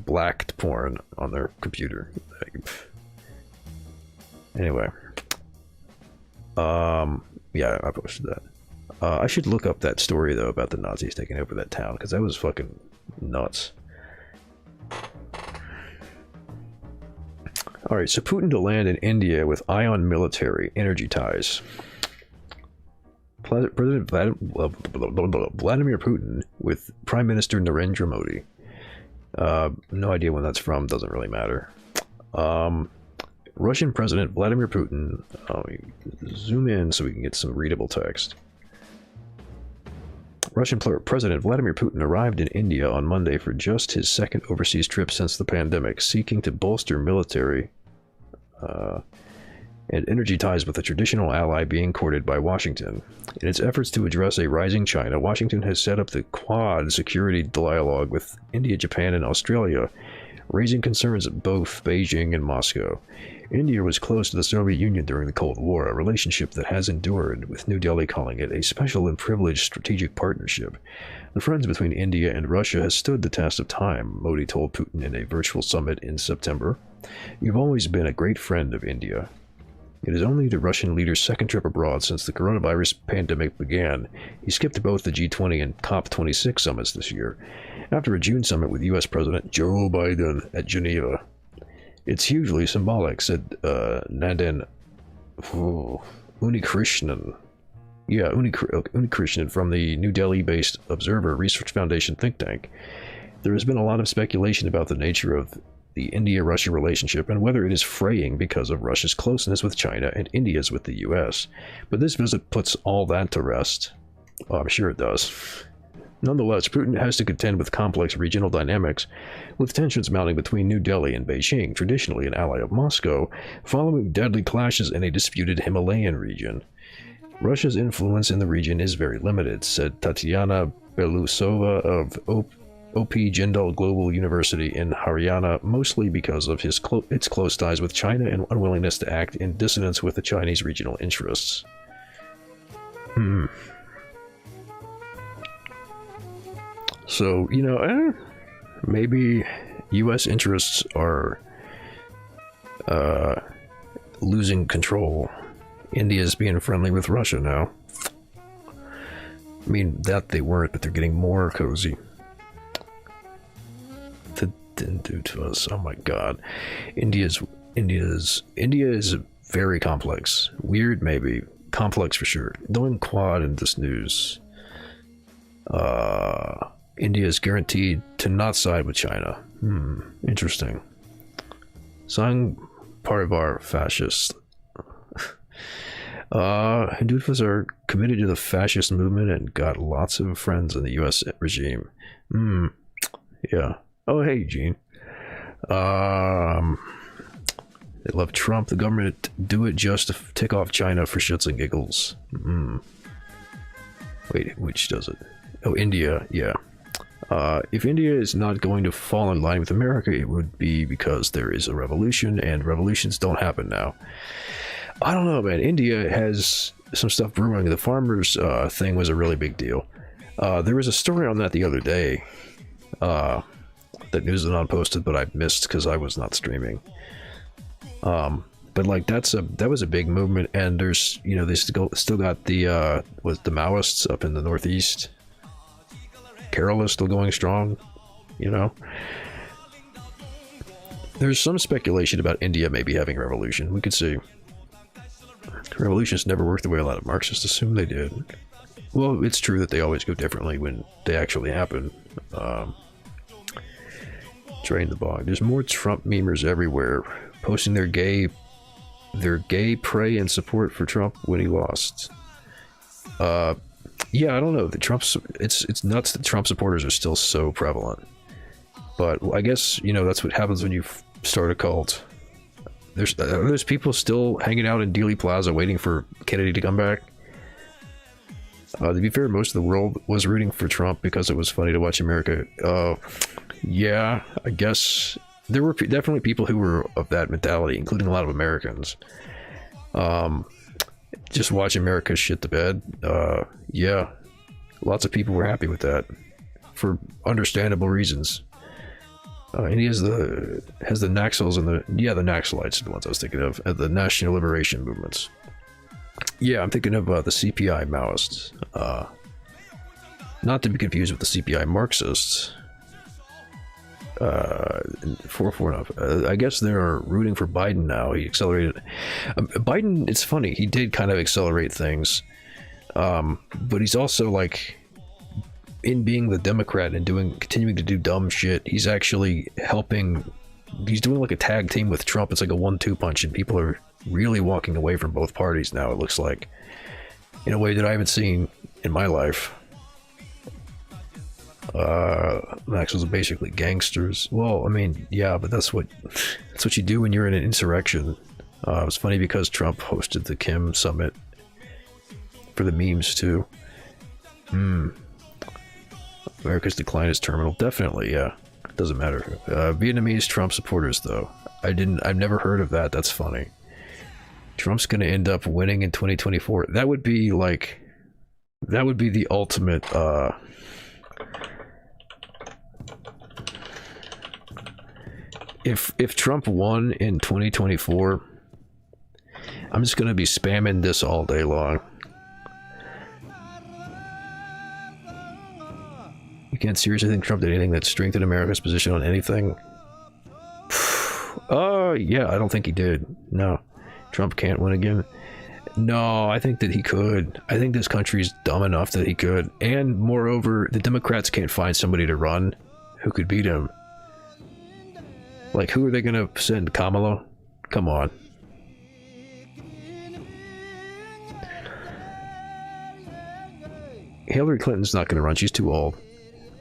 blacked porn on their computer. Anyway, yeah, I posted that. I should look up that story though about the Nazis taking over that town, because that was fucking nuts. All right, so Putin to land in India with Anon military energy ties. President Vladimir Putin with Prime Minister Narendra Modi. No idea when that's from, doesn't really matter. Russian President Vladimir Putin. Zoom in so we can get some readable text. Russian President Vladimir Putin arrived in India on Monday for just his second overseas trip since the pandemic, seeking to bolster military and energy ties with a traditional ally being courted by Washington. In its efforts to address a rising China, Washington has set up the Quad security dialogue with India, Japan, and Australia, raising concerns at both Beijing and Moscow. India was close to the Soviet Union during the Cold War, a relationship that has endured, with New Delhi calling it a special and privileged strategic partnership. The friends between India and Russia has stood the test of time, Modi told Putin in a virtual summit in September. You've always been a great friend of India. It is only the Russian leader's second trip abroad since the coronavirus pandemic began. He skipped both the G20 and COP26 summits this year, after a June summit with U.S. President Joe Biden at Geneva. It's hugely symbolic, said Nandan Unikrishnan. Yeah, Unikrishnan from the New Delhi-based Observer Research Foundation think tank. There has been a lot of speculation about the nature of the India-Russia relationship and whether it is fraying because of Russia's closeness with China and India's with the U.S. But this visit puts all that to rest. Oh, I'm sure it does. Nonetheless, Putin has to contend with complex regional dynamics, with tensions mounting between New Delhi and Beijing, traditionally an ally of Moscow, following deadly clashes in a disputed Himalayan region. Russia's influence in the region is very limited, said Tatiana Belousova of OP Jindal Global University in Haryana, mostly because of its close ties with China and unwillingness to act in dissonance with the Chinese regional interests. So, you know, maybe U.S. interests are losing control. India's being friendly with Russia now. I mean, that they weren't, but they're getting more cozy. That didn't do to us. Oh my god. India is very complex. Weird, maybe. Complex for sure. Going quad in this news. India is guaranteed to not side with China. Interesting. Sang Parivar fascists. Hindutvas are committed to the fascist movement and got lots of friends in the U.S. regime. Yeah. Oh, hey, Gene. They love Trump. The government do it just to tick off China for shits and giggles. Wait, which does it? Oh, India. Yeah. If India is not going to fall in line with America, it would be because there is a revolution, and revolutions don't happen now. I don't know, man. India has some stuff brewing. The farmers thing was a really big deal. There was a story on that the other day that News Anon posted, but I missed because I was not streaming. But like that was a big movement, and there's, you know, they still got the the Maoists up in the Northeast. Kerala is still going strong, you know. There's some speculation about India maybe having a revolution. We could see. Revolutions never worked the way a lot of Marxists assume they did. Well, it's true that they always go differently when they actually happen. Drain the bog. There's more Trump memers everywhere, posting their gay prey and support for Trump when he lost. Yeah, I don't know. It's nuts that Trump supporters are still so prevalent. But I guess, you know, that's what happens when you start a cult. There's people still hanging out in Dealey Plaza waiting for Kennedy to come back. To be fair, most of the world was rooting for Trump because it was funny to watch America. Yeah, I guess there were definitely people who were of that mentality, including a lot of Americans. just watch America shit the bed. Yeah, lots of people were happy with that for understandable reasons. And he has the Naxals and the Naxalites are the ones I was thinking of, the National Liberation Movements. Yeah, I'm thinking of the CPI Maoists. Not to be confused with the CPI Marxists. 449. I guess they're rooting for Biden now. He accelerated. Biden, it's funny, he did kind of accelerate things. But he's also like, in being the Democrat and continuing to do dumb shit, he's actually helping. He's doing like a tag team with Trump. It's like a 1-2 punch, and people are really walking away from both parties now, it looks like, in a way that I haven't seen in my life. Maxwell's basically gangsters. Well, I mean, yeah, but that's what you do when you're in an insurrection. It was funny because Trump hosted the Kim summit for the memes too. America's decline is terminal. Definitely, yeah. Doesn't matter. Vietnamese Trump supporters, though. I've never heard of that. That's funny. Trump's gonna end up winning in 2024. That would be the ultimate, if Trump won in 2024, I'm just gonna be spamming this all day long. You can't seriously think Trump did anything that strengthened America's position on anything? Yeah, I don't think he did. No. Trump can't win again. No, I think that he could. I think this country's dumb enough that he could. And moreover, the Democrats can't find somebody to run who could beat him. Like, who are they gonna send? Kamala? Come on. Hillary Clinton's not gonna run. She's too old.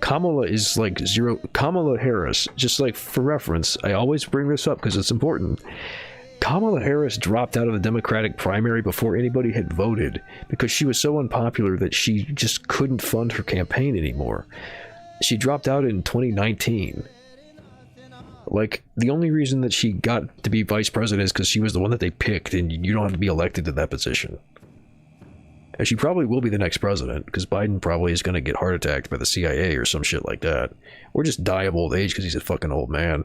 Kamala is like zero. Kamala Harris, just like for reference, I always bring this up because it's important. Kamala Harris dropped out of the Democratic primary before anybody had voted because she was so unpopular that she just couldn't fund her campaign anymore. She dropped out in 2019. Like, the only reason that she got to be vice president is because she was the one that they picked, and you don't have to be elected to that position. And she probably will be the next president, because Biden probably is going to get heart attacked by the CIA or some shit like that. Or just die of old age because he's a fucking old man.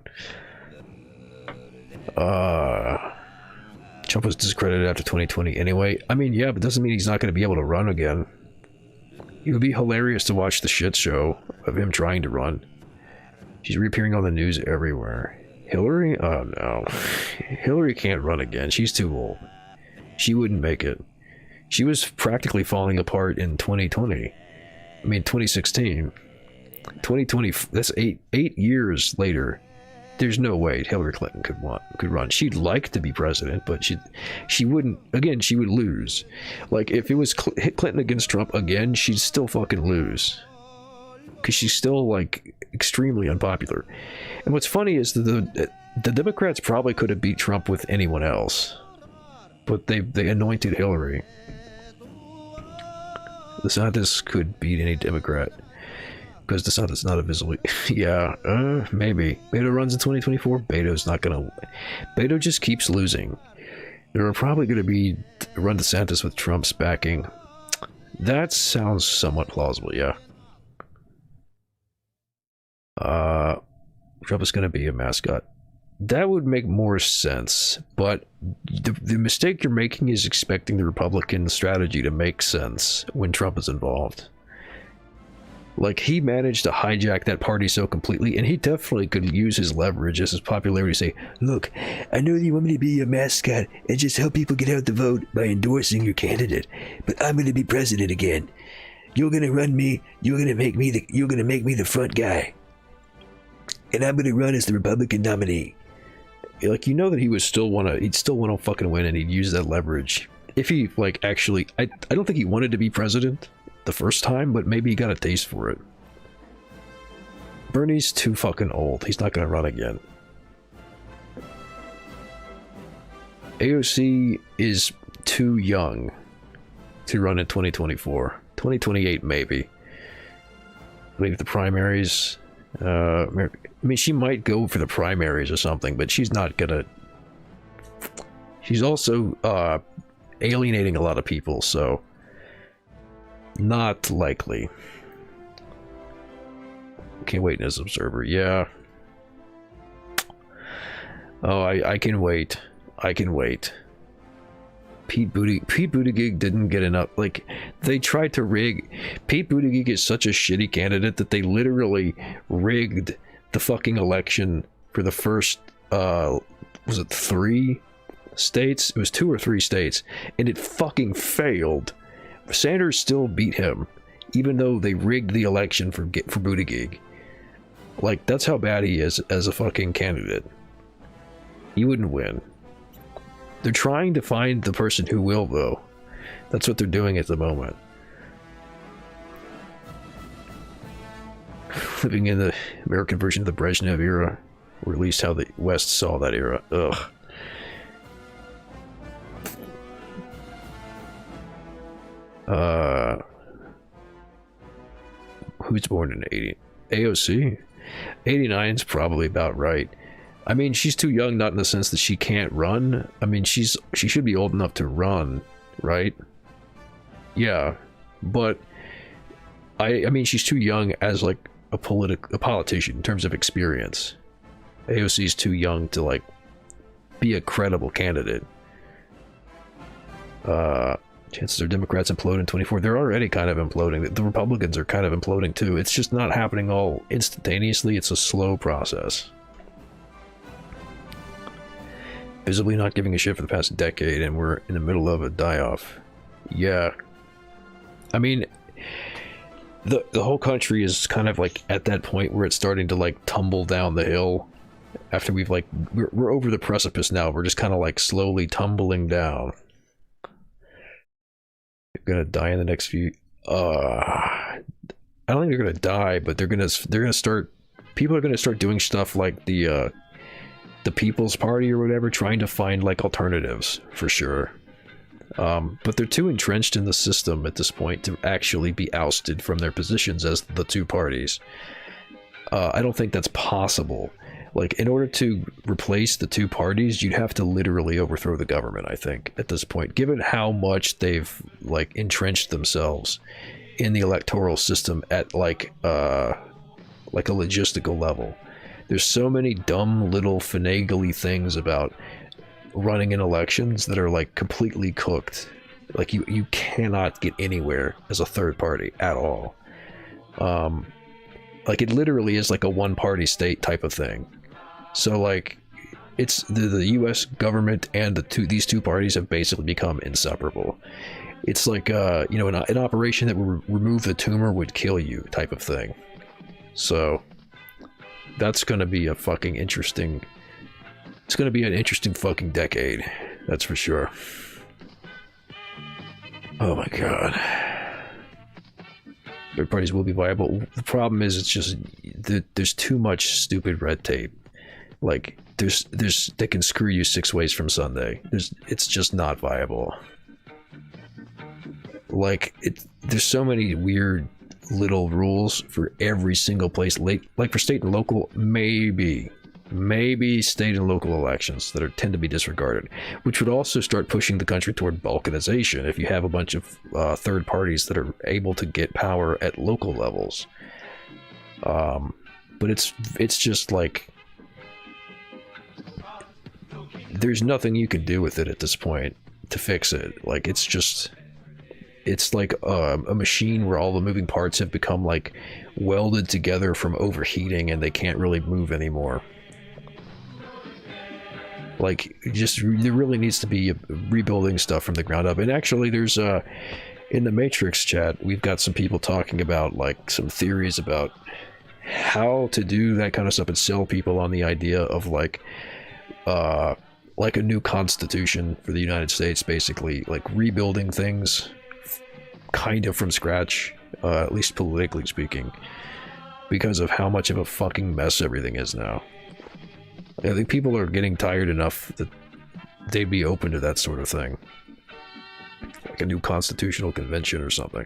Trump was discredited after 2020 anyway. I mean, yeah, but doesn't mean he's not going to be able to run again. It would be hilarious to watch the shit show of him trying to run. She's reappearing on the news everywhere. Hillary? Oh no. Hillary can't run again. She's too old. She wouldn't make it. She was practically falling apart in 2020. I mean, 2016. 2020, that's eight years later. There's no way Hillary Clinton could run. She'd like to be president, but she wouldn't. Again, she would lose. Like, if it was Clinton against Trump again, she'd still fucking lose. Because she's still, like, extremely unpopular. And what's funny is that the Democrats probably could have beat Trump with anyone else. But they anointed Hillary. DeSantis could beat any Democrat. Because DeSantis not a visible... yeah, maybe. Beto runs in 2024. Beto's not gonna... Beto just keeps losing. They're probably gonna run DeSantis with Trump's backing. That sounds somewhat plausible, yeah. Trump is gonna be a mascot. That would make more sense, but the mistake you're making is expecting the Republican strategy to make sense when Trump is involved. Like, he managed to hijack that party so completely, and he definitely could use his leverage as his popularity to say, look, I know that you want me to be your mascot and just help people get out the vote by endorsing your candidate, but I'm going to be president again. You're going to run me, you're going to make me the front guy. And I'm going to run as the Republican nominee. Like, you know that he'd still want to fucking win, and he'd use that leverage. If he, like, actually, I don't think he wanted to be president the first time, but maybe he got a taste for it. Bernie's too fucking old. He's not gonna run again. AOC is too young to run in 2024. 2028 maybe. Maybe the primaries. I mean, she might go for the primaries or something, but she's not gonna. She's also alienating a lot of people, so not likely. Can't wait as observer. Yeah. Oh, I can wait. I can wait. Pete Buttigieg didn't get enough. Like, they tried to rig. Pete Buttigieg is such a shitty candidate that they literally rigged the fucking election for the first, was it 3 states? It was 2 or 3 states, and it fucking failed. Sanders still beat him, even though they rigged the election for Buttigieg. Like, that's how bad he is as a fucking candidate. He wouldn't win. They're trying to find the person who will, though. That's what they're doing at the moment. Living in the American version of the Brezhnev era, or at least how the West saw that era. Ugh. Who's born in 80? AOC? 89's probably about right. I mean, she's too young, not in the sense that she can't run. I mean, she should be old enough to run, right? Yeah, but I mean, she's too young as like a politician in terms of experience. AOC's too young to like be a credible candidate. Chances are Democrats implode in 24. They're already kind of imploding. The Republicans are kind of imploding too. It's just not happening all instantaneously. It's a slow process. Visibly not giving a shit for the past decade, and we're in the middle of a die-off. Yeah. I mean, the whole country is kind of like at that point where it's starting to like tumble down the hill. After we've like, we're over the precipice now. We're just kind of like slowly tumbling down. They're gonna die in the next few. I don't think they're gonna die, but they're gonna start. People are gonna start doing stuff like the People's Party or whatever, trying to find like alternatives for sure. But they're too entrenched in the system at this point to actually be ousted from their positions as the two parties. I don't think that's possible. Like, in order to replace the two parties, you'd have to literally overthrow the government, I think, at this point, given how much they've like entrenched themselves in the electoral system at like a logistical level. There's so many dumb little finagly things about running in elections that are like completely cooked. Like you cannot get anywhere as a third party at all. Like it literally is like a one-party state type of thing. So like it's the US government and these two parties have basically become inseparable. It's like you know, an operation that would remove the tumor would kill you type of thing. So that's gonna be a fucking interesting. It's gonna be an interesting fucking decade. That's for sure. Oh my god. Third parties will be viable. The problem is, it's just there's too much stupid red tape. Like they can screw you 6 ways from Sunday. It's just not viable. Like there's so many weird little rules for every single place. Like for state and local, maybe state and local elections that tend to be disregarded, which would also start pushing the country toward balkanization if you have a bunch of third parties that are able to get power at local levels. But it's just like there's nothing you can do with it at this point to fix it. Like it's like a machine where all the moving parts have become like welded together from overheating and they can't really move anymore. Like, there really needs to be rebuilding stuff from the ground up. And actually, there's in the Matrix chat, we've got some people talking about like some theories about how to do that kind of stuff and sell people on the idea of like a new constitution for the United States, basically like rebuilding things kind of from scratch, at least politically speaking, because of how much of a fucking mess everything is now. I think people are getting tired enough that they'd be open to that sort of thing. Like a new constitutional convention or something.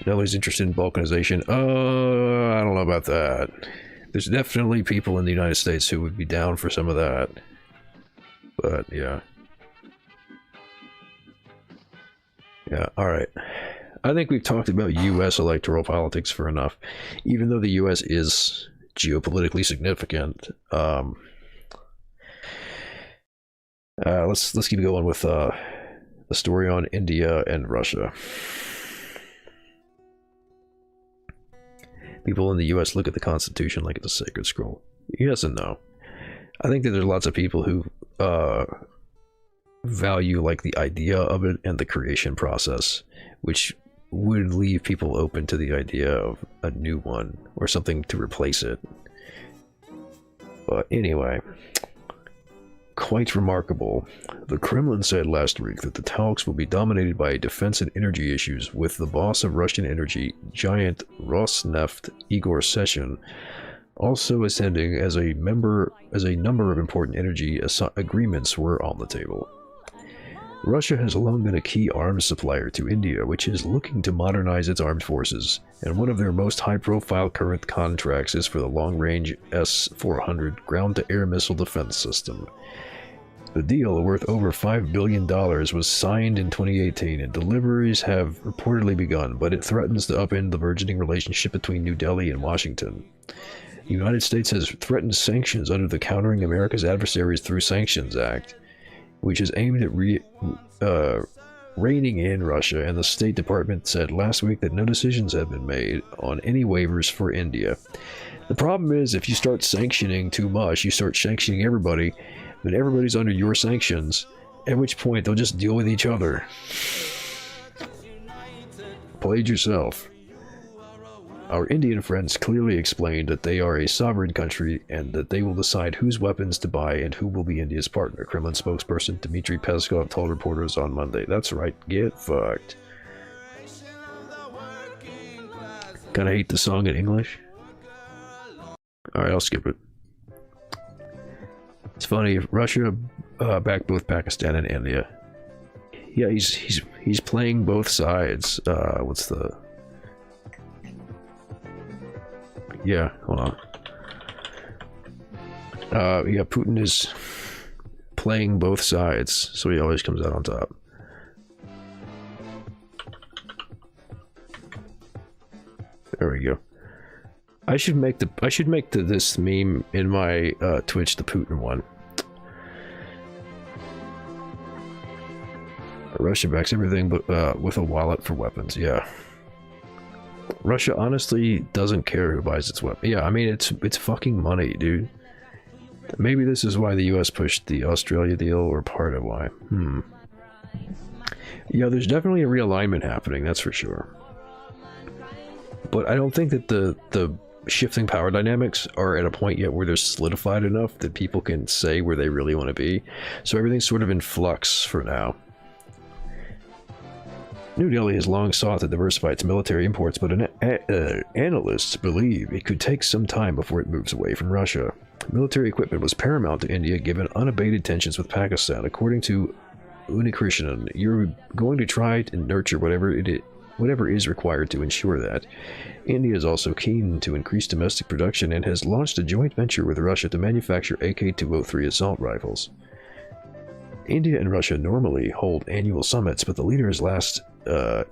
Nobody's interested in balkanization. I don't know about that. There's definitely people in the United States who would be down for some of that. But yeah. Yeah, alright. I think we've talked about US electoral politics for enough. Even though the US is geopolitically significant, let's keep going with the story on India and Russia. People in the US look at the Constitution like it's a sacred scroll. Yes and no. I think that there's lots of people who value like the idea of it and the creation process, which would leave people open to the idea of a new one or something to replace it. But anyway, quite remarkable. The Kremlin said last week that the talks will be dominated by defense and energy issues, with the boss of Russian energy giant Rosneft, Igor Sechin, also ascending as a number of important energy agreements were on the table. Russia has long been a key arms supplier to India, which is looking to modernize its armed forces, and one of their most high-profile current contracts is for the long-range S-400 ground-to-air missile defense system. The deal, worth over $5 billion, was signed in 2018, and deliveries have reportedly begun, but it threatens to upend the burgeoning relationship between New Delhi and Washington. The United States has threatened sanctions under the Countering America's Adversaries Through Sanctions Act, which is aimed at reining in Russia, and the State Department said last week that no decisions have been made on any waivers for India. The problem is, if you start sanctioning too much, you start sanctioning everybody, then everybody's under your sanctions, at which point they'll just deal with each other. Played yourself. Our Indian friends clearly explained that they are a sovereign country and that they will decide whose weapons to buy and who will be India's partner, Kremlin spokesperson Dmitry Peskov told reporters on Monday. That's right, get fucked. Kinda hate the song in English. Alright, I'll skip it. It's funny, Russia backed both Pakistan and India. Yeah, he's playing both sides. What's the... Yeah, hold on. Yeah, Putin is playing both sides, so he always comes out on top. There we go. I should make this meme in my Twitch the Putin one. Russia backs everything but with a wallet for weapons. Yeah. Russia honestly doesn't care who buys its weapon. Yeah, I mean, it's fucking money, dude. Maybe this is why the US pushed the Australia deal, or part of why. Yeah, there's definitely a realignment happening, that's for sure. But I don't think that the shifting power dynamics are at a point yet where they're solidified enough that people can say where they really want to be. So everything's sort of in flux for now. New Delhi has long sought to diversify its military imports, but analysts believe it could take some time before it moves away from Russia. Military equipment was paramount to India given unabated tensions with Pakistan. According to Unikrishnan, you're going to try to nurture whatever is required to ensure that. India is also keen to increase domestic production and has launched a joint venture with Russia to manufacture AK-203 assault rifles. India and Russia normally hold annual summits, but the leaders' last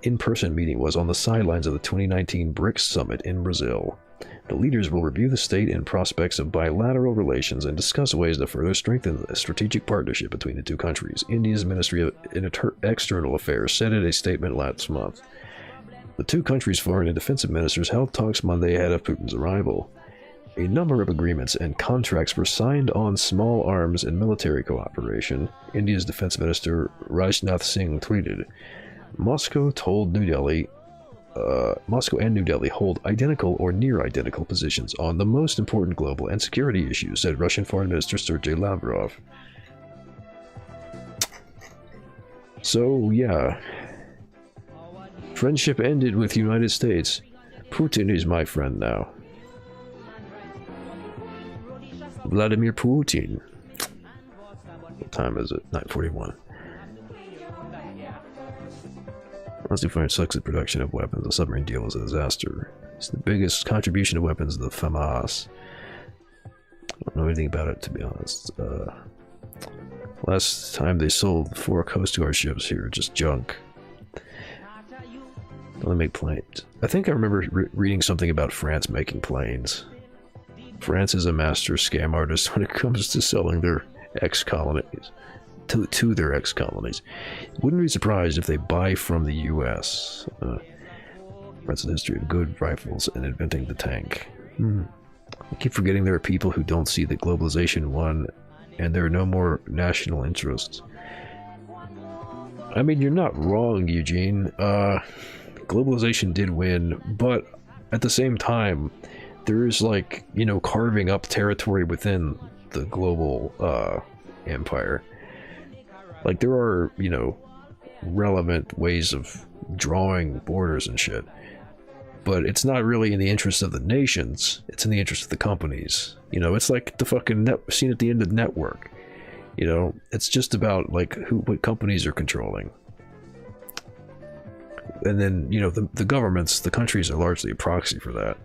in-person meeting was on the sidelines of the 2019 BRICS summit in Brazil. The leaders will review the state and prospects of bilateral relations and discuss ways to further strengthen the strategic partnership between the two countries, India's Ministry of External Affairs said in a statement last month. The two countries' foreign and defensive ministers held talks Monday ahead of Putin's arrival. A number of agreements and contracts were signed on small arms and military cooperation, India's Defense Minister Rajnath Singh tweeted. Moscow and New Delhi hold identical or near-identical positions on the most important global and security issues, said Russian Foreign Minister Sergei Lavrov. So, yeah. Friendship ended with United States. Putin is my friend now. Vladimir Putin. What time is it? 9:41. Once the French sucks at production of weapons, the submarine deal was a disaster. It's the biggest contribution to weapons of the FAMAS. I don't know anything about it, to be honest. Last time they sold 4 Coast Guard ships here, just junk. They make planes. I think I remember reading something about France making planes. France is a master scam artist when it comes to selling their ex-colonies. To their ex-colonies. Wouldn't be surprised if they buy from the US. France's history of good rifles and inventing the tank. I keep forgetting there are people who don't see that globalization won and there are no more national interests. I mean, you're not wrong, Eugene. Globalization did win, but at the same time, there is, like, you know, carving up territory within the global empire. Like, there are, you know, relevant ways of drawing borders and shit. But it's not really in the interest of the nations, it's in the interest of the companies. You know, it's like the fucking scene at the end of Network. You know, it's just about, like, what companies are controlling. And then, you know, the governments, the countries are largely a proxy for that.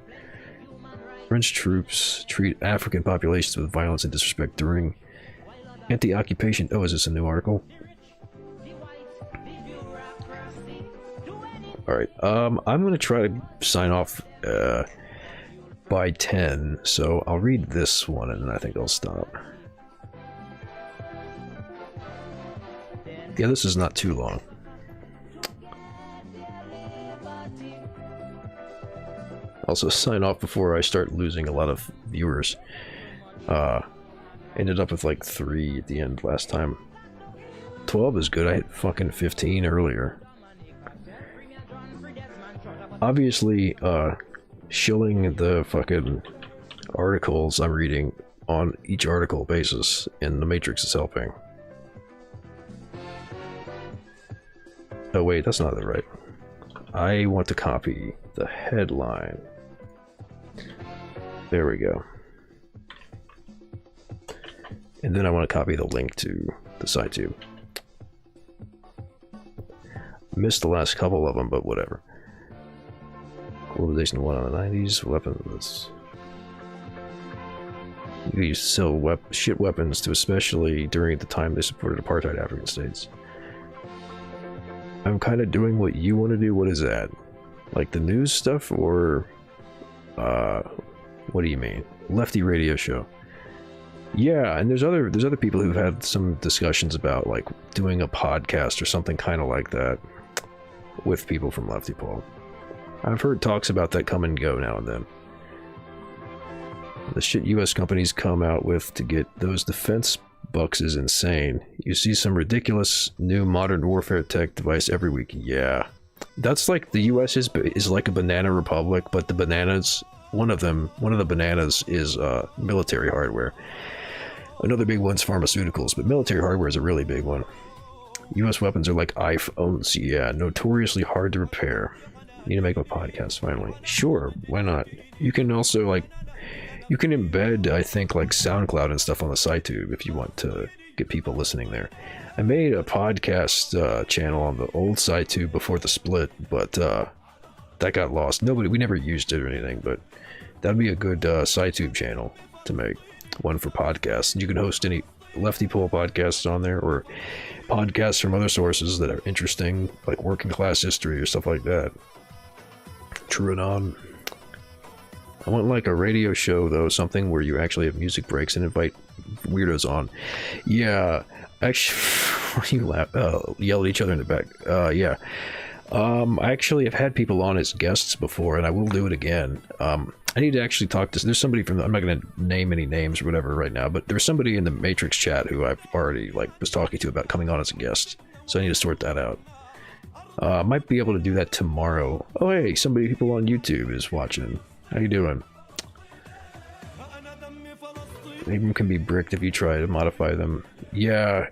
French troops treat African populations with violence and disrespect during anti-occupation. Oh, is this a new article? Alright, I'm gonna try to sign off by 10, so I'll read this one and then I think I'll stop. Yeah, this is not too long. Also, sign off before I start losing a lot of viewers. Ended up with like 3 at the end last time. 12 is good, I hit fucking 15 earlier. Obviously, shilling the fucking articles I'm reading on each article basis in the Matrix is helping. Oh wait, that's not the right. I want to copy the headline. There we go. And then I want to copy the link to the site too. Missed the last couple of them, but whatever. Globalization won on the 90s. Weapons. You used to sell shit weapons to, especially during the time they supported apartheid African states. I'm kind of doing what you want to do. What is that? Like the news stuff, or what do you mean? Lefty radio show. Yeah, and there's other people who've had some discussions about like doing a podcast or something kind of like that with people from leftypol. I've heard talks about that come and go now and then. The shit US companies come out with to get those defense bucks is insane. You see some ridiculous new modern warfare tech device every week. Yeah. That's like the US is like a banana republic, but the bananas, one of the bananas is military hardware. Another big one's pharmaceuticals, but military hardware is a really big one. US weapons are like iPhones, yeah, notoriously hard to repair. Need to make a podcast finally. Sure, why not? You can also, like, you can embed, I think, like SoundCloud and stuff on the SciTube if you want to get people listening there. I made a podcast channel on the old SciTube before the split, but that got lost. We never used it or anything, but that'd be a good SciTube channel to make. One for podcasts. You can host any leftypol podcasts on there, or podcasts from other sources that are interesting, like working class history or stuff like that. True Anon. I want like a radio show though, something where you actually have music breaks and invite weirdos on. Yeah, actually, you yell at each other in the back. Yeah. I actually have had people on as guests before, and I will do it again. I need to actually talk to. There's somebody from. I'm not going to name any names or whatever right now, but there's somebody in the Matrix chat who I've already was talking to about coming on as a guest. So I need to sort that out. I might be able to do that tomorrow. Oh hey, people on YouTube is watching. How you doing? They can be bricked if you try to modify them. Yeah.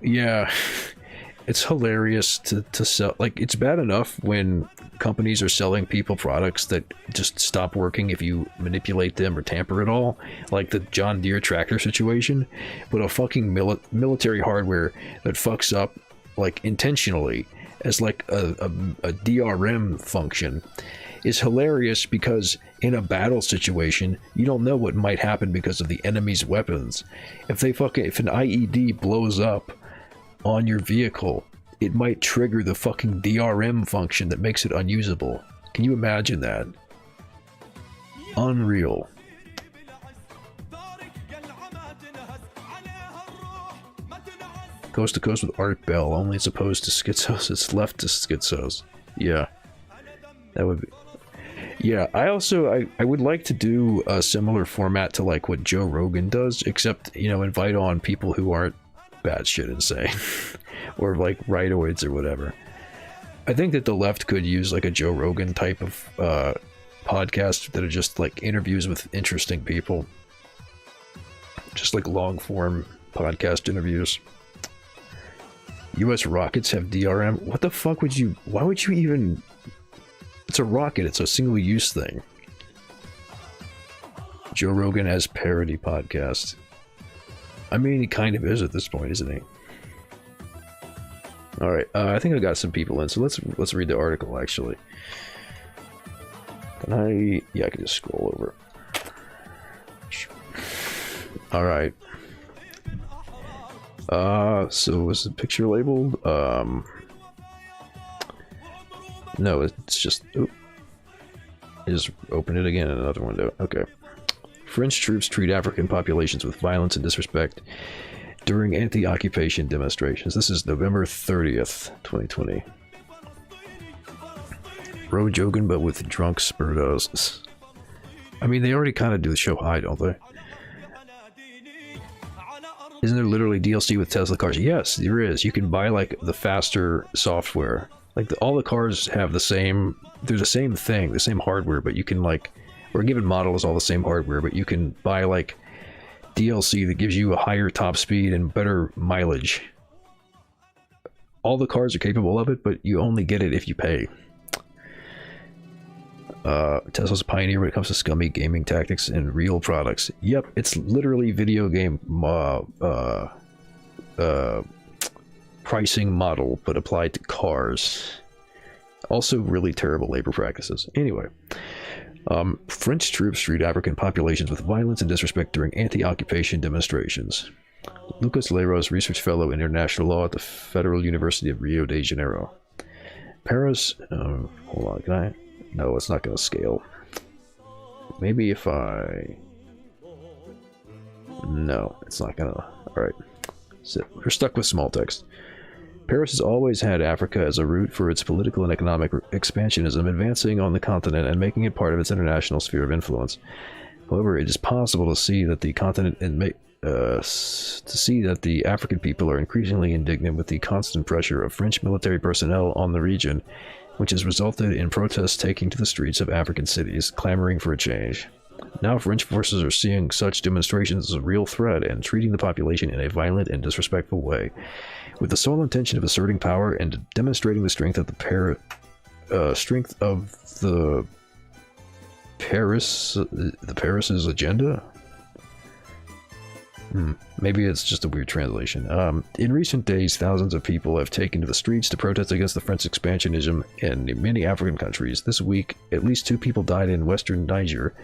It's hilarious to sell. Like, it's bad enough when companies are selling people products that just stop working if you manipulate them or tamper at all, like the John Deere tractor situation, but a fucking military hardware that fucks up, like, intentionally as like a DRM function is hilarious, because in a battle situation, you don't know what might happen because of the enemy's weapons. If an IED blows up on your vehicle, it might trigger the fucking DRM function that makes it unusable. Can you imagine that? Unreal. Coast to Coast with Art Bell, only as opposed to schizos, it's left to schizos. Yeah. That would be... Yeah, I would like to do a similar format to like what Joe Rogan does, except, you know, invite on people who aren't batshit insane. Or like rightoids or whatever. I think that the left could use like a Joe Rogan type of podcast that are just like interviews with interesting people. Just like long form podcast interviews. US rockets have DRM? What the fuck would you... Why would you even... It's a rocket, it's a single-use thing. Joe Rogan has parody podcast. I mean, he kind of is at this point, isn't he? Alright, I think I got some people in, so let's read the article, actually. Can I... Yeah, I can just scroll over. Alright. So was the picture labeled? No, it's just... Oop. I just opened it again in another window. Okay. French troops treat African populations with violence and disrespect during anti-occupation demonstrations. This is November 30th, 2020. Bro joking, but with drunk spiritos. I mean, they already kind of do the show high, don't they? Isn't there literally DLC with Tesla cars? Yes, there is. You can buy like the faster software. Like all the cars have the same, they're the same thing, the same hardware, but you can like, or a given model is all the same hardware, but you can buy like DLC that gives you a higher top speed and better mileage. All the cars are capable of it, but you only get it if you pay. Tesla's a pioneer when it comes to scummy gaming tactics and real products. Yep, it's literally video game pricing model, but applied to cars. Also really terrible labor practices. Anyway, French troops treat African populations with violence and disrespect during anti-occupation demonstrations. Lucas Leiros, research fellow in international law at the Federal University of Rio de Janeiro. Paris, hold on, can I? No, it's not going to scale. Maybe if I... No, it's not going to... Alright. So we're stuck with small text. Paris has always had Africa as a route for its political and economic expansionism, advancing on the continent and making it part of its international sphere of influence. However, it is possible to see that the continent and the African people are increasingly indignant with the constant pressure of French military personnel on the region, which has resulted in protests taking to the streets of African cities, clamoring for a change. Now French forces are seeing such demonstrations as a real threat and treating the population in a violent and disrespectful way, with the sole intention of asserting power and demonstrating the strength of the Paris's agenda. Maybe it's just a weird translation. In recent days, thousands of people have taken to the streets to protest against the French expansionism in many African countries. This week, at least 2 people died in western Niger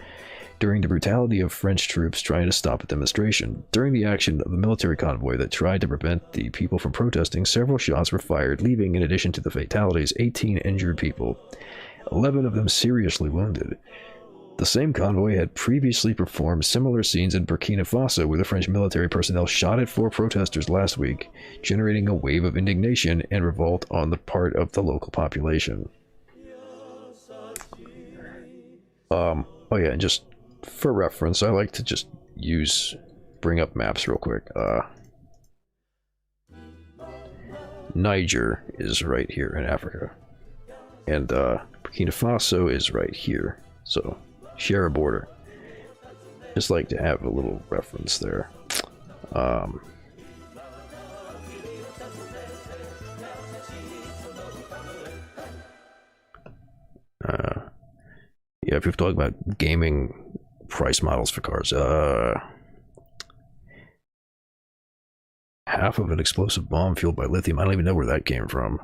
during the brutality of French troops trying to stop a demonstration. During the action of a military convoy that tried to prevent the people from protesting, several shots were fired, leaving, in addition to the fatalities, 18 injured people, 11 of them seriously wounded. The same convoy had previously performed similar scenes in Burkina Faso, where the French military personnel shot at 4 protesters last week, generating a wave of indignation and revolt on the part of the local population. Oh yeah, and just for reference, I like to just bring up maps real quick. Niger is right here in Africa, and Burkina Faso is right here, so share a border. Just like to have a little reference there. Yeah, if you're talking about gaming price models for cars, half of an explosive bomb fueled by lithium. I don't even know where that came from.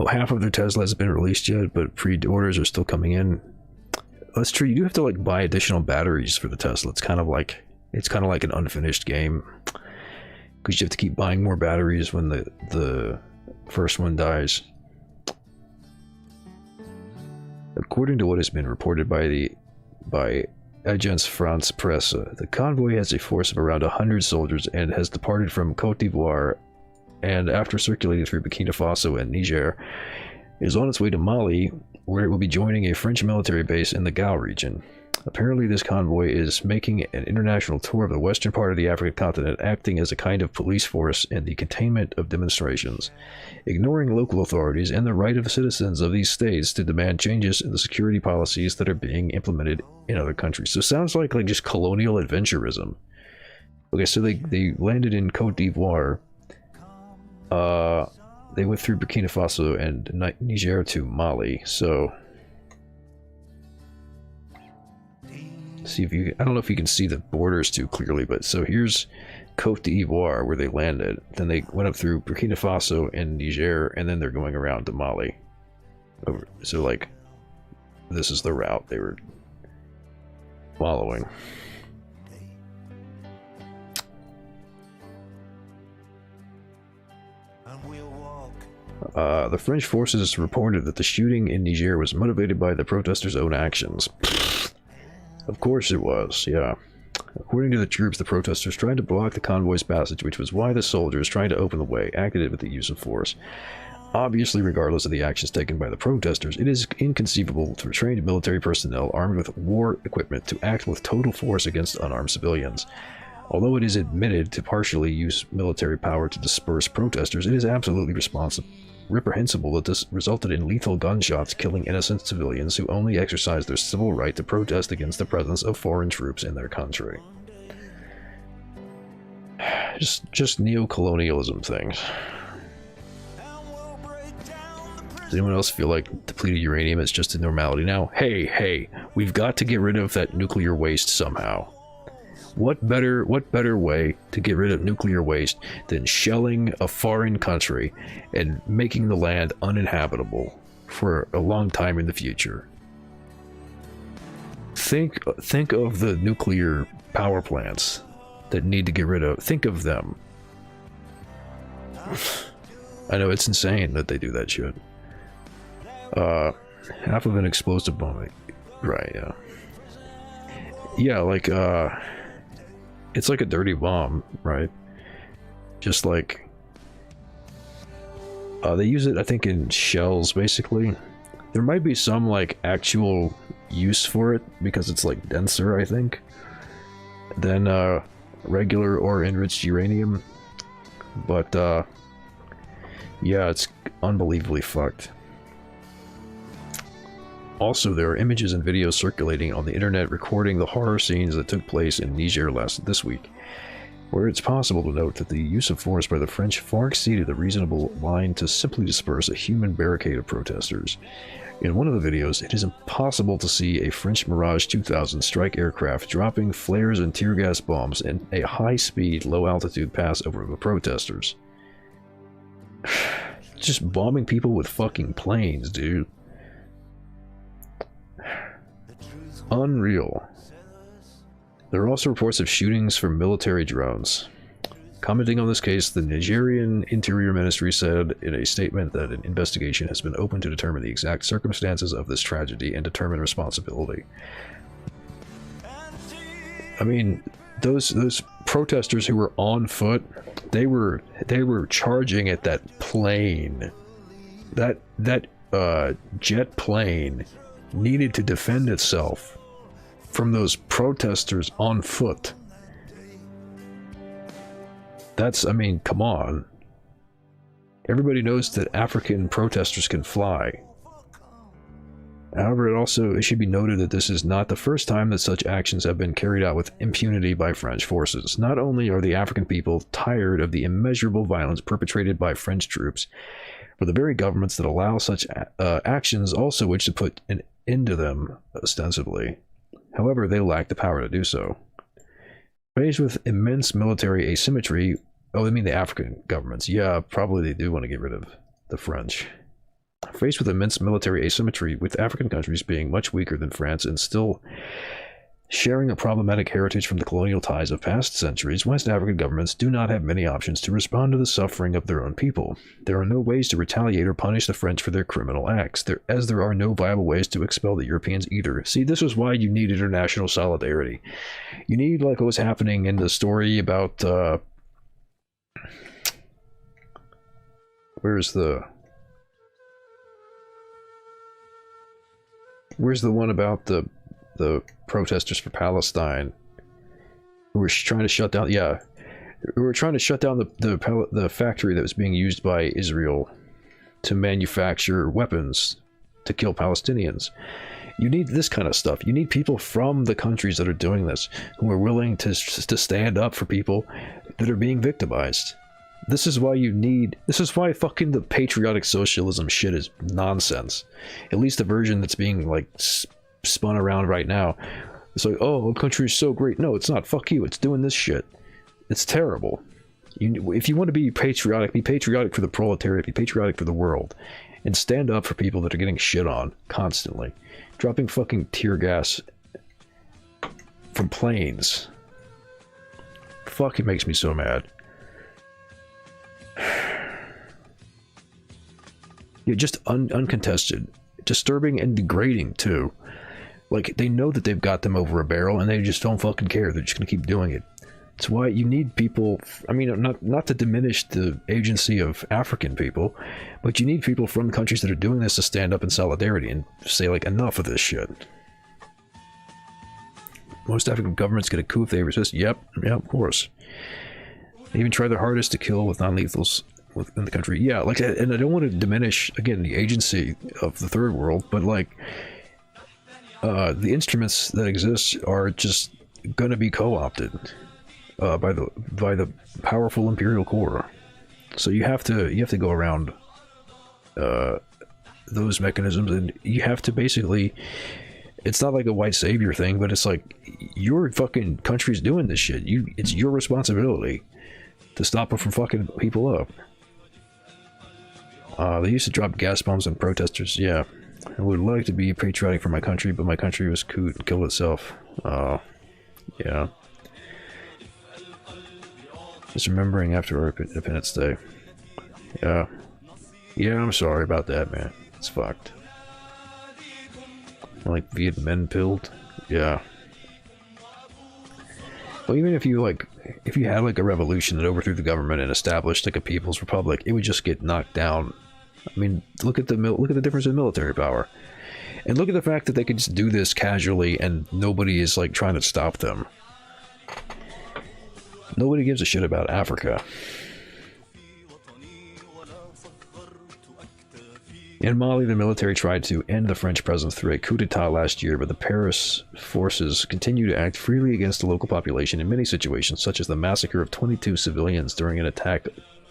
Oh, half of their Tesla hasn't been released yet, but pre-orders are still coming in. That's true. You do have to like buy additional batteries for the Tesla. It's kind of like an unfinished game, because you have to keep buying more batteries when the first one dies. According to what has been reported by Agence France Presse, the convoy has a force of around 100 soldiers and has departed from Côte d'Ivoire, and after circulating through Burkina Faso and Niger, is on its way to Mali, where it will be joining a French military base in the Gao region. Apparently, this convoy is making an international tour of the western part of the African continent, acting as a kind of police force in the containment of demonstrations, ignoring local authorities and the right of citizens of these states to demand changes in the security policies that are being implemented in other countries. So it sounds like just colonial adventurism. Okay, so they landed in Côte d'Ivoire. They went through Burkina Faso and Niger to Mali, so... See if you... I don't know if you can see the borders too clearly, but so here's Côte d'Ivoire, where they landed. Then they went up through Burkina Faso and Niger, and then they're going around to Mali. So, like, this is the route they were following. The French forces reported that the shooting in Niger was motivated by the protesters' own actions. Of course it was, yeah. According to the troops, the protesters tried to block the convoy's passage, which was why the soldiers, trying to open the way, acted with the use of force. Obviously, regardless of the actions taken by the protesters, it is inconceivable for trained military personnel armed with war equipment to act with total force against unarmed civilians. Although it is admitted to partially use military power to disperse protesters, it is absolutely reprehensible that this resulted in lethal gunshots killing innocent civilians who only exercised their civil right to protest against the presence of foreign troops in their country. Just neo-colonialism things. Does anyone else feel like depleted uranium is just a normality now? Hey, we've got to get rid of that nuclear waste somehow. What better way to get rid of nuclear waste than shelling a foreign country and making the land uninhabitable for a long time in the future? Think of the nuclear power plants that need to get rid of. Think of them. I know it's insane that they do that shit. Half of an explosive bomb. Right, yeah. Yeah, like, it's like a dirty bomb, right? Just like... they use it, I think, in shells, basically. There might be some, like, actual use for it, because it's, like, denser, I think, than, regular or enriched uranium. But, yeah, it's unbelievably fucked. Also, there are images and videos circulating on the internet recording the horror scenes that took place in Niger this week, where it's possible to note that the use of force by the French far exceeded the reasonable line to simply disperse a human barricade of protesters. In one of the videos, it is impossible to see a French Mirage 2000 strike aircraft dropping flares and tear gas bombs in a high-speed, low-altitude pass over the protesters. Just bombing people with fucking planes, dude. Unreal. There are also reports of shootings from military drones. Commenting on this case, the Nigerian Interior Ministry said in a statement that an investigation has been opened to determine the exact circumstances of this tragedy and determine responsibility. I mean, those protesters who were on foot, they were charging at that plane. That jet plane needed to defend itself from those protesters on foot. That's, I mean, come on. Everybody knows that African protesters can fly. However, it should be noted that this is not the first time that such actions have been carried out with impunity by French forces. Not only are the African people tired of the immeasurable violence perpetrated by French troops, but the very governments that allow such actions also wish to put an end to them, ostensibly. However, they lack the power to do so. Faced with immense military asymmetry, oh, I mean the African governments. Yeah, probably they do want to get rid of the French. Faced with immense military asymmetry, with African countries being much weaker than France and still sharing a problematic heritage from the colonial ties of past centuries, West African governments do not have many options to respond to the suffering of their own people. There are no ways to retaliate or punish the French for their criminal acts, as there are no viable ways to expel the Europeans either. See, this is why you need international solidarity. You need, like what was happening in the story about, where's the one about the protesters for Palestine who were trying to shut down, who were trying to shut down the factory that was being used by Israel to manufacture weapons to kill Palestinians. You need this kind of stuff. You need people from the countries that are doing this who are willing to stand up for people that are being victimized. This is why fucking the patriotic socialism shit is nonsense. At least the version that's being like spun around right now. It's like, oh, a country is so great. No, it's not. Fuck you. It's doing this shit. It's terrible. If you want to be patriotic for the proletariat, be patriotic for the world, and stand up for people that are getting shit on constantly. Dropping fucking tear gas from planes. Fuck, it makes me so mad. Yeah, just uncontested. Disturbing and degrading, too. Like, they know that they've got them over a barrel, and they just don't fucking care. They're just gonna keep doing it. It's why you need people, I mean, not to diminish the agency of African people, but you need people from countries that are doing this to stand up in solidarity and say, like, enough of this shit. Most African governments get a coup if they resist. Yep, of course. They even try their hardest to kill with non-lethals within the country. Yeah, like, and I don't want to diminish, again, the agency of the third world, but, like, the instruments that exist are just gonna be co-opted by the powerful imperial core. So you have to go around those mechanisms, and you have to basically. It's not like a white savior thing, but it's like your fucking country's doing this shit. It's your responsibility to stop them from fucking people up. They used to drop gas bombs on protesters. Yeah. I would like to be patriotic for my country, but my country was couped and killed itself. Yeah. Just remembering after our Independence Day. Yeah. Yeah, I'm sorry about that, man. It's fucked. Like, Viet Minh pilled? Yeah. Well, even if you had like a revolution that overthrew the government and established like a people's republic, it would just get knocked down. I mean, look at the difference in military power, and look at the fact that they could just do this casually and nobody is like trying to stop them. Nobody gives a shit about Africa. In Mali, the military tried to end the French presence through a coup d'etat last year, but the Paris forces continue to act freely against the local population in many situations, such as the massacre of 22 civilians during an attack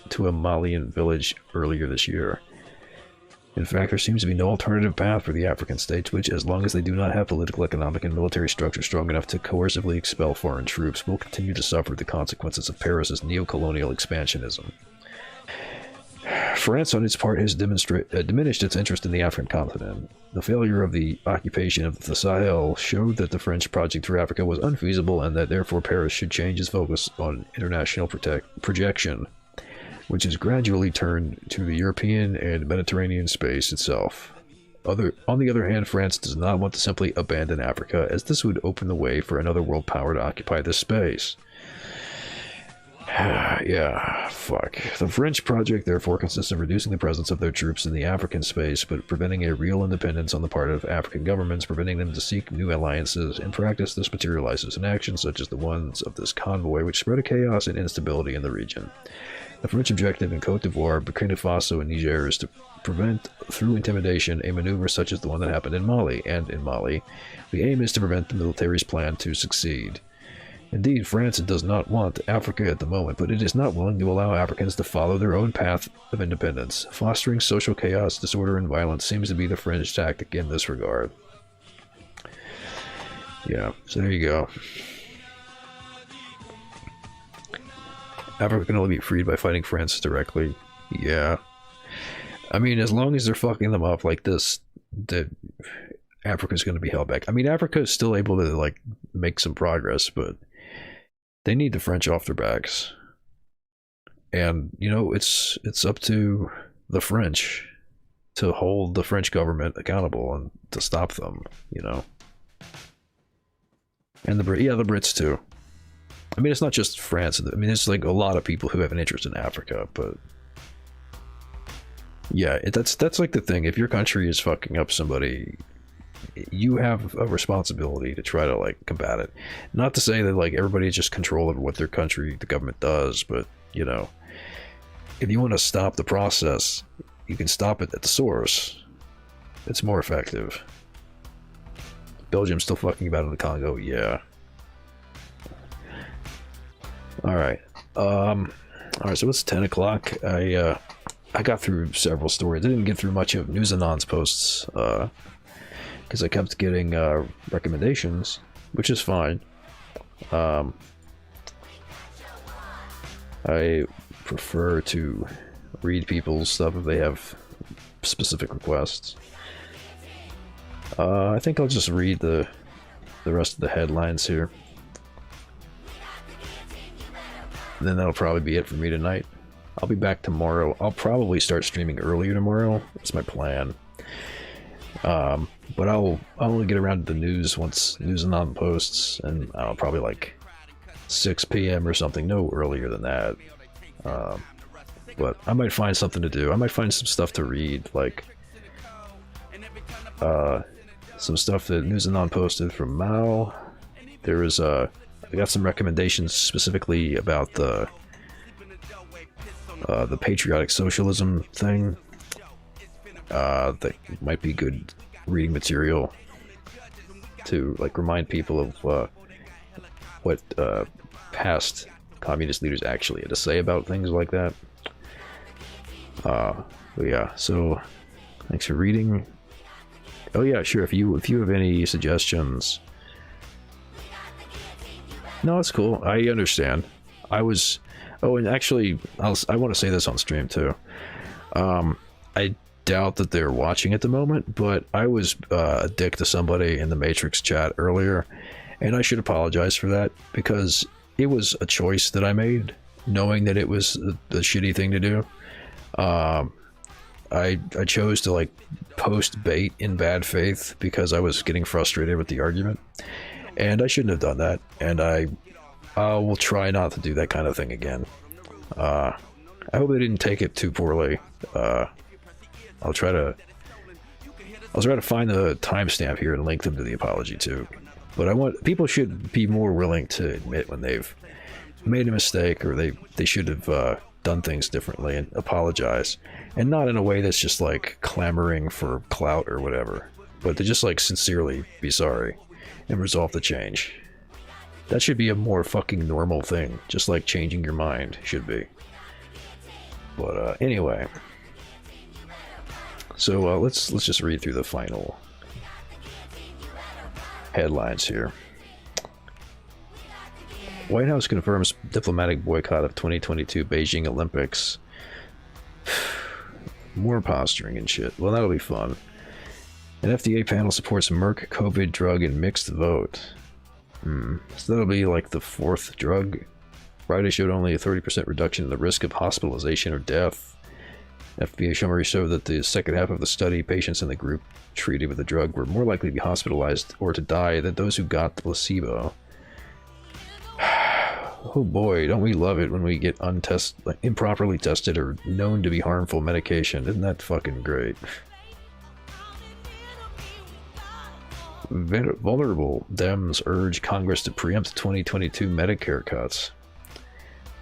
to a Malian village earlier this year. In fact, there seems to be no alternative path for the African states, which, as long as they do not have political, economic, and military structure strong enough to coercively expel foreign troops, will continue to suffer the consequences of Paris's neo-colonial expansionism. France, on its part, has diminished its interest in the African continent. The failure of the occupation of the Sahel showed that the French project through Africa was unfeasible, and that therefore Paris should change its focus on international projection, which has gradually turned to the European and Mediterranean space itself. On the other hand, France does not want to simply abandon Africa, as this would open the way for another world power to occupy this space. Yeah, fuck. The French project therefore consists of reducing the presence of their troops in the African space, but preventing a real independence on the part of African governments, preventing them to seek new alliances. In practice, this materializes in actions such as the ones of this convoy, which spread a chaos and instability in the region. The French objective in Cote d'Ivoire, Burkina Faso, and Niger is to prevent, through intimidation, a maneuver such as the one that happened in Mali, and in Mali, the aim is to prevent the military's plan to succeed. Indeed, France does not want Africa at the moment, but it is not willing to allow Africans to follow their own path of independence. Fostering social chaos, disorder, and violence seems to be the French tactic in this regard. Yeah, so there you go. Africa can only be freed by fighting France directly. Yeah. I mean, as long as they're fucking them up like this, that Africa's going to be held back. I mean, Africa is still able to like make some progress, but they need the French off their backs. And you know, it's up to the French to hold the French government accountable and to stop them. You know, and the Brits too. I mean, it's not just France. I mean, it's like a lot of people who have an interest in Africa, but yeah, that's like the thing. If your country is fucking up somebody, you have a responsibility to try to like combat it. Not to say that like everybody has just control over what their country, the government does, but you know, if you want to stop the process, you can stop it at the source. It's more effective. Belgium's still fucking about in the Congo, yeah. Alright. Alright, so it's 10 o'clock. I got through several stories. I didn't get through much of News Anon's posts, because I kept getting recommendations, which is fine. I prefer to read people's stuff if they have specific requests. I think I'll just read the rest of the headlines here. And then that'll probably be it for me tonight. I'll be back tomorrow. I'll probably start streaming earlier tomorrow. That's my plan. But I'll only get around to the news once News Anon posts, and I'll probably like 6 p.m. or something. No earlier than that. But I might find something to do. I might find some stuff to read, like some stuff that News Anon posted from Mao. There was I got some recommendations specifically about the patriotic socialism thing. That might be good reading material to like remind people of what past communist leaders actually had to say about things like that. But yeah, so thanks for reading. Oh yeah, sure. If you have any suggestions, no, it's cool. I understand. I was. Oh, and actually, I want to say this on stream too. I doubt that they're watching at the moment, but I was a dick to somebody in the Matrix chat earlier, and I should apologize for that because it was a choice that I made, knowing that it was the shitty thing to do. I chose to like post bait in bad faith because I was getting frustrated with the argument, and I shouldn't have done that. And I will try not to do that kind of thing again. I hope they didn't take it too poorly. I'll try to find the timestamp here and link them to the apology too. But people should be more willing to admit when they've made a mistake or they should have done things differently and apologize, and not in a way that's just like clamoring for clout or whatever, but to just like sincerely be sorry and resolve the change. That should be a more fucking normal thing, just like changing your mind should be. But anyway, so let's just read through the final headlines here. White House confirms diplomatic boycott of 2022 Beijing Olympics. More posturing and shit. Well, that'll be fun. An FDA panel supports Merck COVID drug in mixed vote. So that'll be like the fourth drug. Friday showed only a 30% reduction in the risk of hospitalization or death. FDA summary showed that the second half of the study, patients in the group treated with the drug were more likely to be hospitalized or to die than those who got the placebo. Oh boy, don't we love it when we get improperly tested or known to be harmful medication. Isn't that fucking great? Vulnerable Dems urge Congress to preempt 2022 Medicare cuts.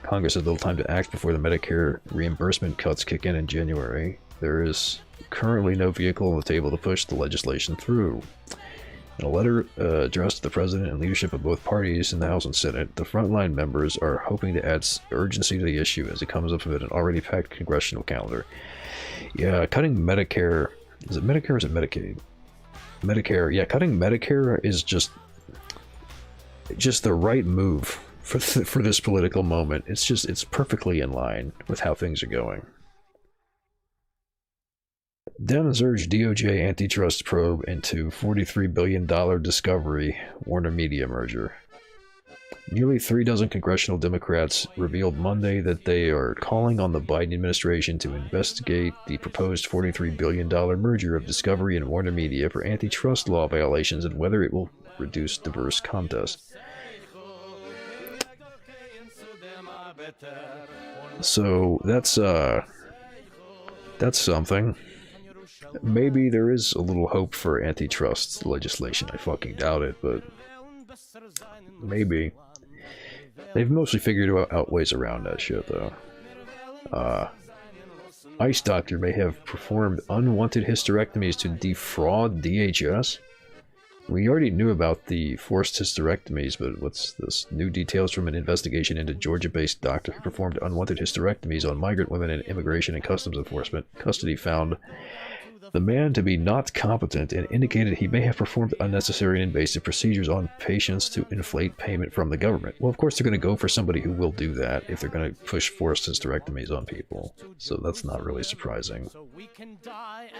Congress has little time to act before the Medicare reimbursement cuts kick in January. There is currently no vehicle on the table to push the legislation through. In a letter addressed to the president and leadership of both parties in the House and Senate, the frontline members are hoping to add urgency to the issue as it comes up with an already packed congressional calendar. Yeah, cutting Medicare... Is it Medicare or is it Medicaid? Medicare. Yeah, cutting Medicare is just the right move for this political moment. It's perfectly in line with how things are going. Dems urge DOJ antitrust probe into $43 billion Discovery Warner Media merger. Nearly 36 congressional Democrats revealed Monday that they are calling on the Biden administration to investigate the proposed $43 billion merger of Discovery and Warner Media for antitrust law violations and whether it will reduce diverse contest. So that's something. Maybe there is a little hope for antitrust legislation. I fucking doubt it, but maybe. They've mostly figured out ways around that shit, though. Ice Doctor may have performed unwanted hysterectomies to defraud DHS. We already knew about the forced hysterectomies, but what's this? New details from an investigation into Georgia-based doctor who performed unwanted hysterectomies on migrant women in Immigration and Customs Enforcement custody found the man to be not competent and indicated he may have performed unnecessary and invasive procedures on patients to inflate payment from the government. Well, of course they're going to go for somebody who will do that if they're going to push forced hysterectomies on people. So that's not really surprising.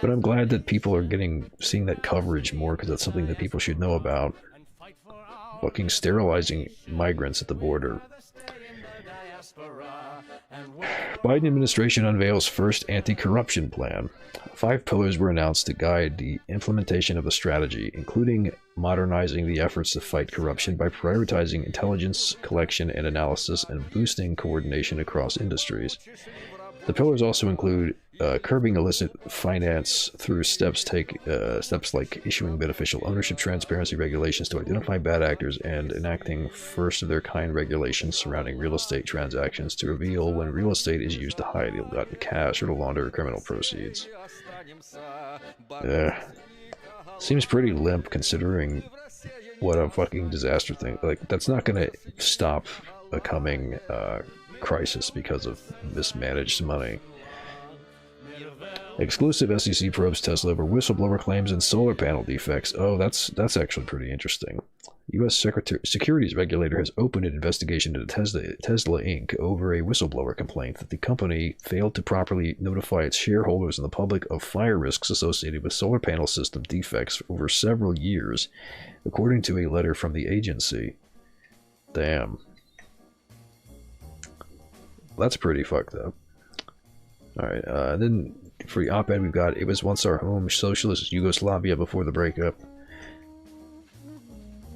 But I'm glad that people are seeing that coverage more, because that's something that people should know about. Fucking sterilizing migrants at the border. Biden administration unveils first anti-corruption plan. 5 pillars were announced to guide the implementation of the strategy, including modernizing the efforts to fight corruption by prioritizing intelligence collection and analysis and boosting coordination across industries. The pillars also include curbing illicit finance through steps like issuing beneficial ownership transparency regulations to identify bad actors and enacting first-of-their-kind regulations surrounding real estate transactions to reveal when real estate is used to hide ill-gotten cash or to launder criminal proceeds. Seems pretty limp considering what a fucking disaster thing. Like, that's not gonna stop a coming crisis because of mismanaged money. Exclusive SEC probes Tesla over whistleblower claims and solar panel defects. Oh, that's actually pretty interesting. U.S. Securities Regulator has opened an investigation into Tesla Inc. over a whistleblower complaint that the company failed to properly notify its shareholders and the public of fire risks associated with solar panel system defects over several years, according to a letter from the agency. Damn. That's pretty fucked up. Alright, then for the op-ed we've got, it was once our home, socialist Yugoslavia before the breakup.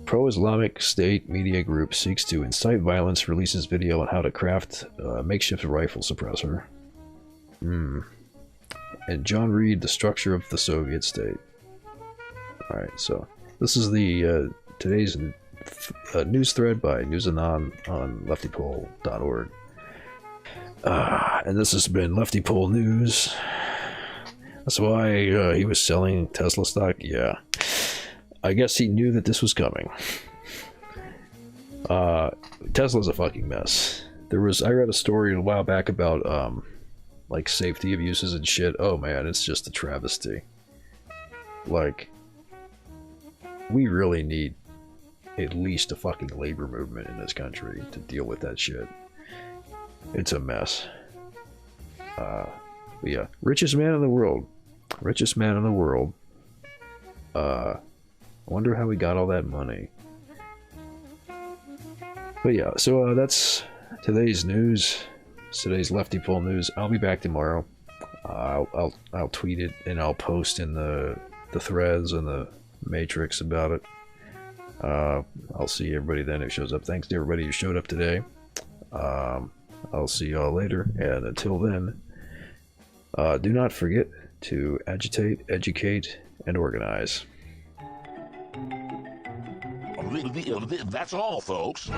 Pro-Islamic State media group seeks to incite violence, releases video on how to craft a makeshift rifle suppressor. And John Reed, the structure of the Soviet state. Alright, so this is the today's news thread by News Anon on leftypol.org. And this has been leftypol news. That's why he was selling Tesla stock. Yeah, I guess he knew that this was coming. Tesla's a fucking mess. I read a story a while back about like safety abuses and shit. Oh man, it's just a travesty. Like, we really need at least a fucking labor movement in this country to deal with that shit. It's a mess. But yeah, richest man in the world. Richest man in the world. I wonder how he got all that money. But yeah, so that's today's news. It's today's leftypol news. I'll be back tomorrow. I'll tweet it and I'll post in the threads and the matrix about it. I'll see everybody then who shows up. Thanks to everybody who showed up today. I'll see y'all later, and until then, do not forget to agitate, educate, and organize. That's all, folks.